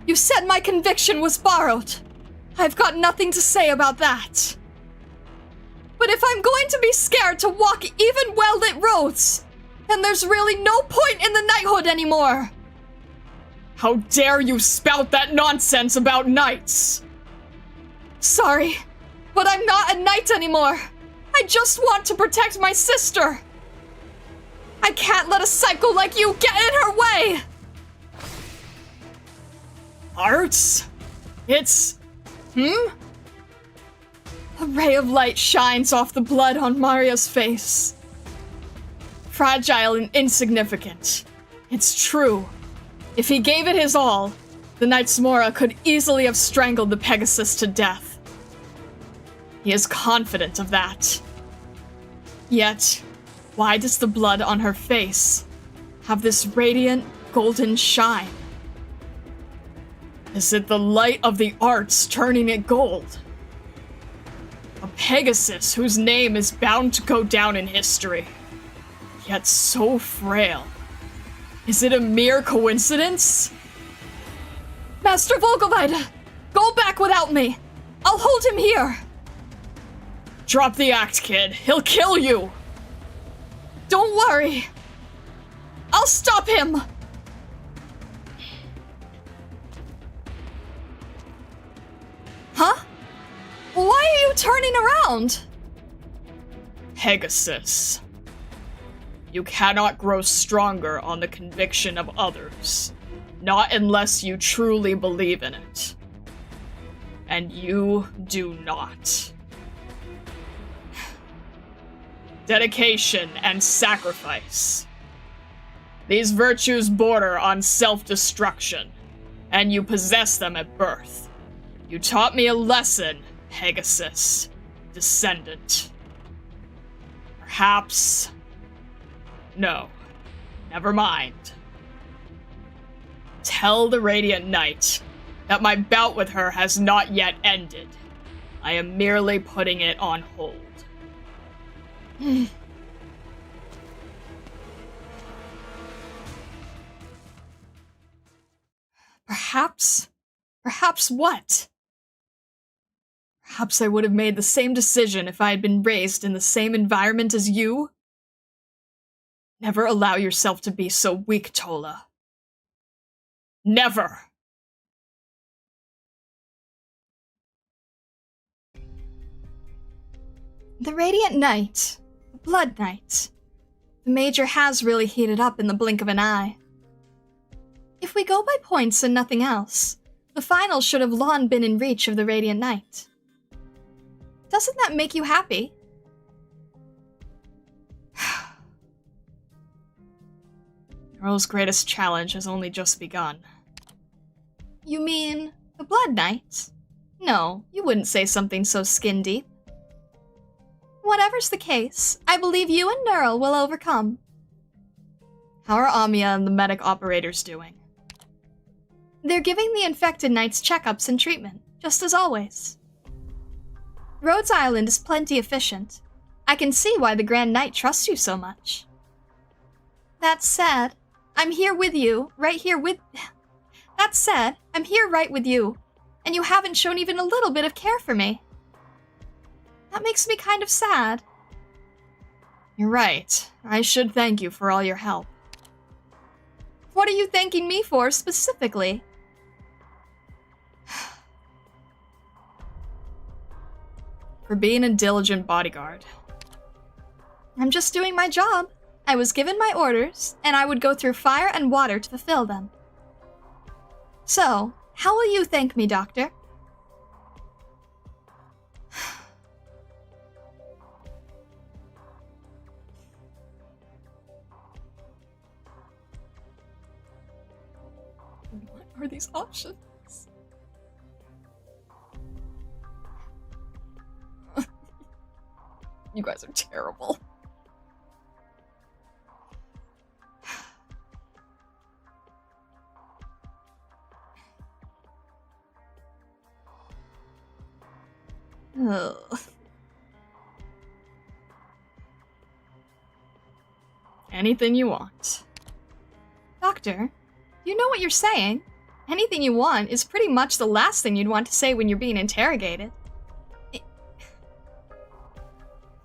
You said my conviction was borrowed. I've got nothing to say about that. But if I'm going to be scared to walk even well-lit roads, then there's really no point in the knighthood anymore. How dare you spout that nonsense about knights? Sorry, but I'm not a knight anymore. I just want to protect my sister. I can't let a psycho like you get in her way. Arts? It's... A ray of light shines off the blood on Maria's face. Fragile and insignificant. It's true. If he gave it his all, the Knightsmora could easily have strangled the Pegasus to death. He is confident of that. Yet, why does the blood on her face have this radiant golden shine? Is it the light of the arts turning it gold? A Pegasus whose name is bound to go down in history, yet so frail. Is it a mere coincidence? Master Volkovida, go back without me. I'll hold him here. Drop the act, kid. He'll kill you. Don't worry. I'll stop him. Huh? Why are you turning around? Pegasus. You cannot grow stronger on the conviction of others, not unless you truly believe in it. And you do not. Dedication and sacrifice. These virtues border on self-destruction, and you possess them at birth. You taught me a lesson, Pegasus, descendant. Perhaps... No, never mind. Tell the Radiant Knight that my bout with her has not yet ended. I am merely putting it on hold. Perhaps what? Perhaps I would have made the same decision if I had been raised in the same environment as you? Never allow yourself to be so weak, Tola. Never! The Radiant Knight. The Blood Knight. The Major has really heated up in the blink of an eye. If we go by points and nothing else, the finals should have long been in reach of the Radiant Knight. Doesn't that make you happy? Earl's greatest challenge has only just begun. You mean the Blood Knight? No, you wouldn't say something so skin-deep. Whatever's the case, I believe you and Neural will overcome. How are Amia and the medic operators doing? They're giving the infected knights checkups and treatment, just as always. Rhodes Island is plenty efficient. I can see why the Grand Knight trusts you so much. That said, I'm here with you, right with you, and you haven't shown even a little bit of care for me. That makes me kind of sad. You're right. I should thank you for all your help. What are you thanking me for, specifically? For being a diligent bodyguard. I'm just doing my job. I was given my orders, and I would go through fire and water to fulfill them. So, how will you thank me, Doctor? What are these options? You guys are terrible. Ugh. Anything you want. Doctor, you know what you're saying. Anything you want is pretty much the last thing you'd want to say when you're being interrogated.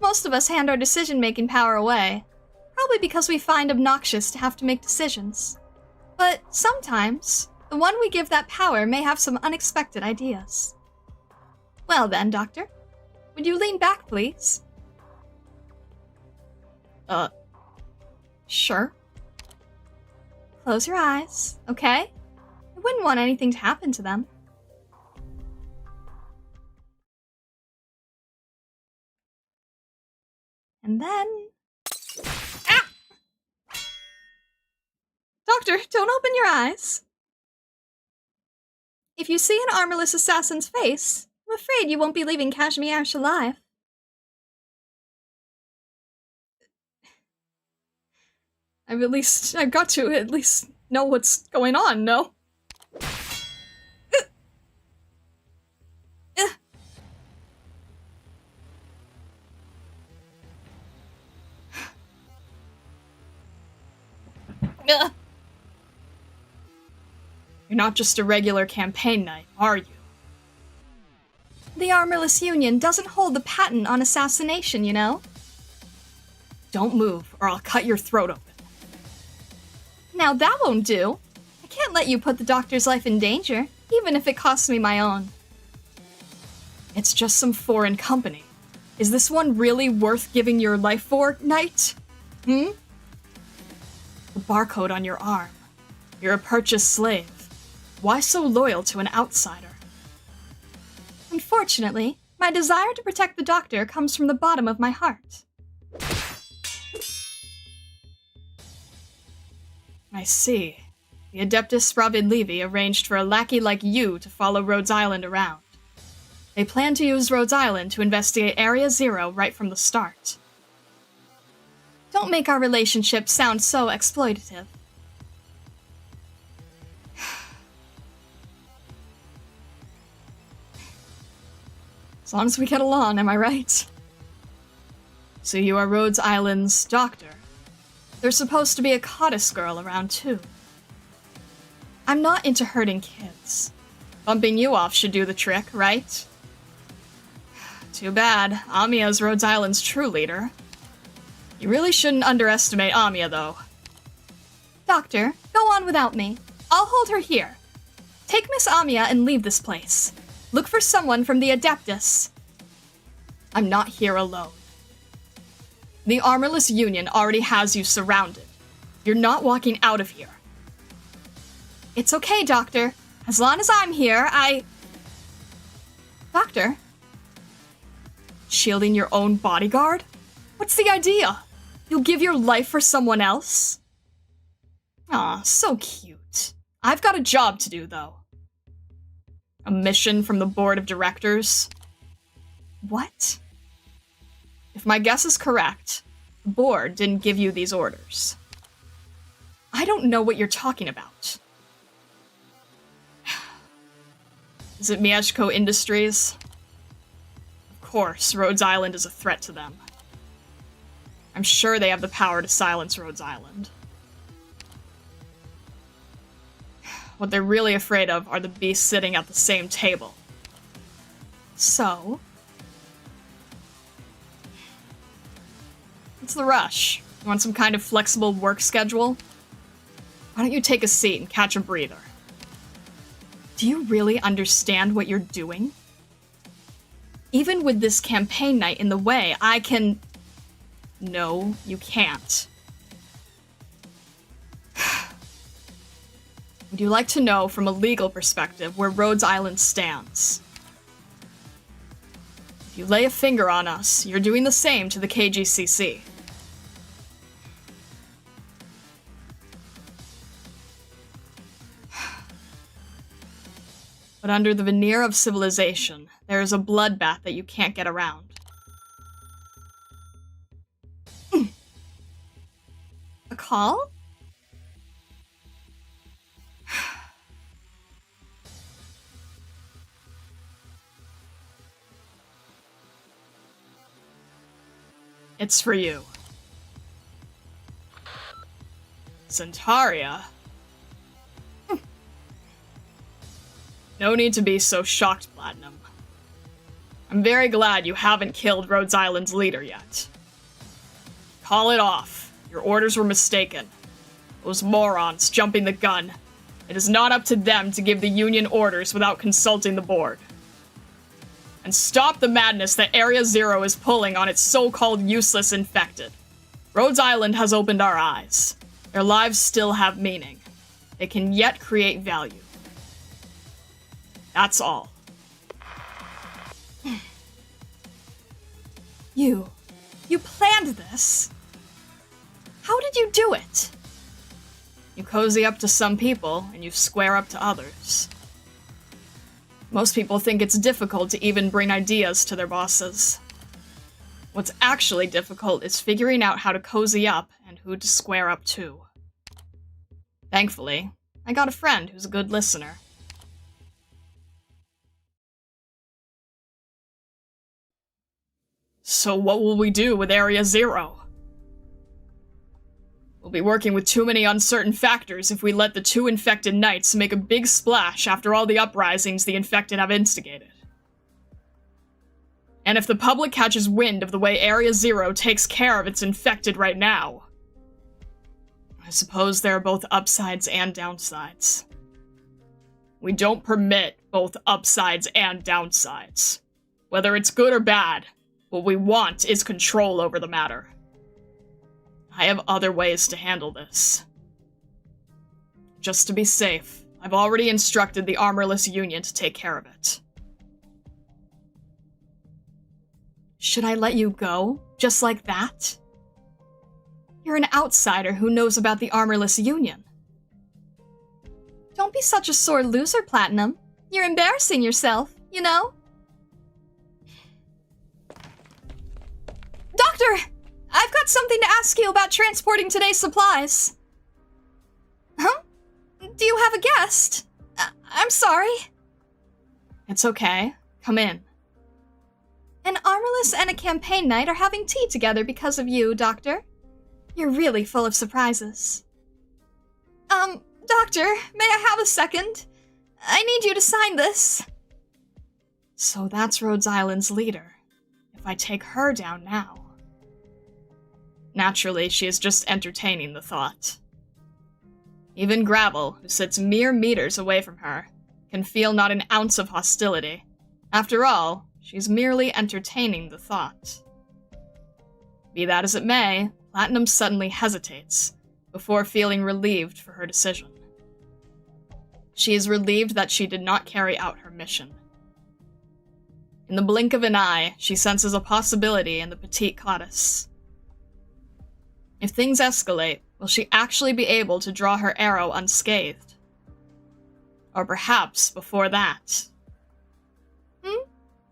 Most of us hand our decision-making power away, probably because we find obnoxious to have to make decisions. But sometimes, the one we give that power may have some unexpected ideas. Well then, Doctor, would you lean back, please? Sure. Close your eyes, okay? I wouldn't want anything to happen to them. And then... Ah! Doctor, don't open your eyes. If you see an armorless assassin's face, I'm afraid you won't be leaving Kashmir alive. I've got to at least know what's going on, no? You're not just a regular campaign knight, are you? The Armorless Union doesn't hold the patent on assassination, you know? Don't move, or I'll cut your throat open. Now that won't do. I can't let you put the doctor's life in danger, even if it costs me my own. It's just some foreign company. Is this one really worth giving your life for, Knight? The barcode on your arm. You're a purchased slave. Why so loyal to an outsider? Unfortunately, my desire to protect the doctor comes from the bottom of my heart. I see. The Adeptus Spravid Levi arranged for a lackey like you to follow Rhodes Island around. They plan to use Rhodes Island to investigate Area Zero right from the start. Don't make our relationship sound so exploitative. As long as we get along, am I right? So you are Rhodes Island's doctor. There's supposed to be a Cottis girl around too. I'm not into hurting kids. Bumping you off should do the trick, right? Too bad. Amiya's Rhodes Island's true leader. You really shouldn't underestimate Amiya, though. Doctor, go on without me. I'll hold her here. Take Miss Amiya and leave this place. Look for someone from the Adeptus. I'm not here alone. The Armorless Union already has you surrounded. You're not walking out of here. It's okay, Doctor. As long as I'm here, Doctor? Shielding your own bodyguard? What's the idea? You'll give your life for someone else? Aw, so cute. I've got a job to do, though. A mission from the board of directors? What? If my guess is correct, the board didn't give you these orders. I don't know what you're talking about. Is it Mieshko Industries? Of course, Rhodes Island is a threat to them. I'm sure they have the power to silence Rhodes Island. What they're really afraid of are the beasts sitting at the same table. So? What's the rush? You want some kind of flexible work schedule? Why don't you take a seat and catch a breather? Do you really understand what you're doing? Even with this campaign night in the way, I can... No, you can't. Would you like to know from a legal perspective where Rhodes Island stands? If you lay a finger on us, you're doing the same to the KGCC. But under the veneer of civilization, there is a bloodbath that you can't get around. A call? It's for you. Centaria? No need to be so shocked, Platinum. I'm very glad you haven't killed Rhodes Island's leader yet. Call it off. Your orders were mistaken. Those morons jumping the gun. It is not up to them to give the Union orders without consulting the board. And stop the madness that Area Zero is pulling on its so-called useless infected. Rhodes Island has opened our eyes. Their lives still have meaning. They can yet create value. That's all. You planned this? How did you do it? You cozy up to some people, and you square up to others. Most people think it's difficult to even bring ideas to their bosses. What's actually difficult is figuring out how to cozy up and who to square up to. Thankfully, I got a friend who's a good listener. So what will we do with Area Zero? We'll be working with too many uncertain factors if we let the two infected knights make a big splash after all the uprisings the infected have instigated. And if the public catches wind of the way Area Zero takes care of its infected right now, I suppose there are both upsides and downsides. We don't permit both upsides and downsides. Whether it's good or bad, what we want is control over the matter. I have other ways to handle this. Just to be safe, I've already instructed the Armorless Union to take care of it. Should I let you go? Just like that? You're an outsider who knows about the Armorless Union. Don't be such a sore loser, Platinum. You're embarrassing yourself, you know? Doctor! I've got something to ask you about transporting today's supplies. Huh? Do you have a guest? I'm sorry. It's okay. Come in. An Armorless and a Campaign Knight are having tea together because of you, Doctor. You're really full of surprises. Doctor, may I have a second? I need you to sign this. So that's Rhodes Island's leader. if I take her down now? Naturally, she is just entertaining the thought. Even Gravel, who sits mere meters away from her, can feel not an ounce of hostility. After all, she's merely entertaining the thought. Be that as it may, Platinum suddenly hesitates, before feeling relieved for her decision. She is relieved that she did not carry out her mission. In the blink of an eye, she senses a possibility in the petite goddess. If things escalate, will she actually be able to draw her arrow unscathed? Or perhaps before that?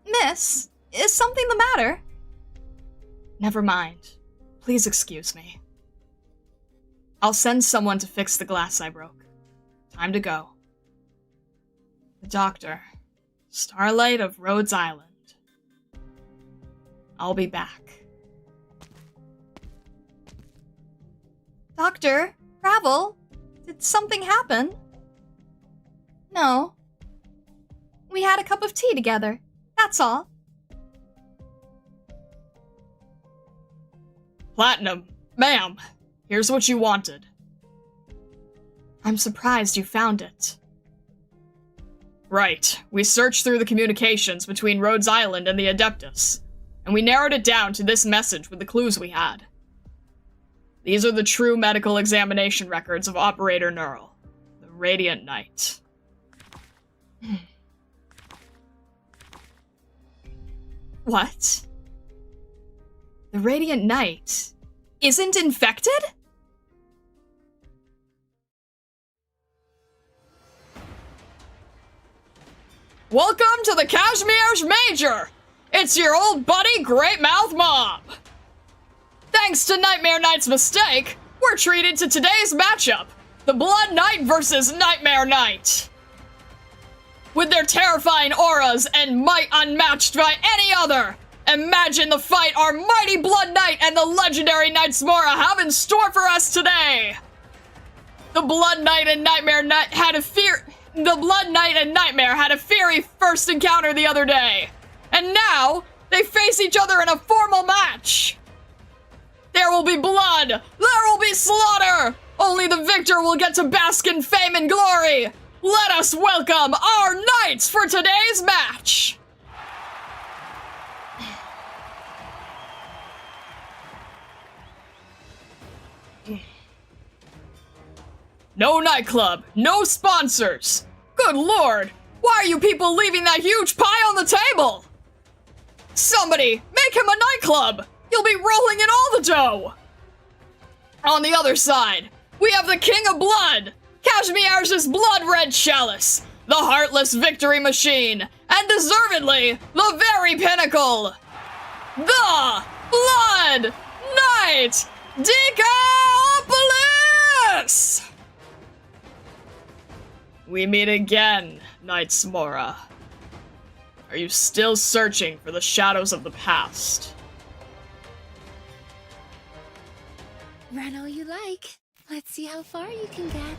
Miss, is something the matter? Never mind. Please excuse me. I'll send someone to fix the glass I broke. Time to go. The doctor. Starlight of Rhodes Island. I'll be back. Doctor, Gravel, did something happen? No. We had a cup of tea together. That's all. Platinum, ma'am, here's what you wanted. I'm surprised you found it. Right, we searched through the communications between Rhodes Island and the Adeptus, and we narrowed it down to this message with the clues we had. These are the true medical examination records of Operator Neural, the Radiant Knight. What? The Radiant Knight isn't infected? Welcome to the Cashmere's Major! It's your old buddy, Great Mouth Mob! Thanks to Nightmare Knight's mistake, we're treated to today's matchup, the Blood Knight versus Nightmare Knight. With their terrifying auras and might unmatched by any other, imagine the fight our mighty Blood Knight and the legendary Knights Mora have in store for us today! The Blood Knight and Nightmare had a fiery first encounter the other day, and now they face each other in a formal match. There will be blood, there will be slaughter. Only the victor will get to bask in fame and glory. Let us welcome our knights for today's match. No nightclub, no sponsors. Good lord, why are you people leaving that huge pie on the table? Somebody, make him a nightclub. You'll be rolling in all the dough. On the other side, we have the King of Blood, Kashmir's blood red chalice, the heartless victory machine, and deservedly, the very pinnacle, the Blood Knight Decapolis! We meet again, Knights Mora. Are you still searching for the shadows of the past? Run all you like. Let's see how far you can get.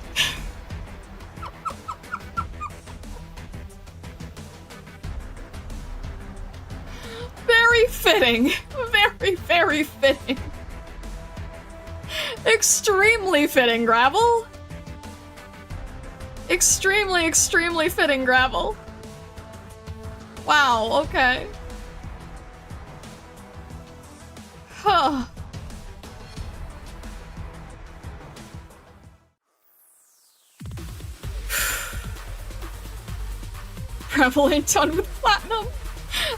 Very fitting. Very, very fitting. Extremely fitting, Gravel. Extremely, extremely fitting, Gravel. Wow, okay. Huh. Gravel ain't done with Platinum?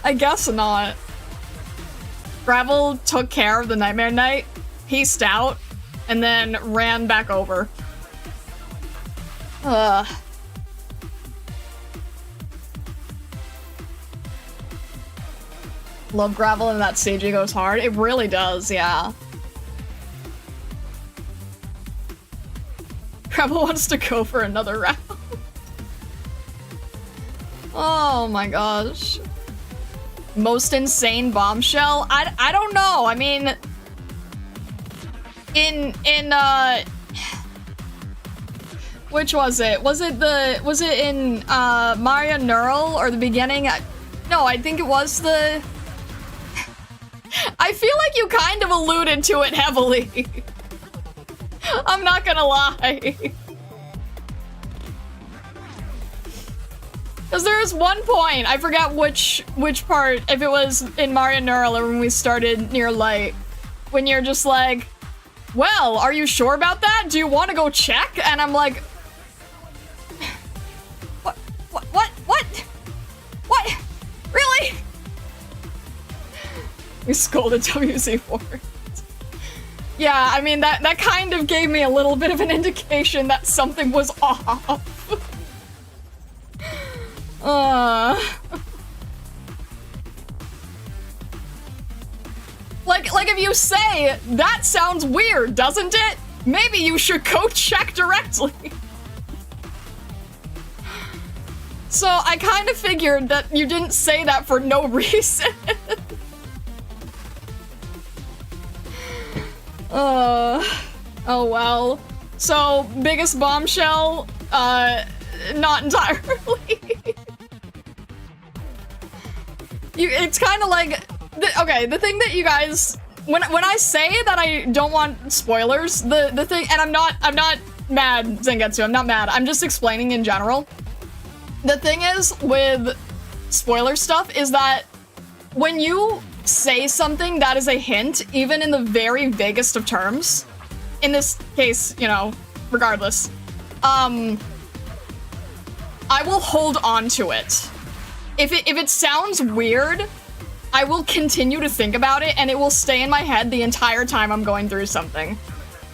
I guess not. Gravel took care of the Nightmare Knight, peaced out, and then ran back over. Love Gravel and that CG goes hard. It really does, yeah. Gravel wants to go for another round. Oh my gosh. Most insane bombshell? I don't know. I mean, which was it? Was it in Maria Neural or the beginning? No, I think it was the I feel like you kind of alluded to it heavily. I'm not gonna lie. Because there was one point, I forgot which part, if it was in Mario Neural or when we started near Light, when you're just like, well, are you sure about that? Do you want to go check? And I'm like, what? Really? We scolded WZ for it. Yeah, I mean, that kind of gave me a little bit of an indication that something was off. Like if you say, that sounds weird, doesn't it? Maybe you should go check directly. So I kind of figured that you didn't say that for no reason. Oh well. So, biggest bombshell? Not entirely. It's kind of like, okay, the thing that you guys, when I say that I don't want spoilers, the thing, and I'm not mad, Zangetsu, I'm not mad, I'm just explaining in general. The thing is with spoiler stuff is that when you say something that is a hint, even in the very vaguest of terms, in this case, you know, regardless, I will hold on to it. If it sounds weird, I will continue to think about it and it will stay in my head the entire time I'm going through something.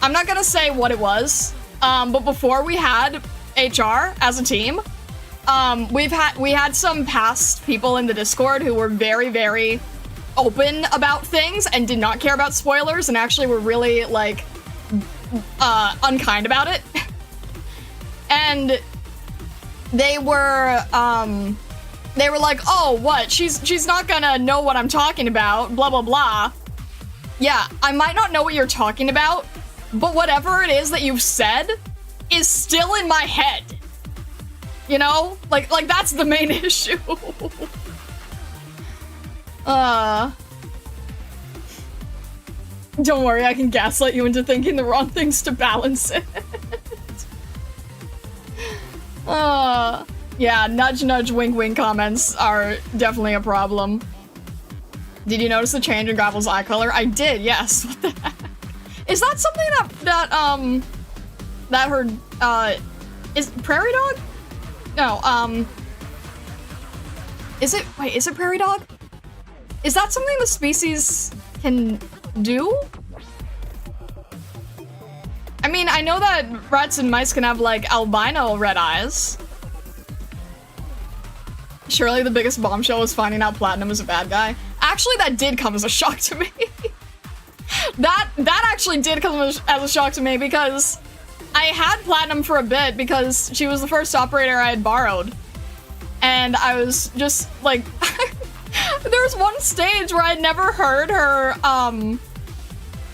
I'm not gonna say what it was, but before we had HR as a team, we had some past people in the Discord who were very, very open about things and did not care about spoilers and actually were really, like, unkind about it. And they were like, oh, what? She's not gonna know what I'm talking about, blah, blah, blah. Yeah, I might not know what you're talking about, but whatever it is that you've said is still in my head. You know? Like that's the main issue. Don't worry, I can gaslight you into thinking the wrong things to balance it. Yeah, nudge nudge wink wink comments are definitely a problem. Did you notice the change in Gravel's eye color? I did, yes. What the heck? Is that something that her, is Prairie Dog? No, is it Prairie Dog? Is that something the species can do? I mean, I know that rats and mice can have, like, albino red eyes. Surely the biggest bombshell was finding out Platinum was a bad guy. Actually, that did come as a shock to me. that actually did come as a shock to me because I had Platinum for a bit because she was the first operator I had borrowed. And I was just, like... There was one stage where I'd never heard her,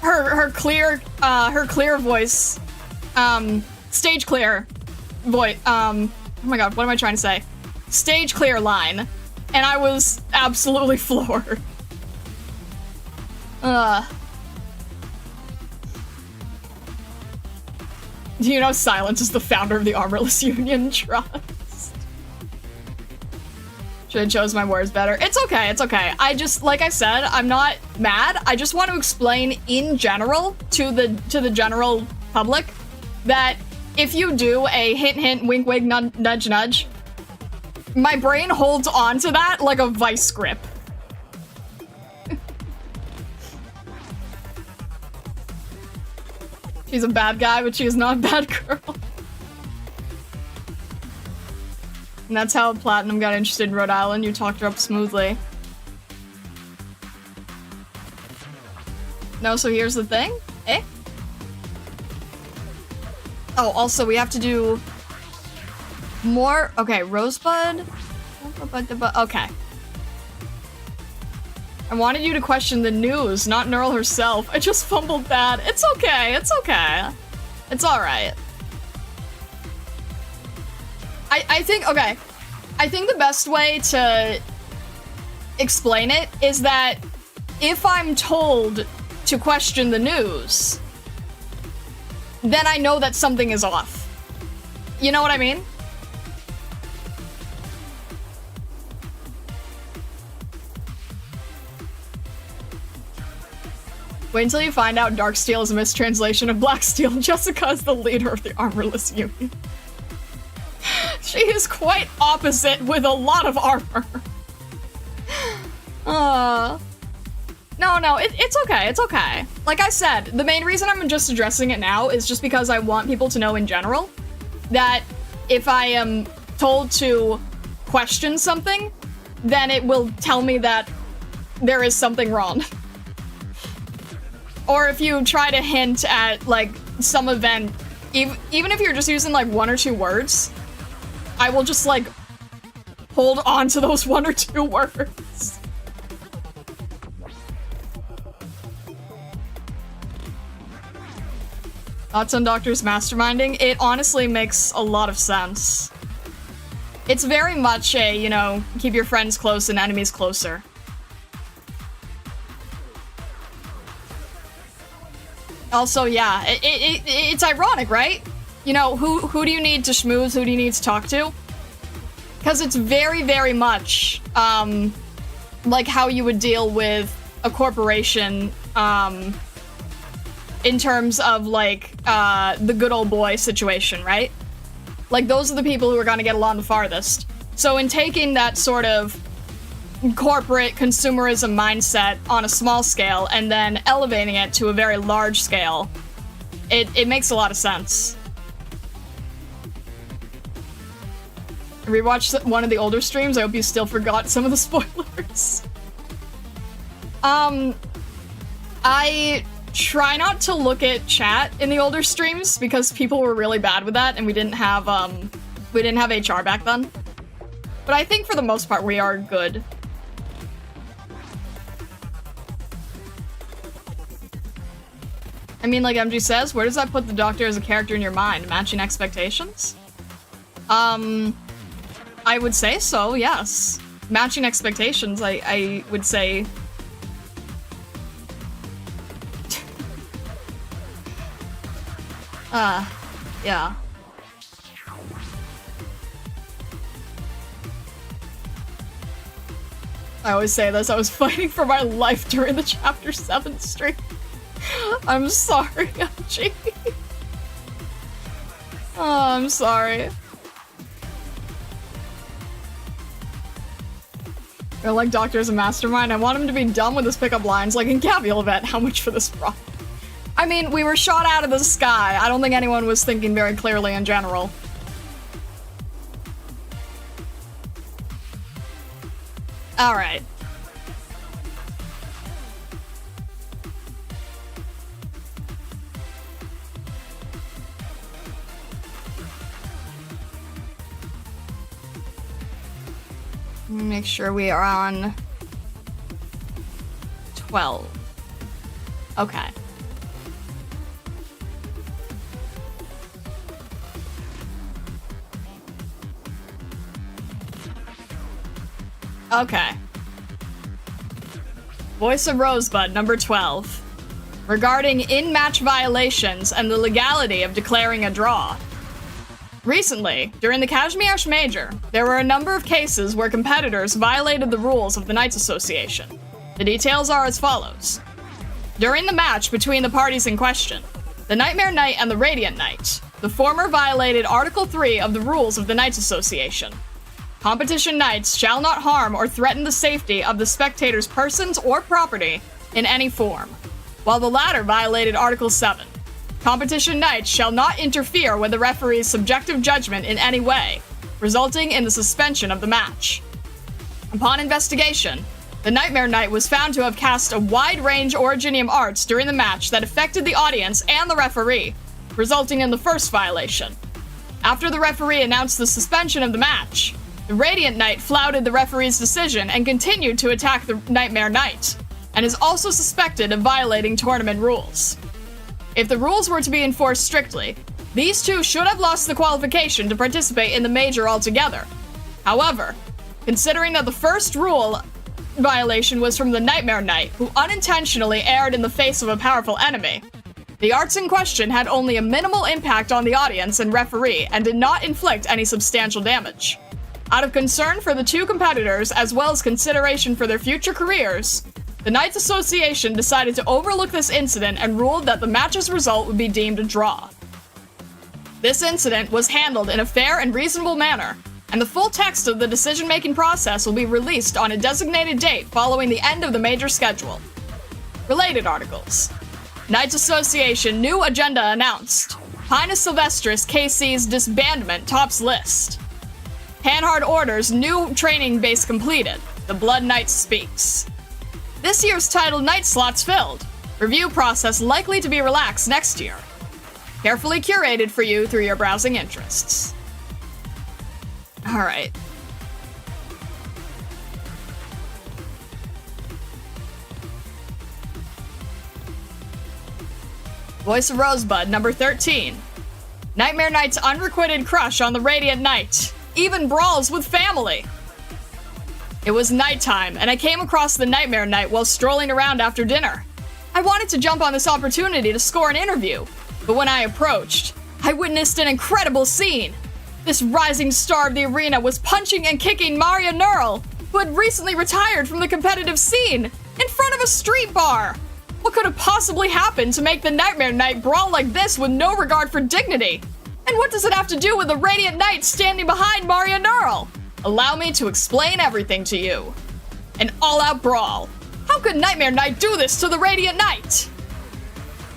her clear voice, stage clear voice, oh my god, what am I trying to say? Stage clear line, and I was absolutely floored. Do you know Silence is the founder of the Armorless Union Trust? Should have chose my words better. It's okay, it's okay. I just, like I said, I'm not mad. I just want to explain in general to the general public that if you do a hint hint, wink wink, nudge nudge, my brain holds on to that like a vice grip. She's a bad guy, but she is not a bad girl. And that's how Platinum got interested in Rhode Island. You talked her up smoothly. No, so here's the thing. Eh? Oh, also, we have to do more. Okay, Rosebud. Okay. I wanted you to question the news, not Neural herself. I just fumbled that. It's okay. It's okay. It's alright. I think, okay. I think the best way to explain it is that if I'm told to question the news, then I know that something is off. You know what I mean? Wait until you find out Darksteel is a mistranslation of Blacksteel. Jessica is the leader of the Armorless Union. She is quite opposite with a lot of armor. No, it's okay, it's okay. Like I said, the main reason I'm just addressing it now is just because I want people to know in general that if I am told to question something, then it will tell me that there is something wrong. Or if you try to hint at, like, some event, even if you're just using, like, 1 or 2 words, I will just, like, hold on to those 1 or 2 words. Thoughts on Doctor's masterminding? It honestly makes a lot of sense. It's very much a, you know, keep your friends close and enemies closer. Also, yeah, it's ironic, right? You know, who do you need to schmooze? Who do you need to talk to? Because it's very, very much, like how you would deal with a corporation, in terms of, like, the good old boy situation, right? Like, those are the people who are gonna get along the farthest. So in taking that sort of corporate consumerism mindset on a small scale and then elevating it to a very large scale, it makes a lot of sense. I rewatched one of the older streams. I hope you still forgot some of the spoilers. I try not to look at chat in the older streams because people were really bad with that and we didn't have HR back then. But I think for the most part we are good. I mean, like MG says, where does that put the Doctor as a character in your mind? Matching expectations? I would say so, yes. Matching expectations, I would say. Yeah. I always say this, I was fighting for my life during the Chapter 7 stream. I'm sorry, MG. Oh, I'm sorry. I like Doctor as a mastermind. I want him to be done with his pickup lines, like in Cavial event. How much for this prop? I mean, we were shot out of the sky. I don't think anyone was thinking very clearly in general. Alright. Make sure we are on 12. Okay. Okay. Voice of Rosebud, number 12. Regarding in-match violations and the legality of declaring a draw. Recently, during the Kashmir Major, there were a number of cases where competitors violated the rules of the Knights Association. The details are as follows. During the match between the parties in question, the Nightmare Knight and the Radiant Knight, the former violated Article 3 of the rules of the Knights Association. Competition knights shall not harm or threaten the safety of the spectators' persons or property in any form, while the latter violated Article 7. Competition knights shall not interfere with the referee's subjective judgment in any way, resulting in the suspension of the match. Upon investigation, the Nightmare Knight was found to have cast a wide range Originium arts during the match that affected the audience and the referee, resulting in the first violation. After the referee announced the suspension of the match, the Radiant Knight flouted the referee's decision and continued to attack the Nightmare Knight, and is also suspected of violating tournament rules. If the rules were to be enforced strictly, these two should have lost the qualification to participate in the major altogether. However, considering that the first rule violation was from the Nightmare Knight, who unintentionally erred in the face of a powerful enemy. The arts in question had only a minimal impact on the audience and referee, and did not inflict any substantial damage. Out of concern for the two competitors, as well as consideration for their future careers, the Knights Association decided to overlook this incident and ruled that the match's result would be deemed a draw. This incident was handled in a fair and reasonable manner, and the full text of the decision-making process will be released on a designated date following the end of the major schedule. Related articles. Knights Association new agenda announced. Pinus Sylvestris KC's disbandment tops list. Panhard orders new training base completed. The Blood Knight speaks. This year's title Knight slots filled. Review process likely to be relaxed next year. Carefully curated for you through your browsing interests. Alright. Voice of Rosebud, number 13. Nightmare Knight's unrequited crush on the Radiant Knight. Even brawls with family. It was nighttime, and I came across the Nightmare Knight while strolling around after dinner. I wanted to jump on this opportunity to score an interview, but when I approached, I witnessed an incredible scene. This rising star of the arena was punching and kicking Maria Neural, who had recently retired from the competitive scene, in front of a street bar. What could have possibly happened to make the Nightmare Knight brawl like this with no regard for dignity? And what does it have to do with the Radiant Knight standing behind Maria Neural? Allow me to explain everything to you. An all-out brawl. How could Nightmare Knight do this to the Radiant Knight?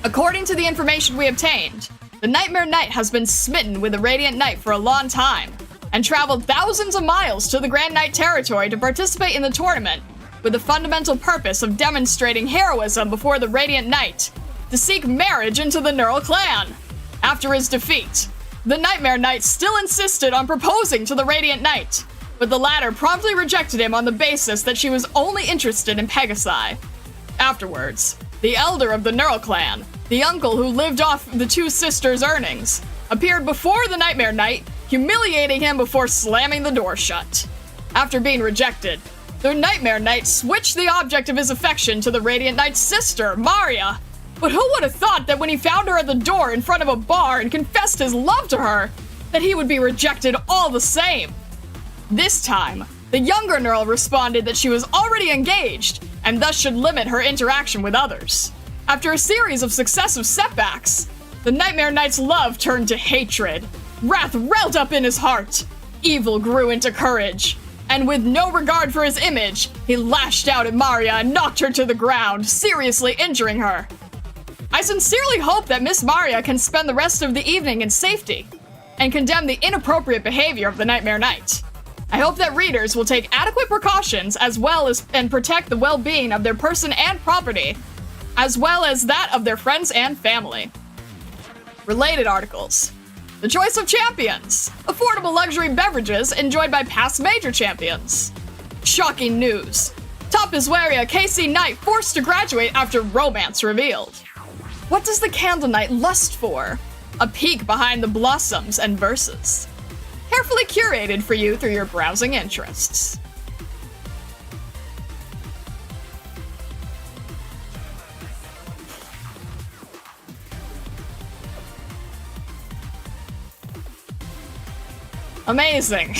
According to the information we obtained, the Nightmare Knight has been smitten with the Radiant Knight for a long time, and traveled thousands of miles to the Grand Knight territory to participate in the tournament, with the fundamental purpose of demonstrating heroism before the Radiant Knight, to seek marriage into the Neural clan. After his defeat, the Nightmare Knight still insisted on proposing to the Radiant Knight, but the latter promptly rejected him on the basis that she was only interested in Pegasi. Afterwards, the elder of the Neural clan, the uncle who lived off the two sisters' earnings, appeared before the Nightmare Knight, humiliating him before slamming the door shut. After being rejected, the Nightmare Knight switched the object of his affection to the Radiant Knight's sister, Maria. But who would have thought that when he found her at the door in front of a bar and confessed his love to her, that he would be rejected all the same? This time, the younger Neural responded that she was already engaged, and thus should limit her interaction with others. After a series of successive setbacks, the Nightmare Knight's love turned to hatred. Wrath welled up in his heart. Evil grew into courage. And with no regard for his image, he lashed out at Maria and knocked her to the ground, seriously injuring her. I sincerely hope that Miss Maria can spend the rest of the evening in safety, and condemn the inappropriate behavior of the Nightmare Knight. I hope that readers will take adequate precautions as well as and protect the well-being of their person and property, as well as that of their friends and family. Related articles. The choice of champions. Affordable luxury beverages enjoyed by past major champions. Shocking news. Top Iswaria KC Knight forced to graduate after romance revealed. What does the Candle Knight lust for? A peek behind the blossoms and verses. Carefully curated for you through your browsing interests. Amazing.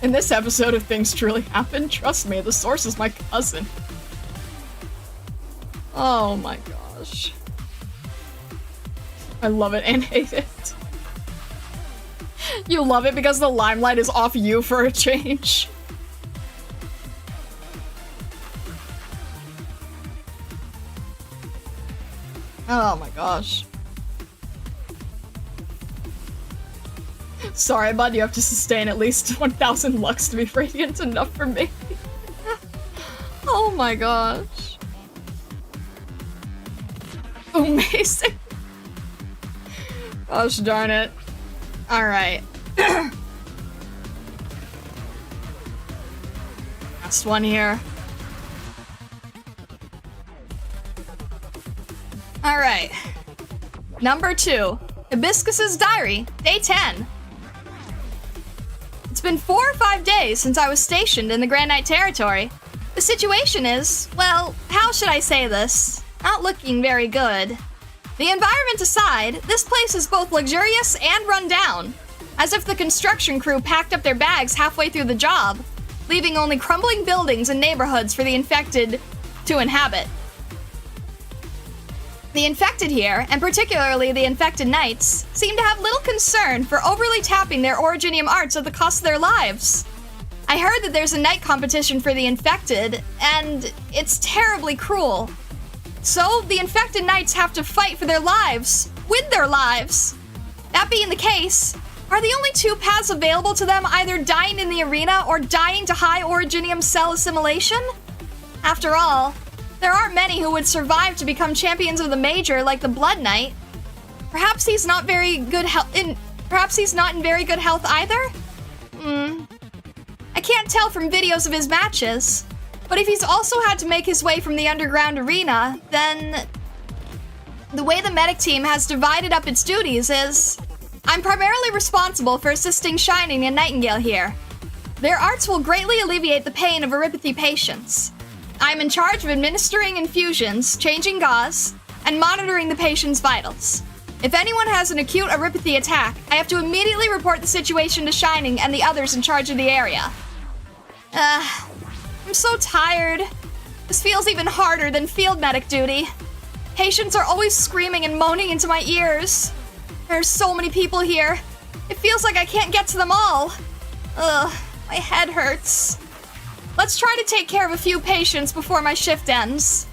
In this episode of Things Truly Happen, trust me, the source is my cousin. Oh my gosh. I love it and hate it. You love it because the limelight is off you for a change. Oh my gosh. Sorry, bud, you have to sustain at least 1,000 lux to be radiant enough for me. Oh my gosh. Amazing. Gosh darn it. Alright. Last one here. Alright. Number 2. Hibiscus's Diary, Day 10. It's been 4 or 5 days since I was stationed in the Grand Knight territory. The situation is, well, how should I say this? Not looking very good. The environment aside, this place is both luxurious and run down, as if the construction crew packed up their bags halfway through the job, leaving only crumbling buildings and neighborhoods for the infected to inhabit. The infected here, and particularly the infected knights, seem to have little concern for overly tapping their originium arts at the cost of their lives. I heard that there's a knight competition for the infected, and it's terribly cruel. So, the infected knights have to fight for their lives, with their lives. That being the case, are the only 2 paths available to them either dying in the arena or dying to high originium cell assimilation? After all, there aren't many who would survive to become champions of the major like the Blood Knight. Perhaps he's not very good perhaps he's not in very good health either? I can't tell from videos of his matches. But if he's also had to make his way from the underground arena, then the way the medic team has divided up its duties is, I'm primarily responsible for assisting Shining and Nightingale here. Their arts will greatly alleviate the pain of arypathy patients. I'm in charge of administering infusions, changing gauze, and monitoring the patient's vitals. If anyone has an acute arypathy attack, I have to immediately report the situation to Shining and the others in charge of the area. I'm so tired. This feels even harder than field medic duty. Patients are always screaming and moaning into my ears. There's so many people here. It feels like I can't get to them all. Ugh, my head hurts. Let's try to take care of a few patients before my shift ends.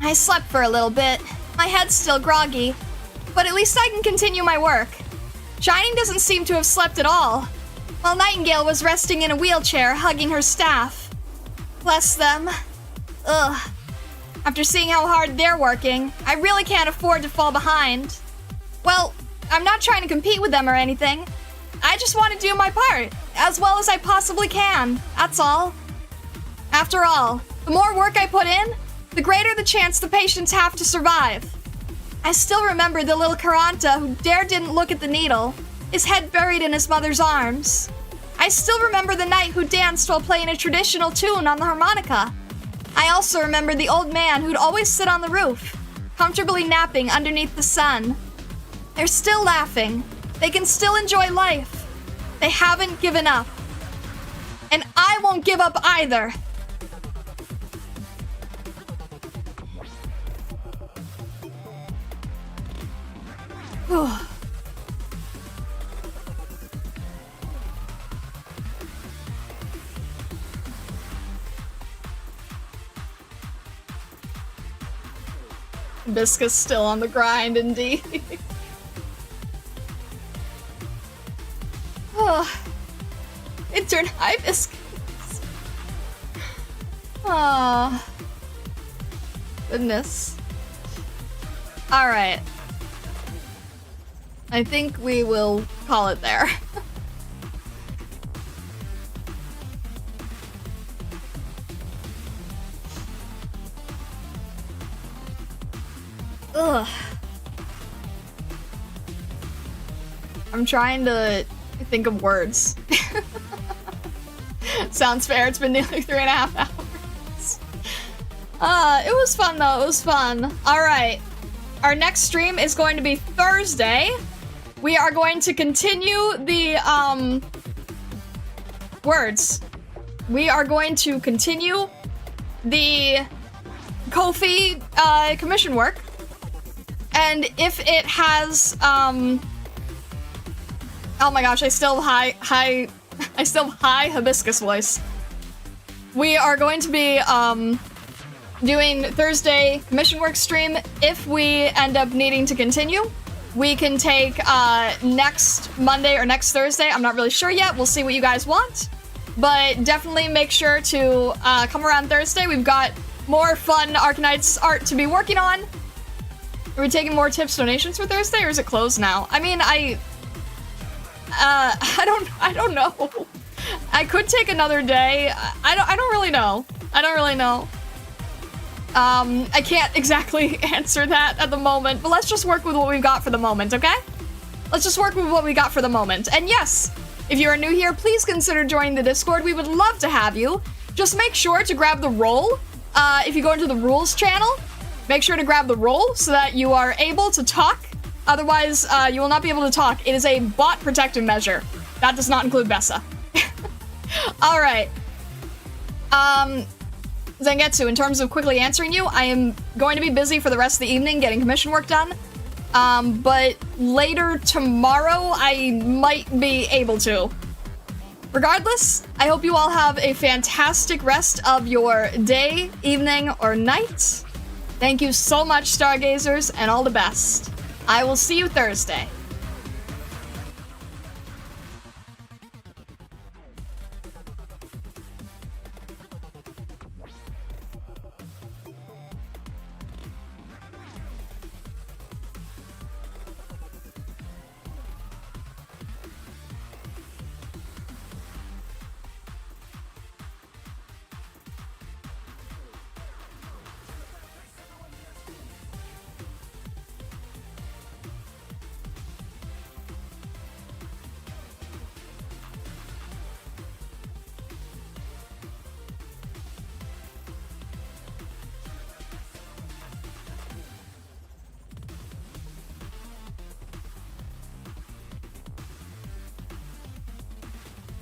I slept for a little bit. My head's still groggy, but at least I can continue my work. Shining doesn't seem to have slept at all, while Nightingale was resting in a wheelchair, hugging her staff. Bless them. Ugh. After seeing how hard they're working, I really can't afford to fall behind. Well, I'm not trying to compete with them or anything. I just want to do my part, as well as I possibly can, that's all. After all, the more work I put in, the greater the chance the patients have to survive. I still remember the little Karanta who didn't look at the needle, his head buried in his mother's arms. I still remember the knight who danced while playing a traditional tune on the harmonica. I also remember the old man who'd always sit on the roof, comfortably napping underneath the sun. They're still laughing. They can still enjoy life. They haven't given up. And I won't give up either. Whew. Biscuit's still on the grind, indeed. Oh, intern Hibiscus. Oh, Goodness. Alright. I think we will call it there. ugh. I'm trying to think of words. Sounds fair, it's been nearly 3.5 hours. It was fun though, it was fun. Alright. Our next stream is going to be Thursday. We are going to continue the, words. We are going to continue the Ko-fi, commission work. And if it has, oh my gosh, I still have high hibiscus voice. We are going to be, doing Thursday commission work stream. If we end up needing to continue, we can take, next Monday or next Thursday. I'm not really sure yet. We'll see what you guys want. But definitely make sure to, come around Thursday. We've got more fun Arknights art to be working on. Are we taking more tips donations for Thursday, or is it closed now? I mean, I don't know. I could take another day. I don't really know. I don't really know. I can't exactly answer that at the moment, but let's just work with what we've got for the moment, okay? Let's just work with what we got for the moment. And yes, If you are new here, please consider joining the Discord. We would love to have you. Just make sure to grab the role. If you go into the rules channel, make sure to grab the role so that you are able to talk. Otherwise, you will not be able to talk. It is a bot protective measure. That does not include Bessa. All right. Zangetsu, in terms of quickly answering you, I am going to be busy for the rest of the evening getting commission work done. But later tomorrow, I might be able to. Regardless, I hope you all have a fantastic rest of your day, evening, or night. Thank you so much, Stargazers, and all the best. I will see you Thursday.